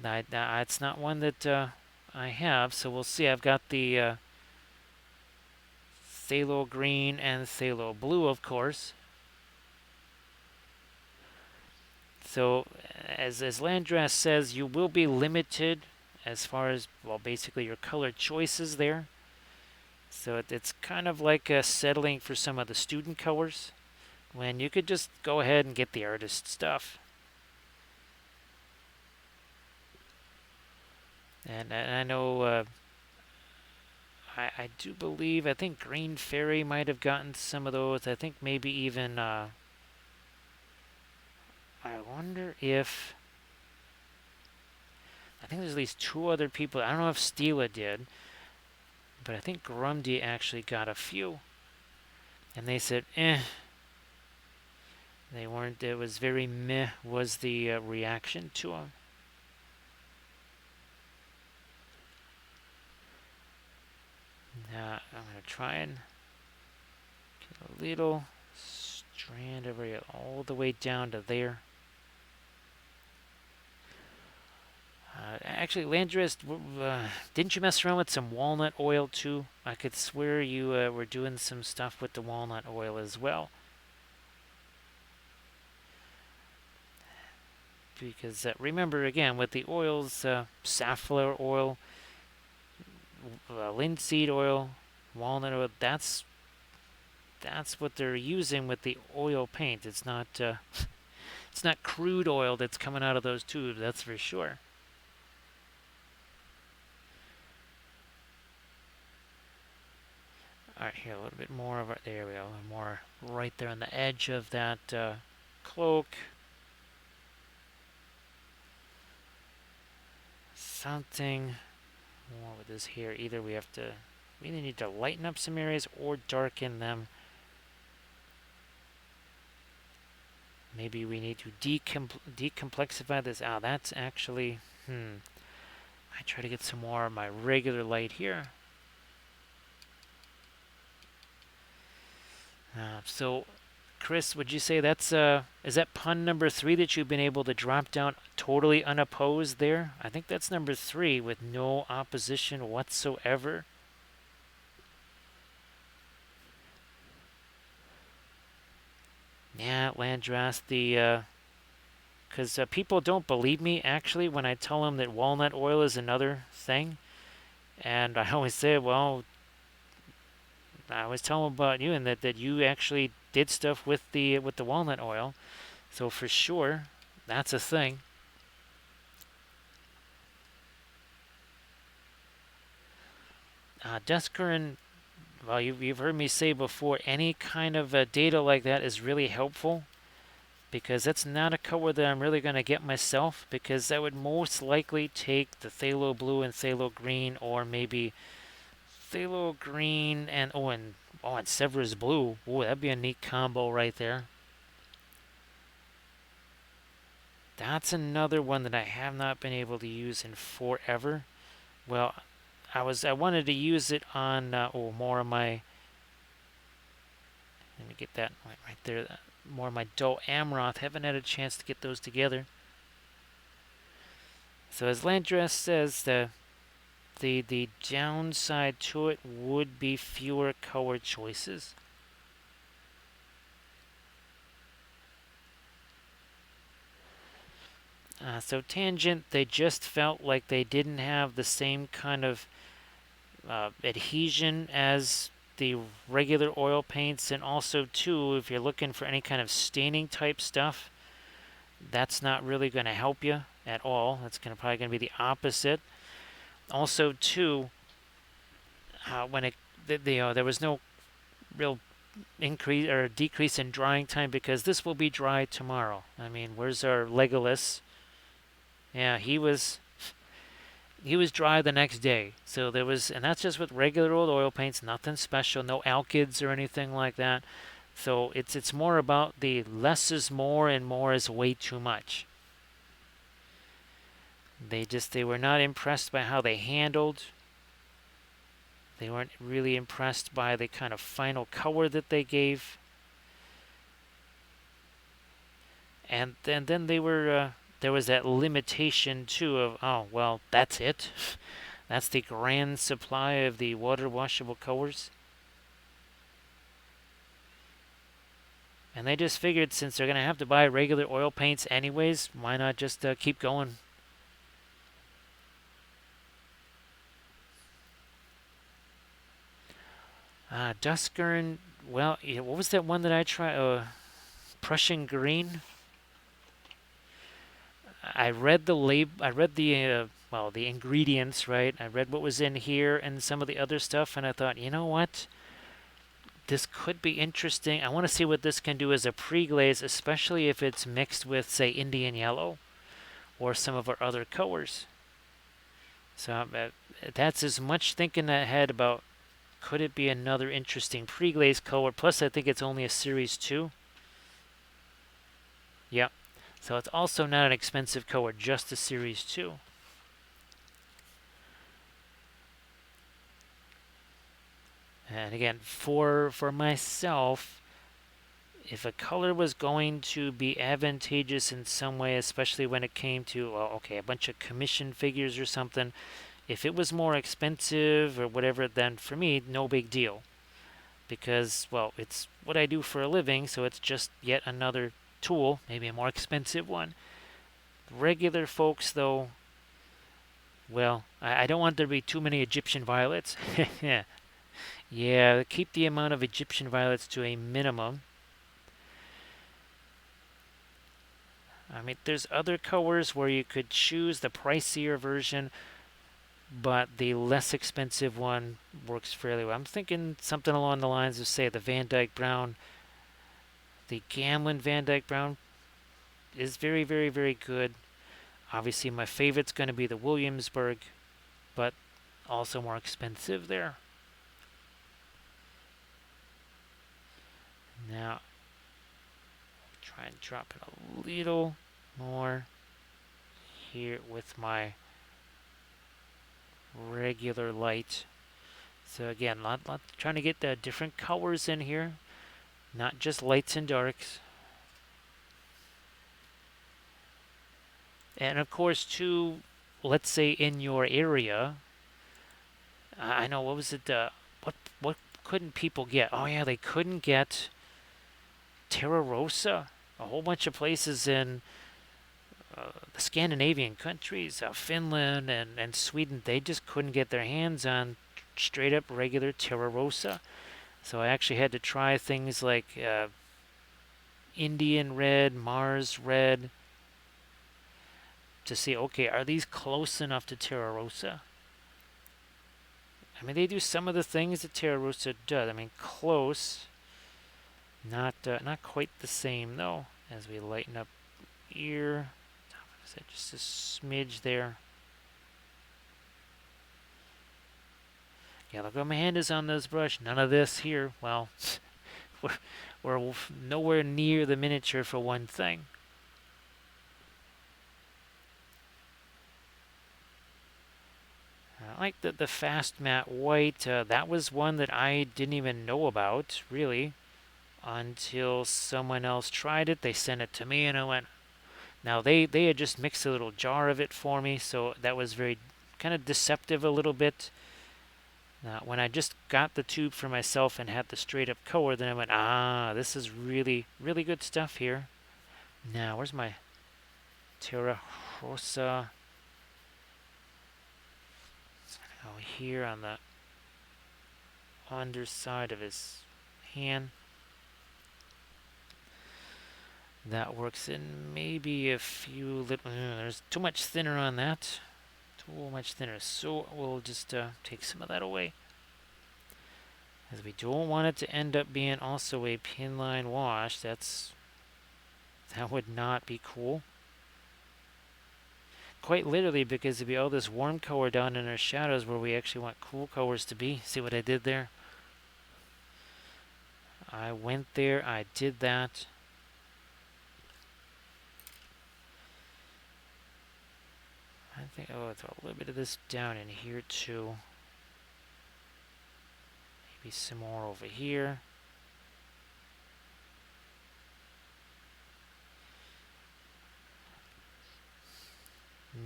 It's not one that I have, so we'll see. I've got the Phthalo Green and Phthalo Blue, of course. So, as Landras says, you will be limited as far as, well, basically your color choices there. So it's kind of like settling for some of the student colors when you could just go ahead and get the artist stuff. And I know, I do believe, I think Green Fairy might have gotten some of those. I think maybe even, I wonder if, I think there's at least 2 other people. I don't know if Stila did, but I think Grundy actually got a few. And they said, eh. They weren't, it was very meh, was the reaction to them. Now, I'm going to try and get a little strand over here, all the way down to there. Actually, Landris, didn't you mess around with some walnut oil too? I could swear you were doing some stuff with the walnut oil as well. Because remember, again, with the oils, safflower oil, linseed oil, walnut oil, that's what they're using with the oil paint. It's not it's not crude oil that's coming out of those tubes, that's for sure. All right, here a little bit more of it. There we go. More right there on the edge of that cloak. Something more with this here. Either we have to really need to lighten up some areas or darken them. Maybe we need to decomplexify this. Ah, that's actually, I try to get some more of my regular light here. So, Chris, would you say that's, is that pun number 3 that you've been able to drop down totally unopposed there? I think that's number 3 with no opposition whatsoever. Yeah, Landras, because people don't believe me, actually, when I tell them that walnut oil is another thing. And I always say, well, I always tell them about you and that you actually did stuff with the walnut oil. So for sure, that's a thing. Duskaran, well, you've heard me say before, any kind of data like that is really helpful, because that's not a color that I'm really going to get myself, because I would most likely take the phthalo blue and phthalo green, or maybe phthalo green and Severus blue. Oh, that'd be a neat combo right there. That's another one that I have not been able to use in forever. Well, I wanted to use it on more of my. Let me get that right there. More of my Dull Amroth. Haven't had a chance to get those together. So as Landress says, the downside to it would be fewer color choices. So Tangent, they just felt like they didn't have the same kind of adhesion as the regular oil paints, and also too, if you're looking for any kind of staining type stuff, that's not really going to help you at all. That's probably going to be the opposite. Also too, when there was no real increase or decrease in drying time, because this will be dry tomorrow. I mean, where's our Legolas? Yeah, he was dry the next day. So there was, and that's just with regular old oil paints, nothing special, no alkyds or anything like that. So it's more about the less is more and more is way too much. They were not impressed by how they handled. They weren't really impressed by the kind of final color that they gave. And then they were there was that limitation too of, oh well, that's it. That's the grand supply of the water washable colors. And they just figured, since they're going to have to buy regular oil paints anyways, why not just keep going? Duskern. Well, yeah, what was that one that I tried? Prussian green. I read the I read the well, the ingredients, right? I read what was in here and some of the other stuff, and I thought, you know what? This could be interesting. I want to see what this can do as a pre-glaze, especially if it's mixed with, say, Indian yellow or some of our other colors. So that's as much thinking ahead about could it be another interesting pre-glaze color. Plus, I think it's only a Series 2. Yep. So it's also not an expensive color, just a Series 2. And again, for myself, if a color was going to be advantageous in some way, especially when it came to, well, okay, a bunch of commission figures or something, if it was more expensive or whatever, then for me, no big deal. Because, well, it's what I do for a living, so it's just yet another tool, maybe a more expensive one. Regular folks, though, well, I don't want there to be too many Egyptian violets. Yeah, keep the amount of Egyptian violets to a minimum. I mean, there's other colors where you could choose the pricier version, but the less expensive one works fairly well. I'm thinking something along the lines of, say, the Van Dyke Brown. The Gamlin Van Dyke Brown is very, very, very good. Obviously, my favorite's going to be the Williamsburg, but also more expensive there. Now, try and drop it a little more here with my regular light. So again, trying to get the different colors in here, not just lights and darks. And of course, too, let's say in your area, I know, what was it? What couldn't people get? Oh yeah, they couldn't get Terra Rosa. A whole bunch of places in the Scandinavian countries, Finland and Sweden, they just couldn't get their hands on straight up regular Terra Rosa. So I actually had to try things like Indian red, Mars red, to see, okay, are these close enough to Terra Rosa? I mean, they do some of the things that Terra Rosa does. I mean, close. Not quite the same, though, as we lighten up here. Is that just a smidge there? Yeah, look how my hand is on this brush. None of this here. Well, we're nowhere near the miniature for one thing. I like the fast matte white. That was one that I didn't even know about, really, until someone else tried it. They sent it to me, and I went. Now they had just mixed a little jar of it for me, so that was very kind of deceptive a little bit. Now, when I just got the tube for myself and had the straight up color, then I went, this is really, really good stuff here. Now, where's my Terra Rosa? It's gonna go here on the underside of his hand. That works in maybe a few little. There's too much thinner on that. Too much thinner. So we'll just take some of that away, as we don't want it to end up being also a pin line wash. That would not be cool. Quite literally, because it'd be all this warm color down in our shadows where we actually want cool colors to be. See what I did there? I went there, I did that. I think, throw a little bit of this down in here too. Maybe some more over here.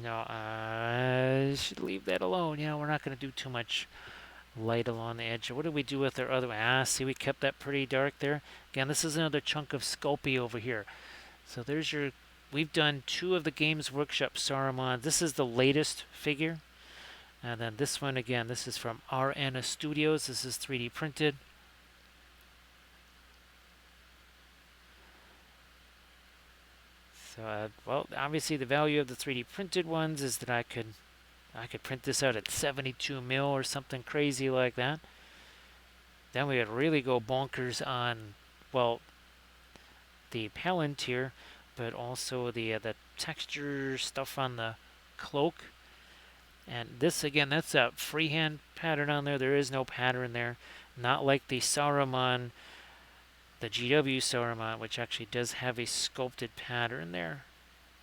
No, I should leave that alone. Yeah, we're not going to do too much light along the edge. What did we do with our other? See, we kept that pretty dark there. Again, this is another chunk of Sculpey over here. So there's your. We've done 2 of the Games Workshop Sarumon. This is the latest figure. And then this one, again, this is from Arena Studios. This is 3D printed. So, well, obviously the value of the 3D printed ones is that I could print this out at 72 mil or something crazy like that. Then we would really go bonkers on, well, the Palantir, but also the texture stuff on the cloak. And this again, that's a freehand pattern on there. There is no pattern there, not like the Sarumon, the GW Sarumon, which actually does have a sculpted pattern there.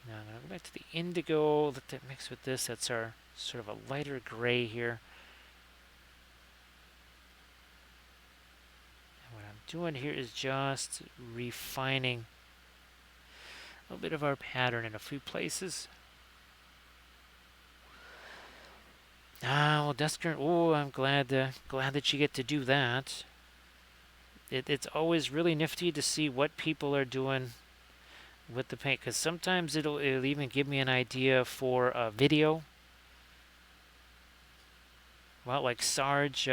Now I'm going to go back to the indigo, let that mix with this. That's our sort of a lighter gray here. And what I'm doing here is just refining a little bit of our pattern in a few places. Well, Dusker, oh, I'm glad that you get to do that. It's always really nifty to see what people are doing with the paint, because sometimes it'll even give me an idea for a video. Well, like Sarge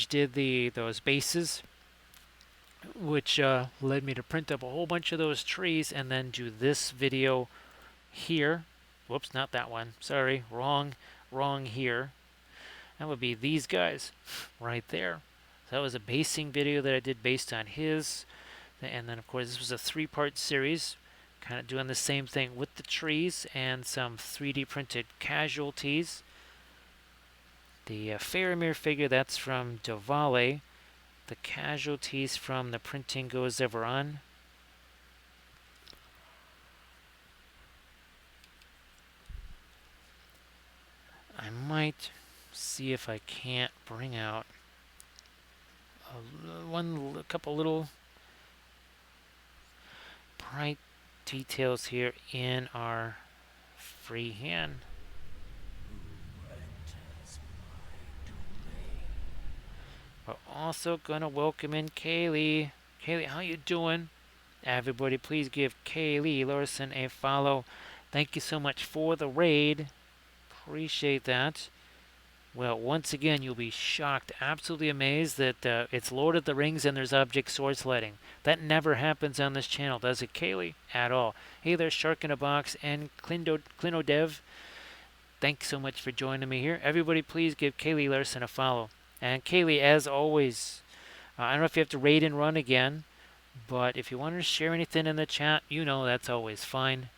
did those bases, which led me to print up a whole bunch of those trees and then do this video here. Whoops, not that one. Sorry, wrong here. That would be these guys right there. So that was a basing video that I did based on his. And then, of course, this was a 3-part series, kind of doing the same thing with the trees and some 3D printed casualties. The Faramir figure, that's from Dovale. The casualties from the Printing Goes Ever On. I might see if I can't bring out a couple little bright details here in our freehand. We're also gonna welcome in Kaylee. Kaylee, how you doing? Everybody, please give Kaylee Larson a follow. Thank you so much for the raid. Appreciate that. Well, once again, you'll be shocked, absolutely amazed that it's Lord of the Rings and there's object source lighting. That never happens on this channel, does it, Kaylee? At all. Hey there, Shark in a Box and Clinodev. Thanks so much for joining me here. Everybody, please give Kaylee Larson a follow. And Kaylee, as always, I don't know if you have to raid and run again, but if you want to share anything in the chat, you know that's always fine.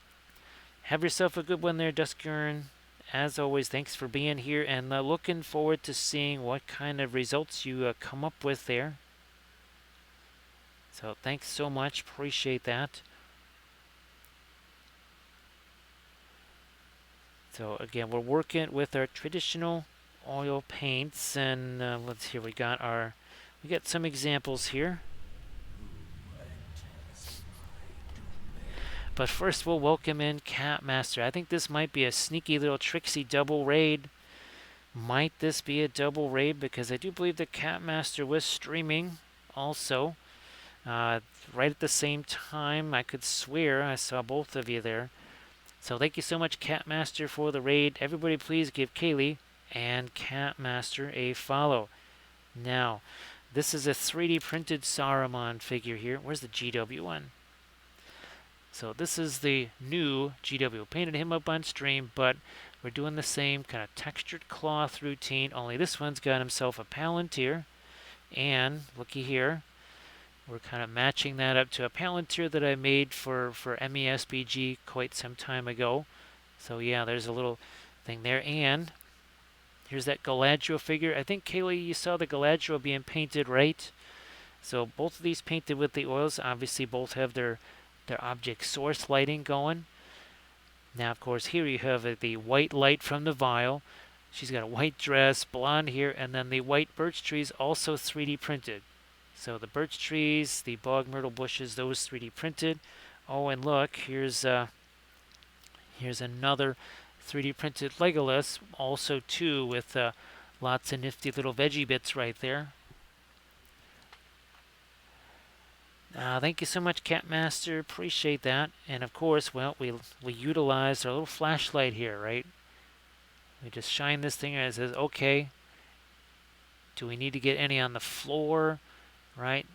Have yourself a good one there, Duskern. As always, thanks for being here, and looking forward to seeing what kind of results you come up with there. So thanks so much. Appreciate that. So again, we're working with our traditional oil paints, and let's see, we got some examples here. But first, we'll welcome in Catmaster. I think this might be a sneaky little tricksy double raid. Might this be a double raid? Because I do believe that Catmaster was streaming also. Right at the same time, I could swear I saw both of you there. So thank you so much, Catmaster, for the raid. Everybody, please give Kaylee and Catmaster a follow. Now, this is a 3D printed Sarumon figure here. Where's the GW one? So this is the new GW. Painted him up on stream, but we're doing the same kind of textured cloth routine, only this one's got himself a Palantir. And looky here, we're kind of matching that up to a Palantir that I made for MESBG quite some time ago. So yeah, there's a little thing there. And here's that Galadriel figure. I think, Kaylee, you saw the Galadriel being painted, right? So both of these painted with the oils. Obviously, both have their object source lighting going. Now, of course, here you have the white light from the vial. She's got a white dress, blonde hair, and then the white birch trees also 3D printed. So the birch trees, the bog myrtle bushes, those 3D printed. Oh, and look, here's another 3D printed Legolas, also too, with lots of nifty little veggie bits right there. Thank you so much, Catmaster. Appreciate that. And of course, well, we utilized our little flashlight here, right? We just shine this thing and it says, okay, do we need to get any on the floor, right?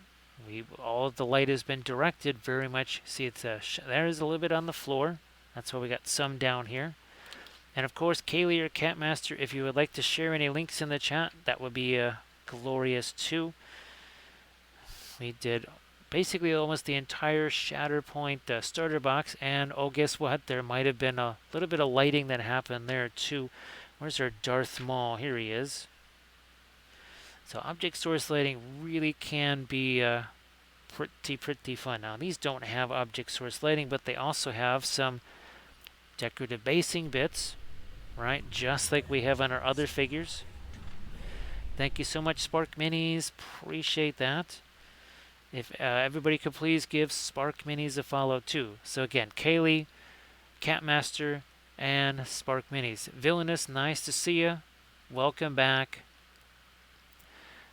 All of the light has been directed very much. See, there's a little bit on the floor. That's why we got some down here. And of course, Kaylee or Catmaster, if you would like to share any links in the chat, that would be glorious too. We did basically almost the entire Shatterpoint starter box, and oh, guess what? There might have been a little bit of lighting that happened there too. Where's our Darth Maul? Here he is. So object source lighting really can be pretty fun. Now these don't have object source lighting, but they also have some decorative basing bits, right? Just like we have on our other figures. Thank you so much, Spark Minis. Appreciate that. If everybody could please give Spark Minis a follow too. So again, Kaylee, Catmaster, and Spark Minis. Villainous, nice to see you. Welcome back.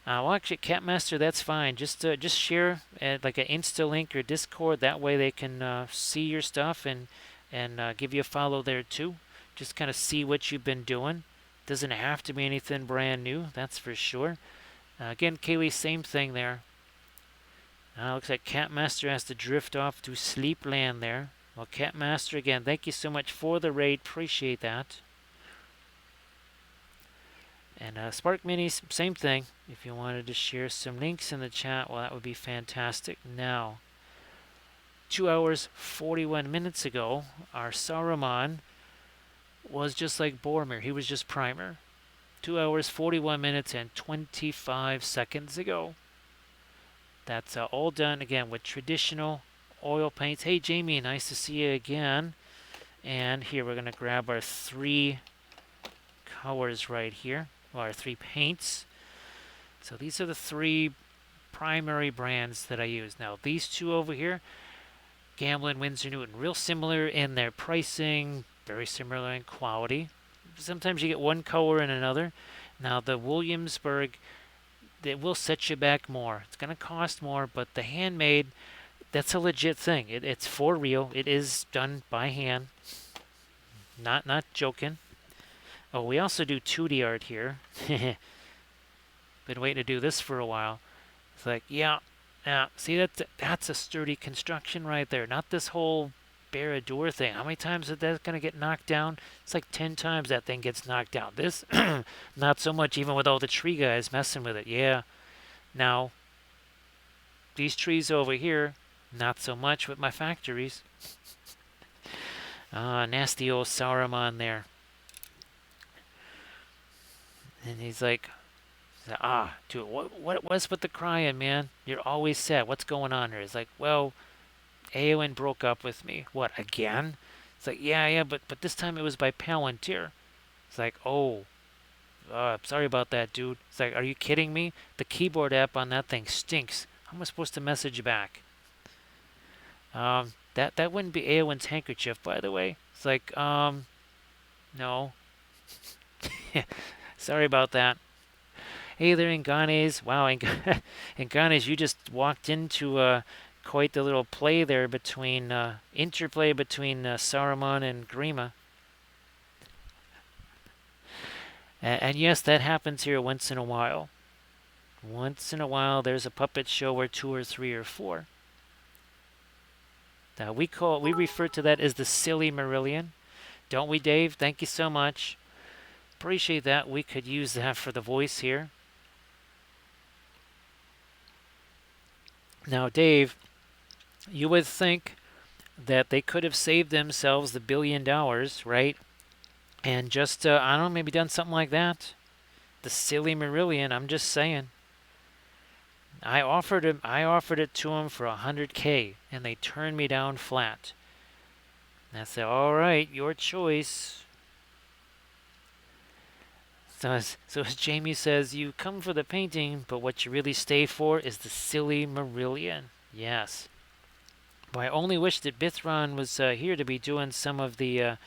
Well, actually, Catmaster, that's fine. Just share like an Insta link or Discord. That way they can see your stuff and give you a follow there too. Just kind of see what you've been doing. Doesn't have to be anything brand new, that's for sure. Again, Kaylee, same thing there. Looks like Catmaster has to drift off to Sleepland there. Well, Catmaster, again, thank you so much for the raid. Appreciate that. And Spark Minis, same thing. If you wanted to share some links in the chat, well, that would be fantastic. Now, 2 hours, 41 minutes ago, our Sarumon was just like Boromir. He was just primer. 2 hours, 41 minutes, and 25 seconds ago. That's all done, again, with traditional oil paints. Hey, Jamie, nice to see you again. And here, we're going to grab our 3 colors right here. Well, our 3 paints. So these are the 3 primary brands that I use. Now, these 2 over here, Gamblin, Winsor Newton, real similar in their pricing, very similar in quality. Sometimes you get one color and another. Now, the Williamsburg, it will set you back more. It's going to cost more, but the handmade, that's a legit thing. It's for real. It is done by hand. Not joking. Oh, we also do 2D art here. Been waiting to do this for a while. It's like, yeah, see, that's a sturdy construction right there. Not this whole Barad-dûr thing. How many times is that going to get knocked down? It's like 10 times that thing gets knocked down. This, not so much, even with all the tree guys messing with it. Yeah. Now, these trees over here, not so much with my factories. Nasty old Saruman there. And he's like, dude, what's with the crying, man? You're always sad. What's going on here? He's like, well, Eowyn broke up with me. What, again? It's like, yeah, but this time it was by Palantir. It's like, oh, sorry about that, dude. It's like, are you kidding me? The keyboard app on that thing stinks. How am I supposed to message back? That wouldn't be Eowyn's handkerchief, by the way. It's like, no. Sorry about that. Hey there, Inganes. Wow, Inganes, you just walked into quite the little play there between, interplay between Sarumon and Grima. And yes, that happens here once in a while. Once in a while, there's a puppet show or 2 or 3 or 4. Now, we refer to that as the silly Marillion. Don't we, Dave? Thank you so much. Appreciate that. We could use that for the voice here. Now, Dave, you would think that they could have saved themselves the $1 billion, right? And just, I don't know, maybe done something like that. The silly Marillion, I'm just saying. I offered it to them for $100K, and they turned me down flat. And I said, all right, your choice. So as Jamie says, you come for the painting, but what you really stay for is the silly Marillion. Yes. Well, I only wish that Bithron was here to be doing some of the,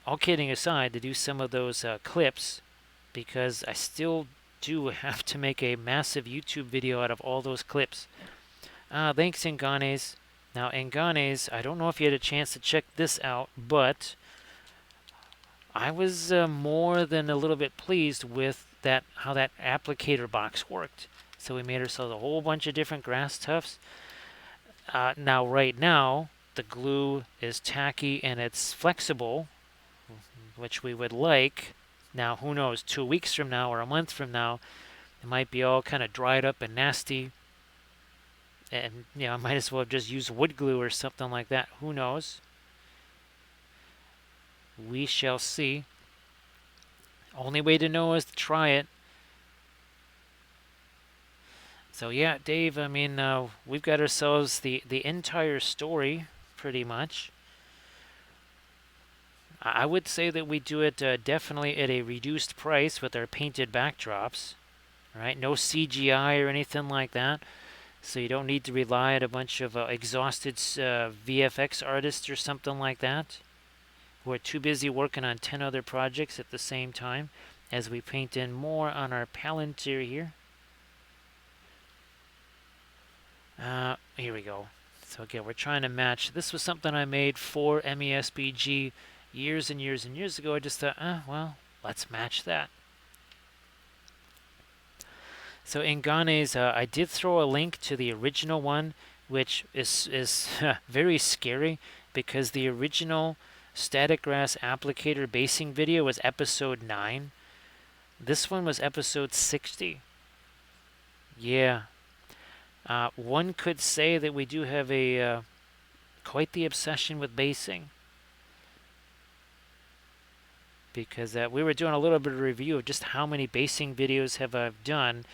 all kidding aside, to do some of those clips, because I still do have to make a massive YouTube video out of all those clips. Thanks, Inganes. Now, Inganes, I don't know if you had a chance to check this out, but I was more than a little bit pleased with how that applicator box worked. So we made ourselves a whole bunch of different grass tufts. Now, right now, the glue is tacky and it's flexible, which we would like. Now, who knows, 2 weeks from now or a month from now, it might be all kind of dried up and nasty. And, I might as well just use wood glue or something like that. Who knows? We shall see. Only way to know is to try it. So yeah, Dave, I mean, we've got ourselves the entire story, pretty much. I would say that we do it definitely at a reduced price with our painted backdrops, right? No CGI or anything like that. So you don't need to rely on a bunch of exhausted VFX artists or something like that, who are too busy working on 10 other projects at the same time, as we paint in more on our Palantir here. Here we go. So again, we're trying to match. This was something I made for MESBG years and years and years ago. I just thought, well, let's match that. So in Gane's, I did throw a link to the original one, which is very scary because the original static grass applicator basing video was episode 9. This one was episode 60. Yeah. One could say that we do have a quite the obsession with basing, because we were doing a little bit of review of just how many basing videos have I done.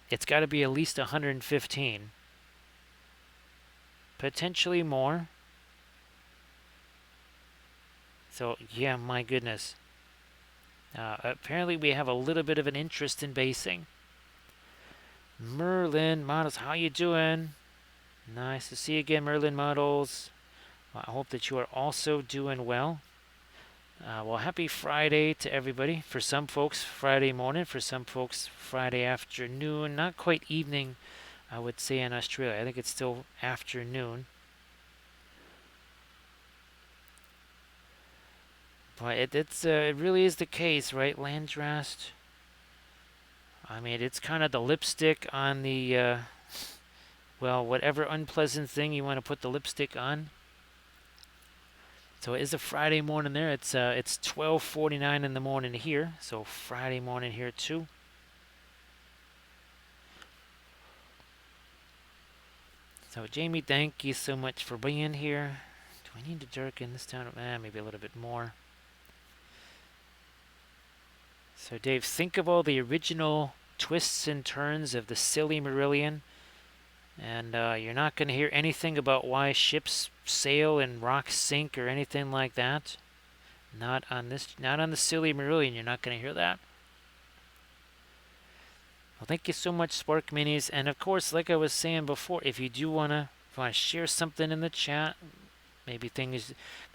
It's got to be at least 115, potentially more. So yeah, my goodness. Apparently we have a little bit of an interest in basing. Merlin Models, how you doing? Nice to see you again, Merlin Models. Well, I hope that you are also doing well. Well, happy Friday to everybody. For some folks, Friday morning. For some folks, Friday afternoon. Not quite evening, I would say, in Australia. I think it's still afternoon. But it really is the case, right? Landrast. I mean, it's kind of the lipstick on the, well, whatever unpleasant thing you want to put the lipstick on. So it is a Friday morning there. It's 12:49 in the morning here. So Friday morning here too. So Jamie, thank you so much for being here. Do I need to darken this down? Maybe a little bit more. So Dave, think of all the original twists and turns of the silly Marillion. And you're not going to hear anything about why ships sail and rocks sink or anything like that. Not on the silly Marillion. You're not going to hear that. Well, thank you so much, Spark Minis. And of course, like I was saying before, if you do want to share something in the chat, maybe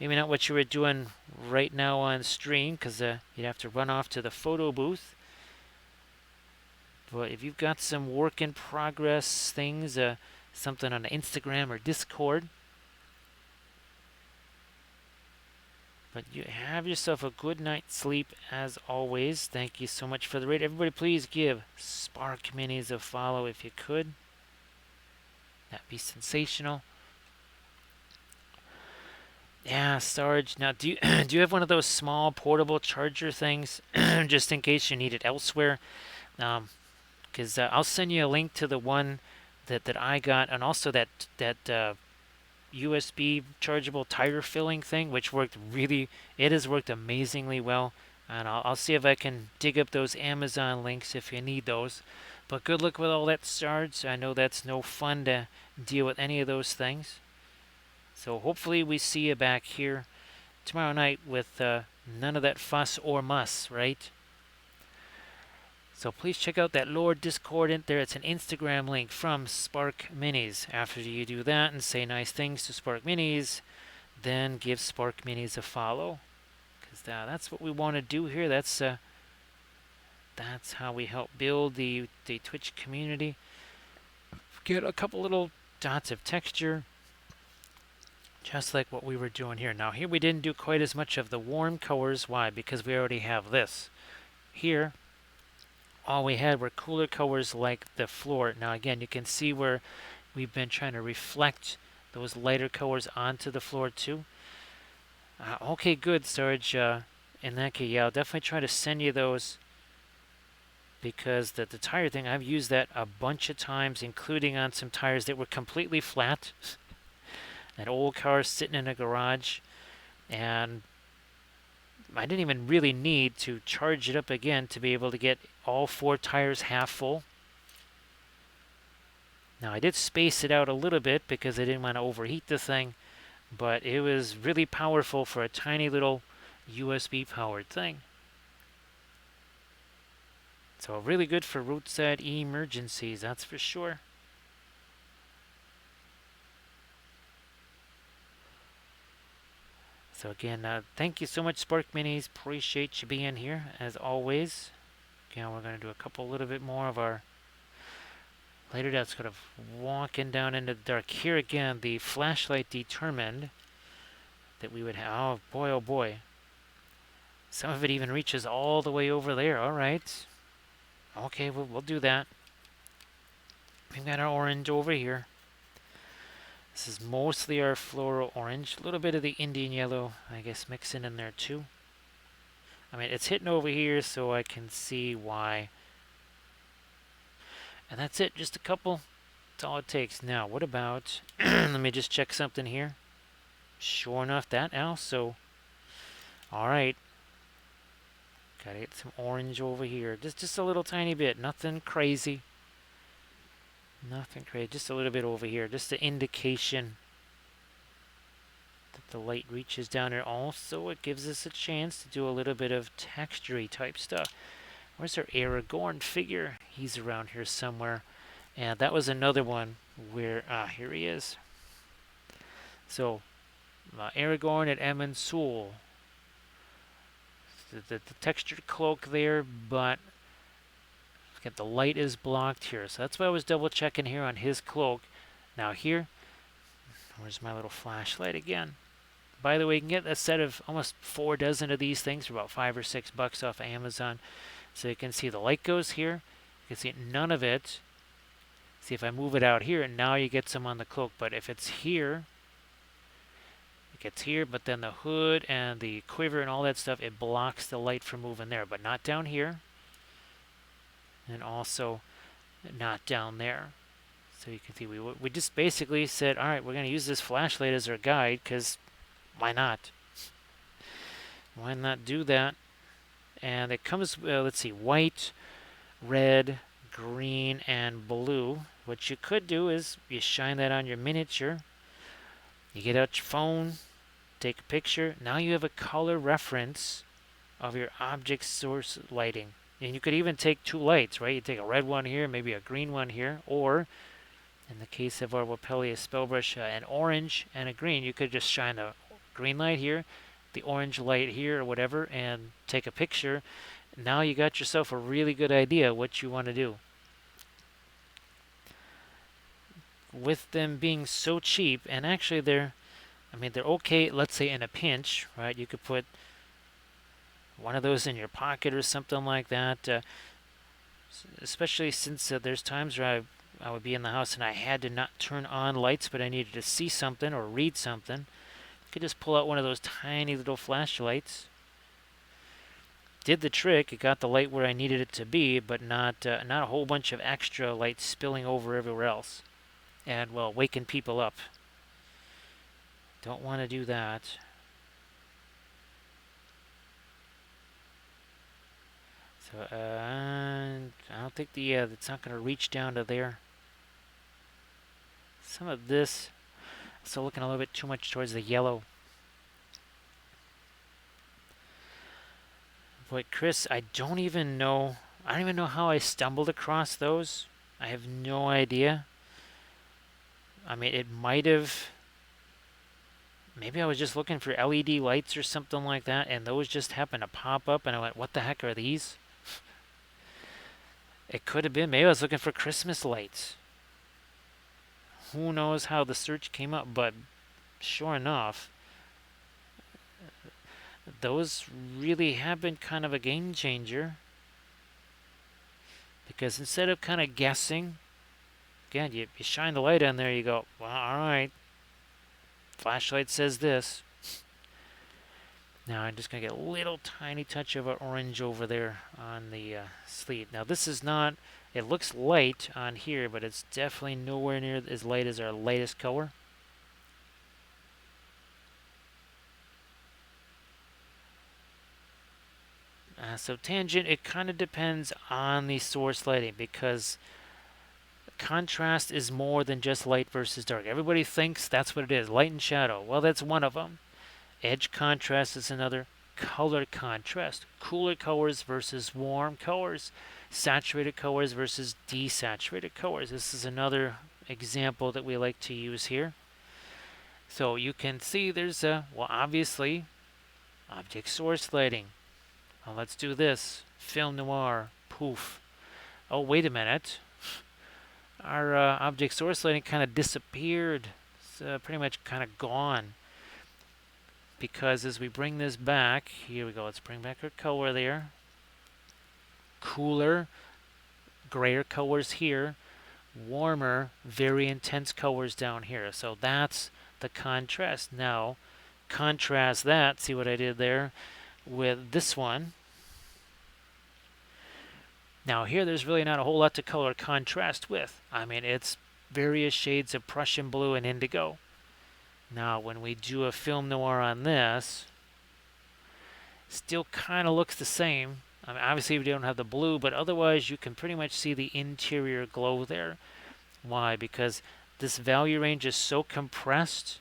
not what you were doing right now on stream, because you'd have to run off to the photo booth. But if you've got some work in progress things, something on Instagram or Discord. But you have yourself a good night's sleep as always. Thank you so much for the raid. Everybody please give Spark Minis a follow if you could. That'd be sensational. Yeah, Sarge. Now, do you have one of those small portable charger things, just in case you need it elsewhere? Because I'll send you a link to the one that I got, and also that USB chargeable tire filling thing, which it has worked amazingly well. And I'll see if I can dig up those Amazon links if you need those. But good luck with all that, Sarge. I know that's no fun to deal with any of those things. So hopefully we see you back here tomorrow night with none of that fuss or muss, right? So please check out that Lord Discord in there. It's an Instagram link from Spark Minis. After you do that and say nice things to Spark Minis, then give Spark Minis a follow. Because that's what we want to do here. That's how we help build the Twitch community. Get a couple little dots of texture, just like what we were doing here. Now here we didn't do quite as much of the warm colors. Why? Because we already have this. Here, all we had were cooler colors like the floor. Now again, you can see where we've been trying to reflect those lighter colors onto the floor too. Okay, good, Storage. In that case, yeah, I'll definitely try to send you those because the tire thing, I've used that a bunch of times, including on some tires that were completely flat. That old car sitting in a garage, and I didn't even really need to charge it up again to be able to get all 4 tires half full. Now I did space it out a little bit because I didn't want to overheat the thing, but it was really powerful for a tiny little USB powered thing. So really good for roadside emergencies, that's for sure. So again, thank you so much, Spark Minis. Appreciate you being here as always. Again, we're going to do a couple little bit more of our later. That's kind of walking down into the dark. Here again, the flashlight determined that we would have. Oh boy, oh boy. Some of it even reaches all the way over there. All right. Okay, we'll do that. We've got our orange over here. This is mostly our floral orange. A little bit of the Indian yellow, I guess, mixing in there too. I mean, it's hitting over here, so I can see why. And that's it. Just a couple. That's all it takes. Now, what about... let me just check something here. Sure enough, that also... Alright. Gotta get some orange over here. Just a little tiny bit. Nothing crazy. Nothing crazy. Just a little bit over here. Just an indication that the light reaches down there. Also, it gives us a chance to do a little bit of textury type stuff. Where's our Aragorn figure? He's around here somewhere. And that was another one where... here he is. So, Aragorn at Emon Soul. The textured cloak there, but again, the light is blocked here. So that's why I was double checking here on his cloak. Now here, where's my little flashlight again? By the way, you can get a set of almost 4 dozen of these things for about $5 or $6 off of Amazon. So you can see the light goes here. You can see none of it. See if I move it out here, and now you get some on the cloak. But if it's here, it gets here, but then the hood and the quiver and all that stuff, it blocks the light from moving there, but not down here. And also not down there. So you can see we just basically said, all right, we're going to use this flashlight as our guide, because why not? Why not do that? And it comes, let's see, white, red, green, and blue. What you could do is you shine that on your miniature. You get out your phone, take a picture. Now you have a color reference of your object source lighting. And you could even take 2 lights, right? You take a red one here, maybe a green one here, or in the case of our Wapelia Spellbrush, an orange and a green. You could just shine a green light here, the orange light here, or whatever, and take a picture. Now you got yourself a really good idea what you want to do. With them being so cheap, and actually they're okay, let's say in a pinch, right? You could put one of those in your pocket or something like that. Especially since there's times where I would be in the house and I had to not turn on lights, but I needed to see something or read something. I could just pull out one of those tiny little flashlights. Did the trick. It got the light where I needed it to be, but not a whole bunch of extra light spilling over everywhere else. And, well, waking people up. Don't want to do that. So, I don't think it's not going to reach down to there. Some of this, still looking a little bit too much towards the yellow. But Chris, I don't even know how I stumbled across those. I have no idea. I mean, it might have... Maybe I was just looking for LED lights or something like that, and those just happened to pop up, and I went, what the heck are these? It could have been. Maybe I was looking for Christmas lights. Who knows how the search came up, but sure enough, those really have been kind of a game changer. Because instead of kind of guessing, again, you shine the light on there, you go, well, all right, flashlight says this. Now I'm just going to get a little tiny touch of an orange over there on the sleeve. Now this is not, it looks light on here, but it's definitely nowhere near as light as our lightest color. So tangent, it kind of depends on the source lighting, because contrast is more than just light versus dark. Everybody thinks that's what it is, light and shadow. Well, that's one of them. Edge contrast is another. Color contrast, cooler colors versus warm colors, saturated colors versus desaturated colors. This is another example that we like to use here. So you can see there's well, obviously, object source lighting. Well, let's do this. Film noir, poof. Oh, wait a minute. Our object source lighting kind of disappeared. It's pretty much kind of gone. Because as we bring this back, here we go, let's bring back our color there. Cooler, grayer colors here. Warmer, very intense colors down here. So that's the contrast. Now, contrast that, see what I did there, with this one. Now here, there's really not a whole lot to color contrast with. I mean, it's various shades of Prussian blue and indigo. Now, when we do a film noir on this, still kind of looks the same. I mean, obviously we don't have the blue, but otherwise you can pretty much see the interior glow there. Why? Because this value range is so compressed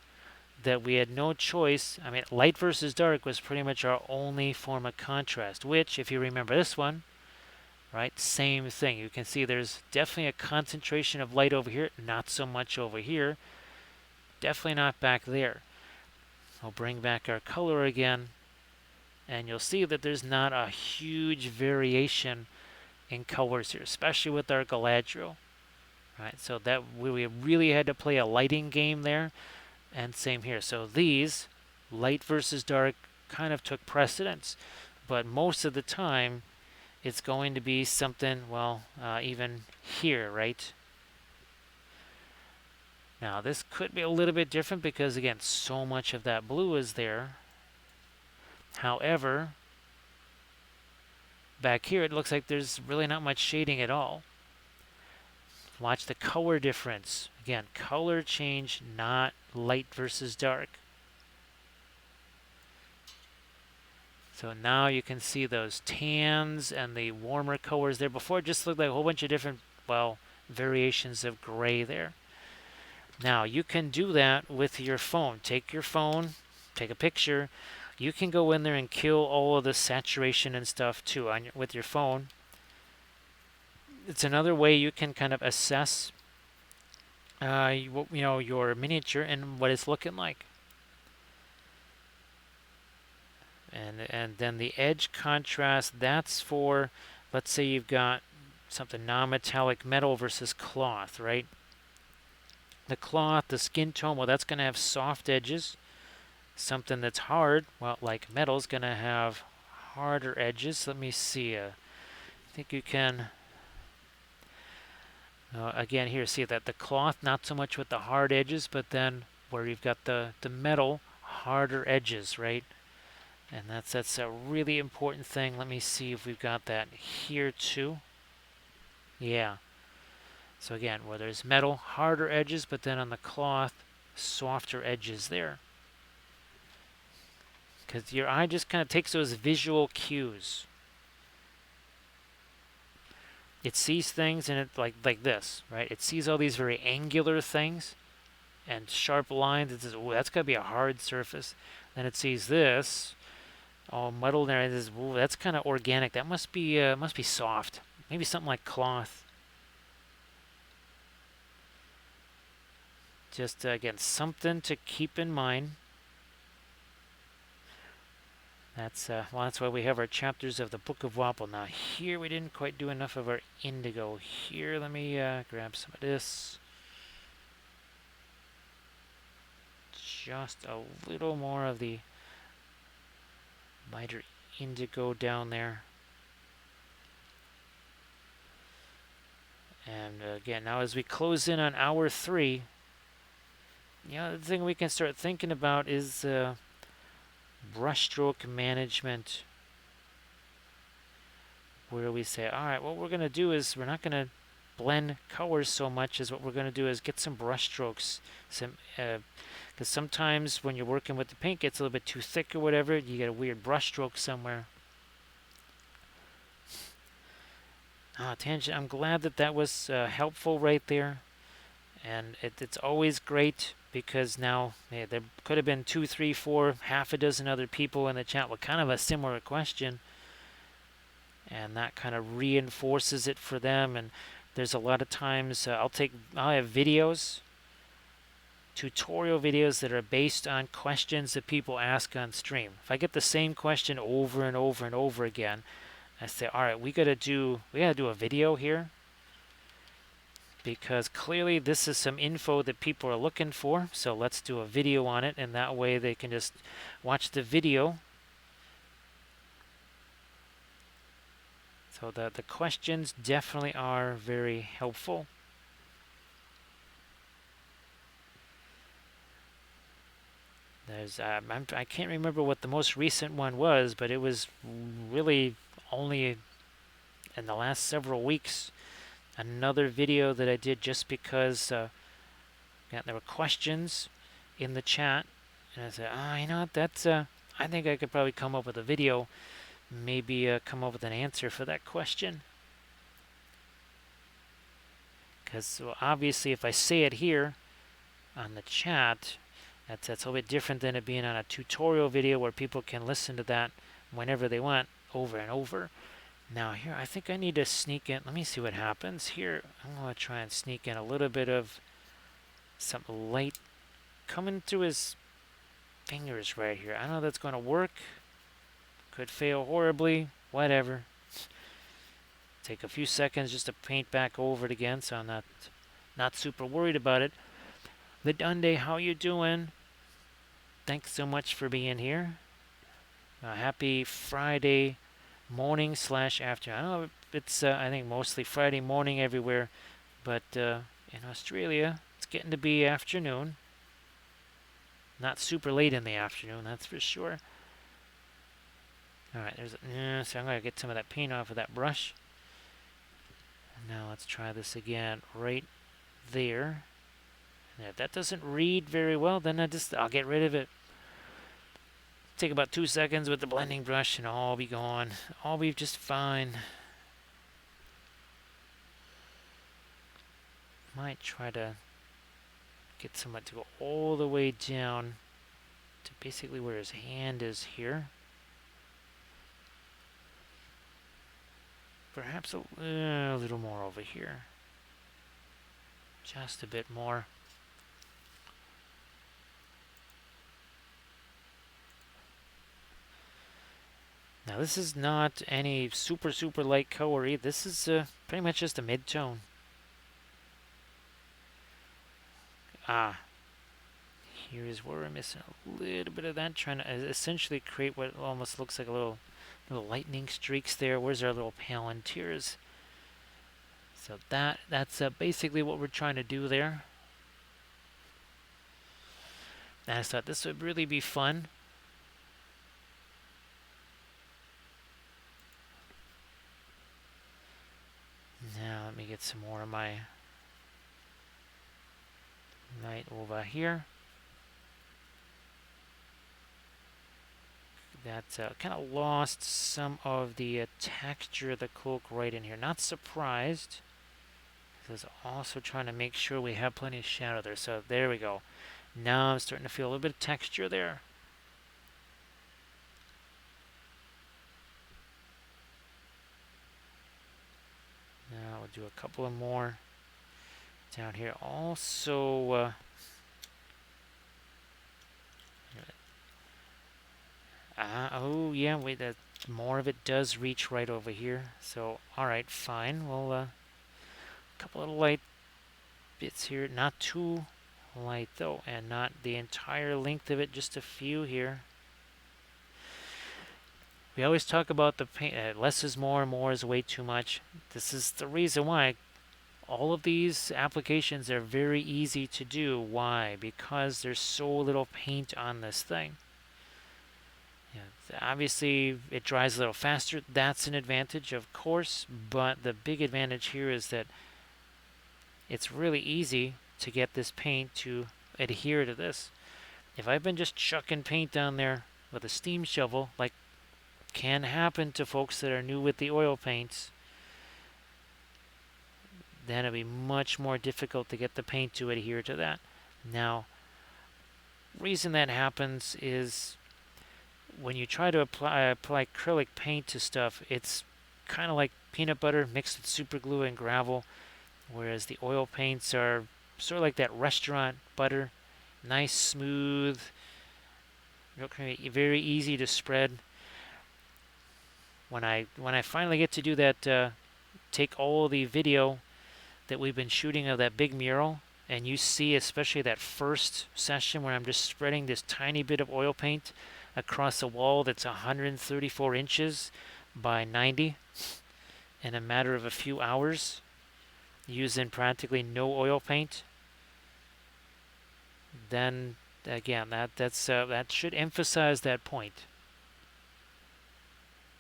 that we had no choice. I mean, light versus dark was pretty much our only form of contrast, which, if you remember this one, right, same thing. You can see there's definitely a concentration of light over here, not so much over here. Definitely not back there. I'll bring back our color again, and you'll see that there's not a huge variation in colors here, especially with our Galadriel. Right, so that we really had to play a lighting game there, and same here. So these, light versus dark, kind of took precedence, but most of the time it's going to be something, well, even here, right? Now this could be a little bit different because, again, so much of that blue is there. However, back here it looks like there's really not much shading at all. Watch the color difference. Again, color change, not light versus dark. So now you can see those tans and the warmer colors there. Before it just looked like a whole bunch of different, well, variations of gray there. Now, you can do that with your phone. Take your phone, take a picture. You can go in there and kill all of the saturation and stuff too with your phone. It's another way you can kind of assess your miniature and what it's looking like. And then the edge contrast, that's for, let's say you've got something non-metallic metal versus cloth, right? The cloth, the skin tone, well, that's going to have soft edges. Something that's hard, well, like metal, is going to have harder edges. Let me see. I think you can, again, here, see that the cloth, not so much with the hard edges, but then where you've got the metal, harder edges, right? And that's a really important thing. Let me see if we've got that here too. Yeah. So again, where there's metal, harder edges, but then on the cloth, softer edges there. Because your eye just kind of takes those visual cues. It sees things and it like this, right? It sees all these very angular things and sharp lines. It says, "Ooh, that's got to be a hard surface." Then it sees this, all muddled there. It says, "Ooh, that's kind of organic. That must be soft. Maybe something like cloth." Just, again, something to keep in mind. That's why we have our chapters of the Book of Wapol. Now here we didn't quite do enough of our indigo. Here, let me grab some of this. Just a little more of the lighter indigo down there. And again, now as we close in on hour 3, the thing we can start thinking about is brushstroke management, where we say, all right, what we're going to do is we're not going to blend colors so much as what we're going to do is get some brushstrokes. Because sometimes when you're working with the paint, it gets a little bit too thick or whatever, you get a weird brushstroke somewhere. Tangent, I'm glad that was helpful right there. And it's always great because now there could have been 2, 3, 4, half a dozen other people in the chat with kind of a similar question. And that kind of reinforces it for them. And there's a lot of times I'll have videos, tutorial videos that are based on questions that people ask on stream. If I get the same question over and over and over again, I say, all right, we gotta do a video here, because clearly this is some info that people are looking for, so let's do a video on it, and that way they can just watch the video. So the questions definitely are very helpful. There's I can't remember what the most recent one was, but it was really only in the last several weeks. Another video that I did just because there were questions in the chat, and I said, that's I think I could probably come up with a video, maybe come up with an answer for that question. Because obviously if I say it here on the chat, that's a little bit different than it being on a tutorial video where people can listen to that whenever they want, over and over. Now here, I think I need to sneak in. Let me see what happens here. I'm going to try and sneak in a little bit of some light coming through his fingers right here. I don't know if that's going to work. Could fail horribly. Whatever. Take a few seconds just to paint back over it again, so I'm not super worried about it. Lidunde, how you doing? Thanks so much for being here. Happy Friday morning / afternoon. I know it's I think mostly Friday morning everywhere, but in Australia it's getting to be afternoon. Not super late in the afternoon, that's for sure. All right, so I'm gonna get some of that paint off of that brush. Now let's try this again right there. And if that doesn't read very well, then I'll get rid of it. Take about 2 seconds with the blending brush and all be gone. All be just fine. Might try to get someone to go all the way down to basically where his hand is here. Perhaps a little more over here. Just a bit more. Now this is not any super light color. This is pretty much just a mid-tone. Here's where we're missing a little bit of that. Trying to essentially create what almost looks like a little lightning streaks there. Where's our little Palantirs? So that's basically what we're trying to do there. And I thought this would really be fun. Now let me get some more of my light over here. That kind of lost some of the texture of the cloak right in here. Not surprised. This is also trying to make sure we have plenty of shadow there. So there we go. Now I'm starting to feel a little bit of texture there. Now we'll do a couple of more down here. Also, oh yeah, wait, that more of it does reach right over here. So, all right, fine. Well, a couple of light bits here. Not too light though, and not the entire length of it. Just a few here. We always talk about the paint. Less is more is way too much. This is the reason why All of these applications are very easy to do. Why? Because there's so little paint on this thing. Obviously, it dries a little faster. That's an advantage, of course, but the big advantage here is that it's really easy to get this paint to adhere to this. If I've been just chucking paint down there with a steam shovel, like can happen to folks that are new with the oil paints, then it'll be much more difficult to get the paint to adhere to that. Now, reason that happens is when you try to apply acrylic paint to stuff, it's kind of like peanut butter mixed with super glue and gravel, whereas the oil paints are sort of like that restaurant butter, nice, smooth, very easy to spread. When I finally get to do that, take all the video that we've been shooting of that big mural, and you see especially that first session where I'm just spreading this tiny bit of oil paint across a wall that's 134 inches by 90 in a matter of a few hours using practically no oil paint, then again that should emphasize that point,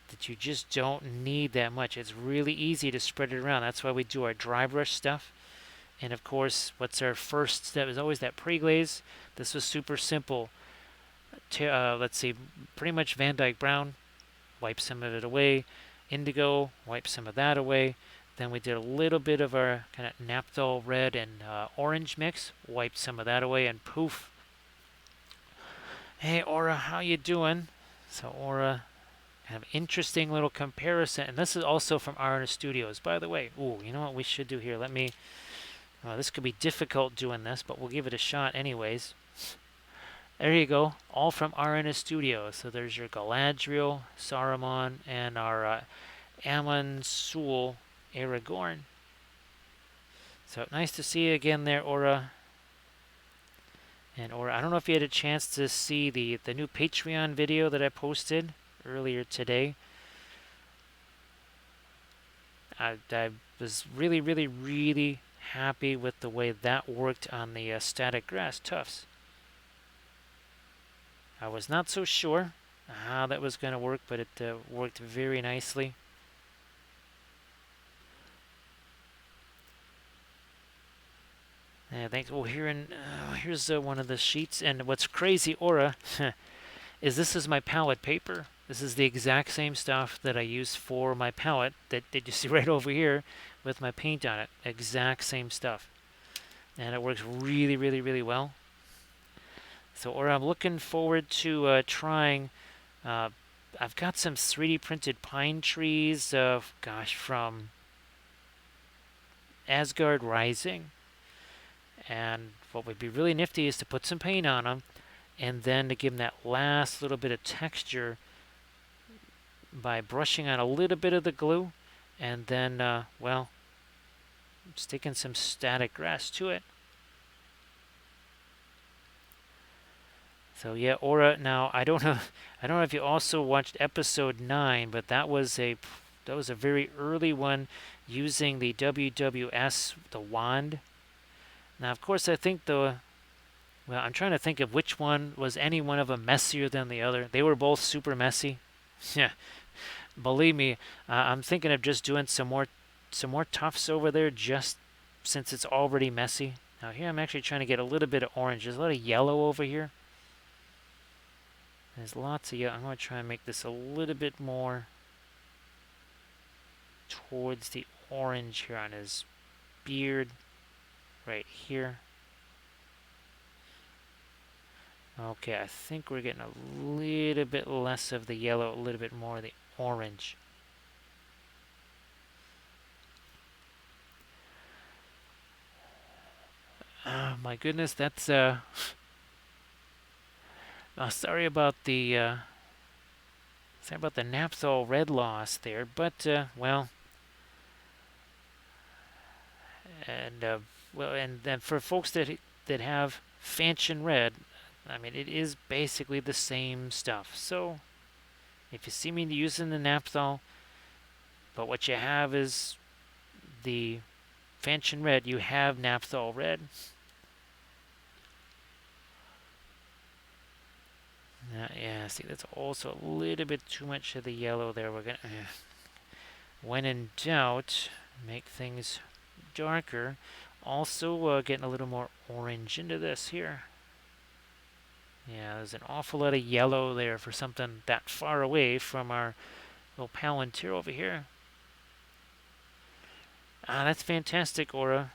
that you just don't need that much. It's really easy to spread it around. That's why we do our dry brush stuff. And of course, what's our first step is always that pre-glaze. This was super simple. Let's see, pretty much Van Dyke Brown, wipe some of it away. Indigo, wipe some of that away. Then we did a little bit of our kind of Naphthol red and orange mix, wiped some of that away, and poof. Hey Aura, how you doing? So Aura, kind of interesting little comparison, and this is also from RNS Studios, by the way. Ooh, you know what we should do here? This could be difficult doing this, but we'll give it a shot anyways. There you go, all from RNS Studios. So there's your Galadriel, Sarumon, and our Amon Sul Aragorn. So nice to see you again there, Aura. And Aura, I don't know if you had a chance to see the new Patreon video that I posted earlier today. I was really, really, really happy with the way that worked on the static grass tufts. I was not so sure how that was going to work, but it worked very nicely. Yeah, thanks. Well, here's one of the sheets, and what's crazy, Aura, is this is my palette paper. This is the exact same stuff that I use for my palette that you see right over here with my paint on it. Exact same stuff. And it works really, really, really well. So, Aura, I'm looking forward to trying. I've got some 3D printed pine trees, from Asgard Rising. And what would be really nifty is to put some paint on them and then to give them that last little bit of texture by brushing on a little bit of the glue and then, sticking some static grass to it. So yeah, Aura, now I don't know if you also watched episode 9, but that was a very early one using the WWS, the wand. Now, of course, I think I'm trying to think of which one was any one of them messier than the other. They were both super messy. Yeah, believe me, I'm thinking of just doing some more tufts over there, just since it's already messy. Now here, I'm actually trying to get a little bit of orange. There's a lot of yellow over here. There's lots of yellow. I'm going to try and make this a little bit more towards the orange here on his beard. Right here. Okay, I think we're getting a little bit less of the yellow, a little bit more of the orange. Oh my goodness, that's sorry about the Naphthol red loss there, but and then for folks that have Fanchon red, I mean, it is basically the same stuff. So if you see me using the Naphthol, but what you have is the Fanchon red, you have naphthol red. Yeah, see, that's also a little bit too much of the yellow there. We're gonna, when in doubt, make things darker. Also, getting a little more orange into this here. Yeah, there's an awful lot of yellow there for something that far away from our little Palantir over here. Ah, that's fantastic, Aura.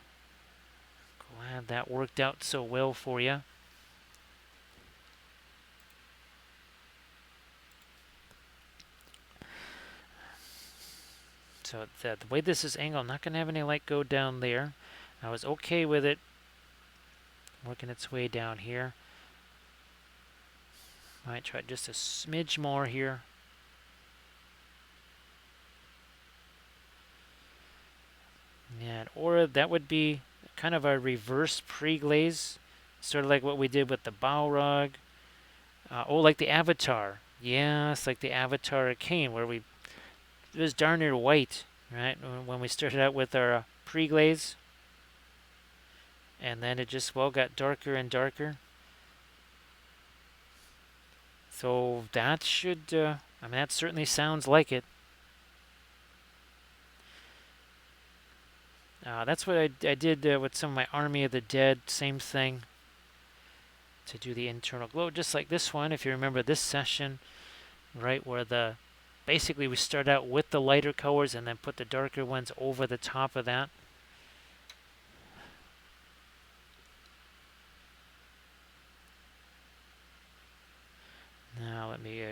Glad that worked out so well for you. So the way this is angled, I'm not going to have any light go down there. I was okay with it working its way down here. Might try just a smidge more here. Yeah, or that would be kind of a reverse pre-glaze, sort of like what we did with the Balrog. Like the Avatar. Yeah, it's like the Avatar of Cain, where it was darn near white, right? When we started out with our pre-glaze. And then it just, well, got darker and darker. So that should, I mean, that certainly sounds like it. That's what I did with some of my Army of the Dead, same thing. To do the internal glow, just like this one, if you remember this session, right, where basically we start out with the lighter colors and then put the darker ones over the top of that. Now let me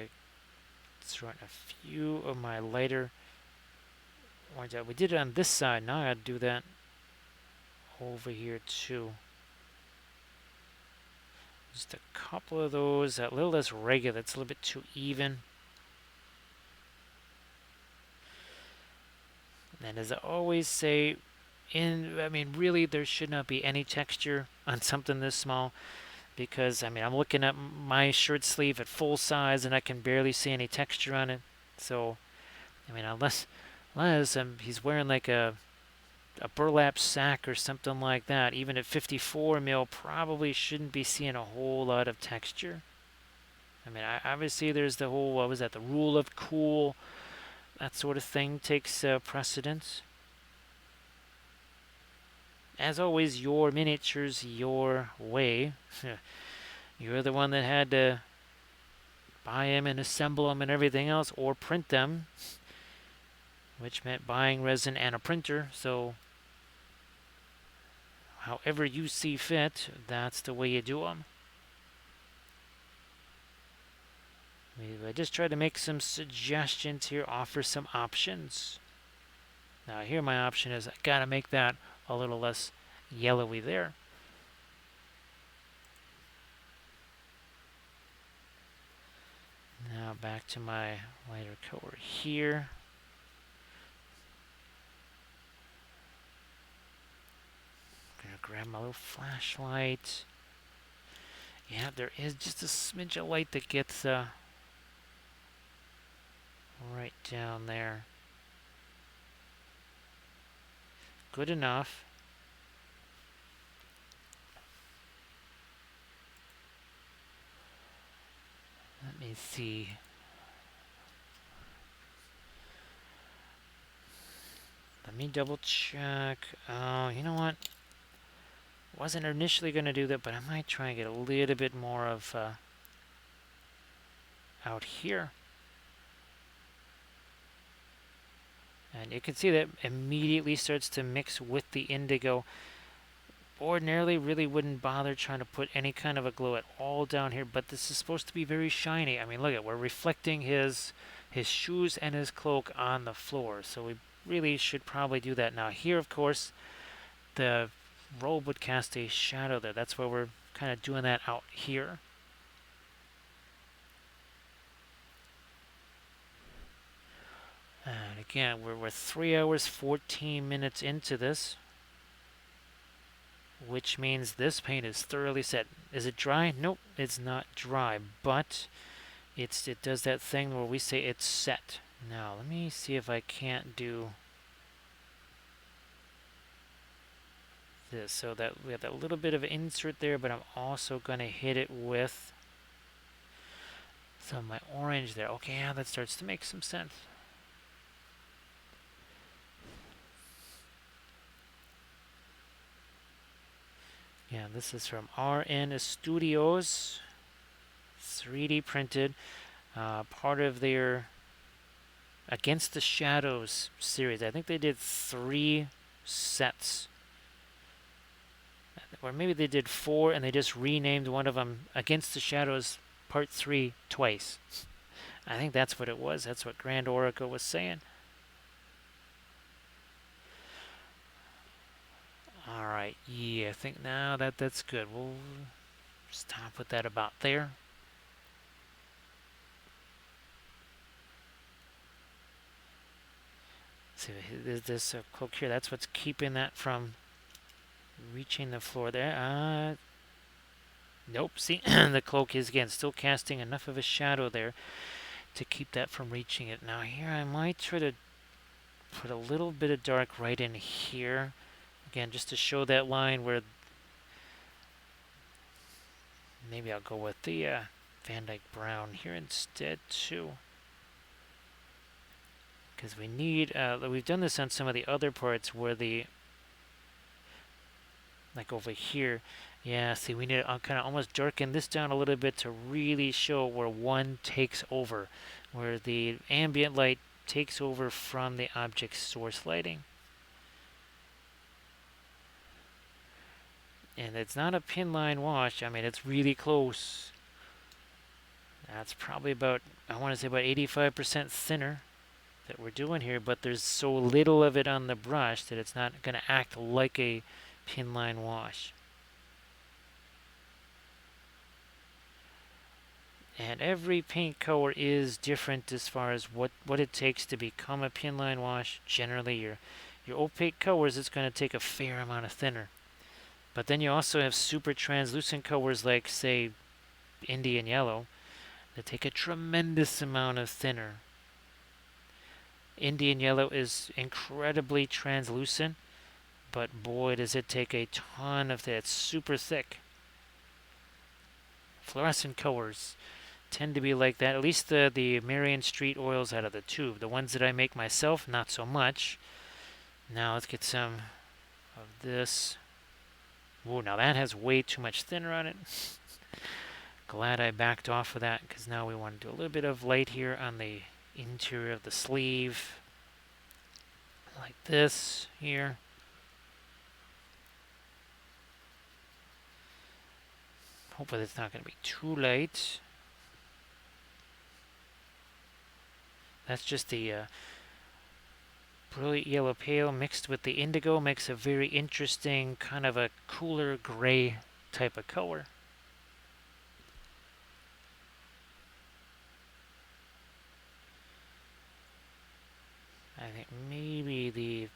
throw in a few of my lighter orange. We did it on this side. Now I gotta do that over here too. Just a couple of those, a little less regular. It's a little bit too even. And as I always say, I mean, really, there should not be any texture on something this small. Because, I mean, I'm looking at my shirt sleeve at full size and I can barely see any texture on it. So, I mean, unless he's wearing like a burlap sack or something like that, even at 54 mil, probably shouldn't be seeing a whole lot of texture. I mean, obviously there's the whole, what was that, the rule of cool, that sort of thing takes precedence. As always, your miniatures your way. You're the one that had to buy them and assemble them and everything else, or print them, which meant buying resin and a printer. So however you see fit, that's the way you do them. I just try to make some suggestions here, offer some options. Now here my option is I gotta make that a little less yellowy there. Now back to my lighter color here. I'm gonna grab my little flashlight. Yeah, there is just a smidge of light that gets right down there. Good enough. Let me see. Let me double check. Oh, you know what? Wasn't initially going to do that, but I might try and get a little bit more of out here. And you can see that immediately starts to mix with the indigo. Ordinarily, really wouldn't bother trying to put any kind of a glow at all down here, but this is supposed to be very shiny. I mean, look at, we're reflecting his shoes and his cloak on the floor, so we really should probably do that. Now here, of course, the robe would cast a shadow there. That's where we're kind of doing that out here. And again, we're 3 hours, 14 minutes into this, which means this paint is thoroughly set. Is it dry? Nope, it's not dry, but it does that thing where we say it's set. Now, let me see if I can't do... this. So that we have that little bit of insert there, but I'm also going to hit it with some of my orange there. Okay, yeah, that starts to make some sense. Yeah, this is from RN Studios, 3D printed, part of their Against the Shadows series. I think they did 3 sets, or maybe they did 4 and they just renamed one of them Against the Shadows Part 3 twice. I think that's what it was. That's what Grand Oracle was saying. Alright, yeah, I think now that's good. We'll stop with that about there. See, this cloak here, that's what's keeping that from reaching the floor there. Nope, see, the cloak is, again, still casting enough of a shadow there to keep that from reaching it. Now here I might try to put a little bit of dark right in here. Again, just to show that line where maybe I'll go with the Van Dyke Brown here instead too. Because we need, we've done this on some of the other parts where the, like over here, yeah, see, we need to kind of almost darken this down a little bit to really show where one takes over, where the ambient light takes over from the object source lighting. And it's not a pin line wash. I mean, it's really close. That's probably about, I want to say about 85% thinner that we're doing here, but there's so little of it on the brush that it's not going to act like a pin line wash. And every paint color is different as far as what it takes to become a pin line wash. Generally, your opaque colors, it's going to take a fair amount of thinner. But then you also have super translucent colors like, say, Indian yellow, that take a tremendous amount of thinner. Indian yellow is incredibly translucent, but boy, does it take a ton of that. It's super thick. Fluorescent colors tend to be like that. At least the Marion Street oils out of the tube. The ones that I make myself, not so much. Now let's get some of this. Whoa, now that has way too much thinner on it. Glad I backed off of that, because now we want to do a little bit of light here on the interior of the sleeve. Like this here. Hopefully it's not going to be too light. That's just the brilliant yellow pale mixed with the indigo makes a very interesting kind of a cooler gray type of color. I think maybe the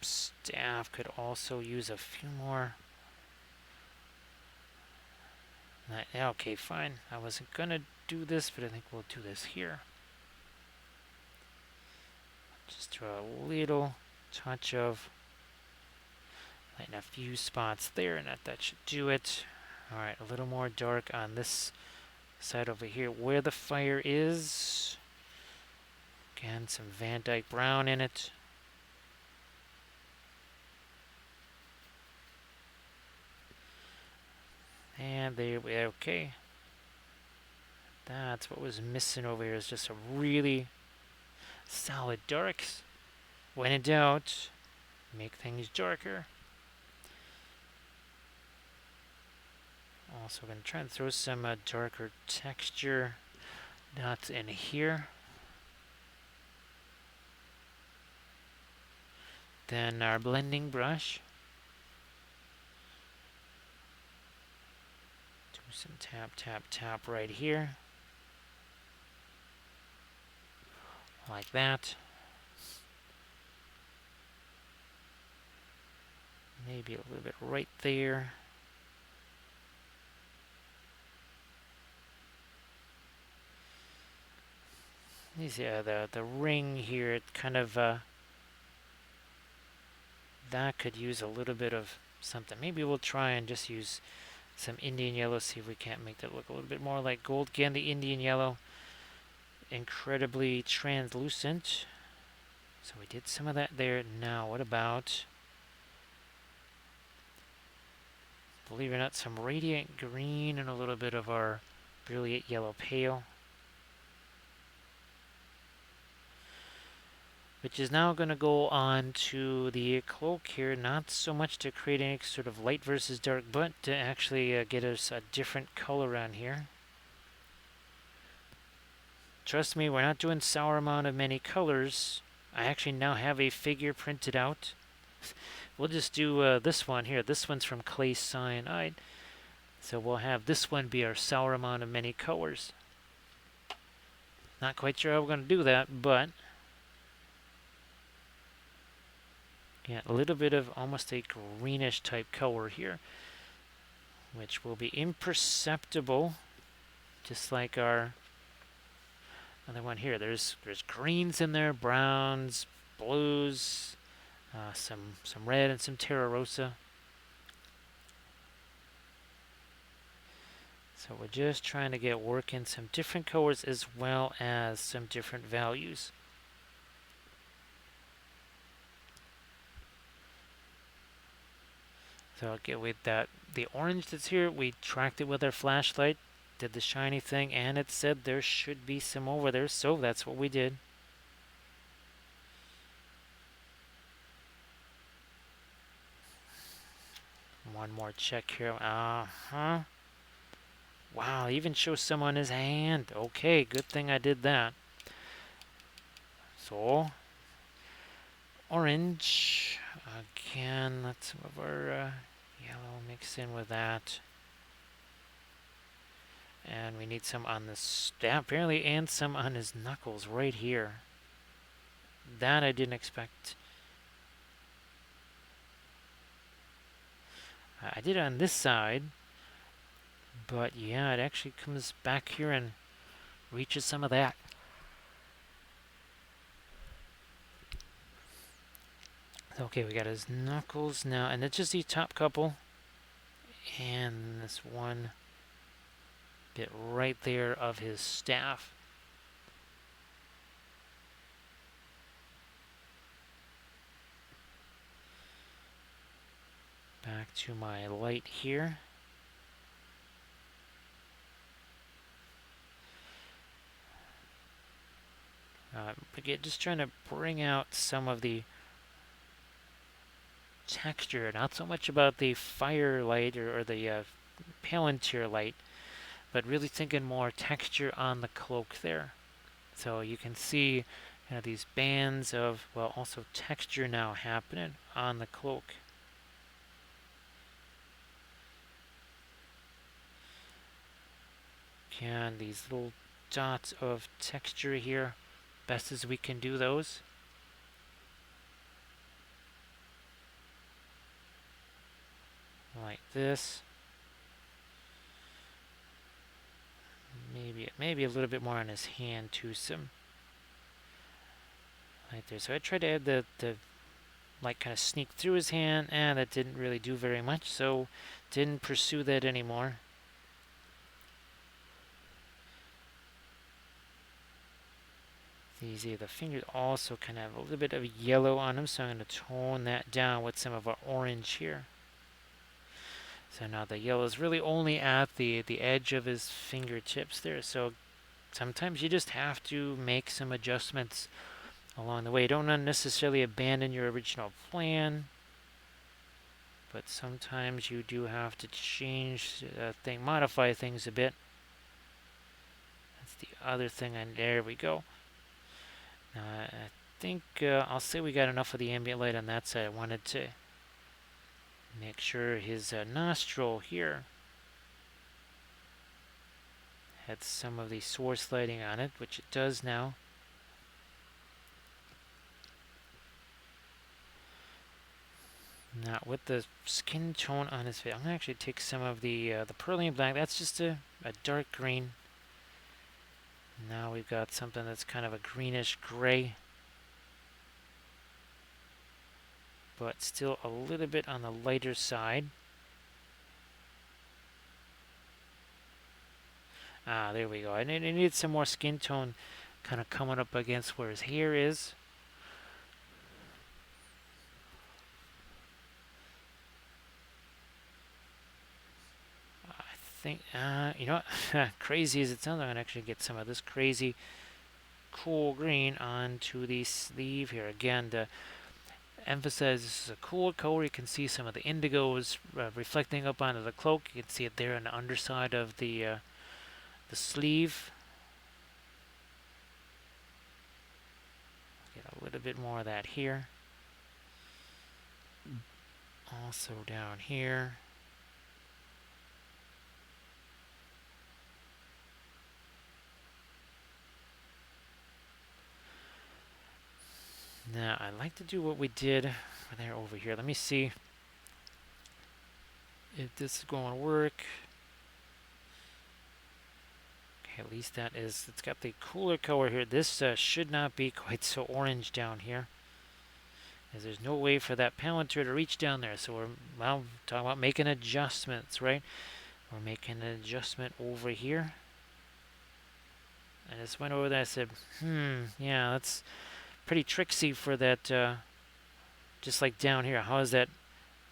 staff could also use a few more. Okay, fine. I wasn't gonna do this, but I think we'll do this here. Just throw a little touch of light in a few spots there, and that should do it. Alright, a little more dark on this side over here where the fire is. Again, some Van Dyke Brown in it. And there we are. Okay. That's what was missing over here, is just a really solid darks. When in doubt, make things darker. Also going to try and throw some darker texture dots in here. Then our blending brush. Do some tap, tap, tap right here. Like that. Maybe a little bit right there. The ring here, it kind of that could use a little bit of something. Maybe we'll try and just use some Indian yellow, see if we can't make that look a little bit more like gold. Again, the Indian yellow, incredibly translucent. So we did some of that there. Now, what about, believe it or not, some radiant green and a little bit of our brilliant yellow pale, which is now going to go on to the cloak here, not so much to create any sort of light versus dark, but to actually get us a different color on here. Trust me, we're not doing Sarumon of many colors. I actually now have a figure printed out. We'll just do this one here. This one's from Clay Cyanide. So we'll have this one be our Sarumon of many colors. Not quite sure how we're going to do that, but yeah, a little bit of almost a greenish type color here, which will be imperceptible, just like our other one here. There's greens in there, browns, blues, some red and some Terra Rosa. So we're just trying to get work in some different colors as well as some different values. So again, with that, the orange that's here, we tracked it with our flashlight, did the shiny thing, and it said there should be some over there, so that's what we did. One more check here. Wow, even shows some on his hand. Okay, good thing I did that. So, orange. Again, let's some of our yellow mix in with that. And we need some on the staff, apparently, and some on his knuckles right here. That I didn't expect. I did it on this side. But yeah, it actually comes back here and reaches some of that. Okay, we got his knuckles now, and it's just the top couple. And this one bit right there of his staff. Back to my light here. Again, just trying to bring out some of the texture, not so much about the firelight or the Palantir light, but really thinking more texture on the cloak there. So you can see these bands of, well, also texture now happening on the cloak. And these little dots of texture here, best as we can do those. Like this. Maybe a little bit more on his hand too, some right there. So I tried to add the light kind of sneak through his hand, and that didn't really do very much, so didn't pursue that anymore. Easy. The fingers also kind of have a little bit of yellow on them, so I'm going to tone that down with some of our orange here. So now the yellow is really only at the edge of his fingertips there. So sometimes you just have to make some adjustments along the way. You don't necessarily abandon your original plan, but sometimes you do have to change modify things a bit. That's the other thing, and there we go. I think I'll say we got enough of the ambient light on that side. I wanted to make sure his nostril here had some of the source lighting on it, which it does now. Now with the skin tone on his face, I'm gonna actually take some of the pearlian black. That's just a dark green. Now we've got something that's kind of a greenish gray. but still a little bit on the lighter side. There we go. I need some more skin tone kind of coming up against where his hair is. I think, you know what? Crazy as it sounds, I'm going to actually get some of this crazy cool green onto the sleeve here. Again, to emphasize this is a cool color. You can see some of the indigos reflecting up onto the cloak. You can see it there on the underside of the sleeve. Get a little bit more of that here. Also down here. Now, I like to do what we did there over here. Let me see if this is going to work. Okay, at least that is, it's got the cooler color here. This should not be quite so orange down here, as there's no way for that Palantir to reach down there. So we're, well, talking about making adjustments, right? We're making an adjustment over here. I just went over there, I said, yeah, that's pretty tricksy for that, just like down here. How is that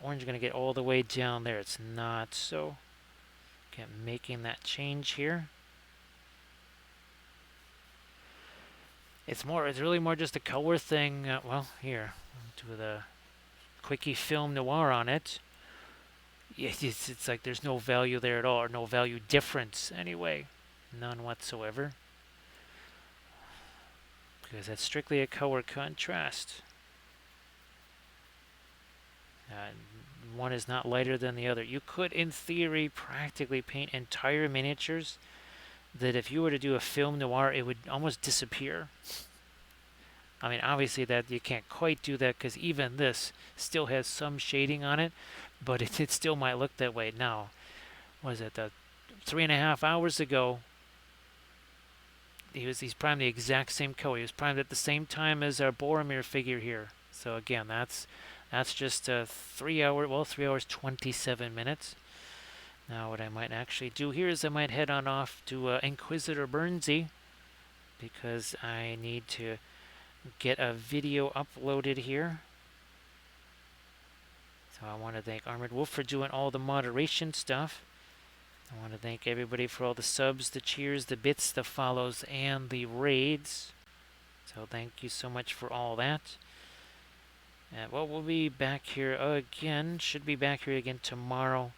orange going to get all the way down there? It's not. So, okay, making that change here. It's really more just a color thing. Well, here, do the quickie film noir on it. It's like there's no value there at all, or no value difference anyway. None whatsoever. Because that's strictly a color contrast. One is not lighter than the other. You could, in theory, practically paint entire miniatures that if you were to do a film noir, it would almost disappear. I mean, obviously that you can't quite do that because even this still has some shading on it, but it still might look that way. Now, was it 3.5 hours ago? He's primed the exact same color. He was primed at the same time as our Boromir figure here. So again, that's just 3 hours 27 minutes. Now what I might actually do here is I might head on off to Inquisitor Burnsy, because I need to get a video uploaded here. So I want to thank Armored Wolf for doing all the moderation stuff. I want to thank everybody for all the subs, the cheers, the bits, the follows, and the raids. So thank you so much for all that. Well, we'll be back here again. Should be back here again tomorrow,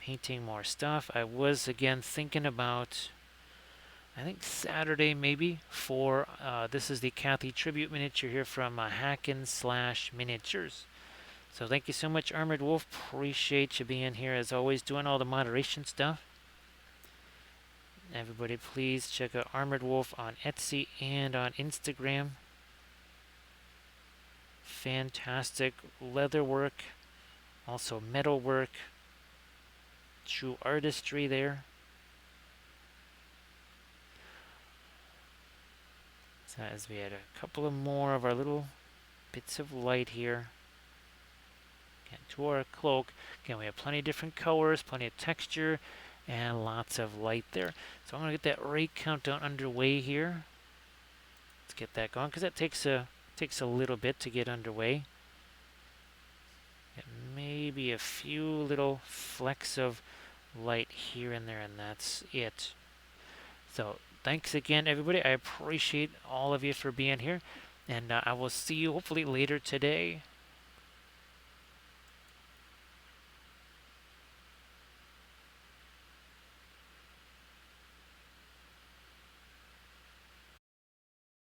painting more stuff. I was again thinking about, I think Saturday maybe, for this is the Kathy tribute miniature here from Hackin'/Miniatures. So thank you so much, Armored Wolf. Appreciate you being here as always, doing all the moderation stuff. Everybody, please check out Armored Wolf on Etsy and on Instagram. Fantastic leather work, also metal work, true artistry there. So as we add a couple of more of our little bits of light here. To our cloak. Again, we have plenty of different colors, plenty of texture, and lots of light there. So I'm going to get that ray countdown underway here. Let's get that going, because that takes a little bit to get underway. And maybe a few little flecks of light here and there, and that's it. So thanks again, everybody. I appreciate all of you for being here, and I will see you hopefully later today.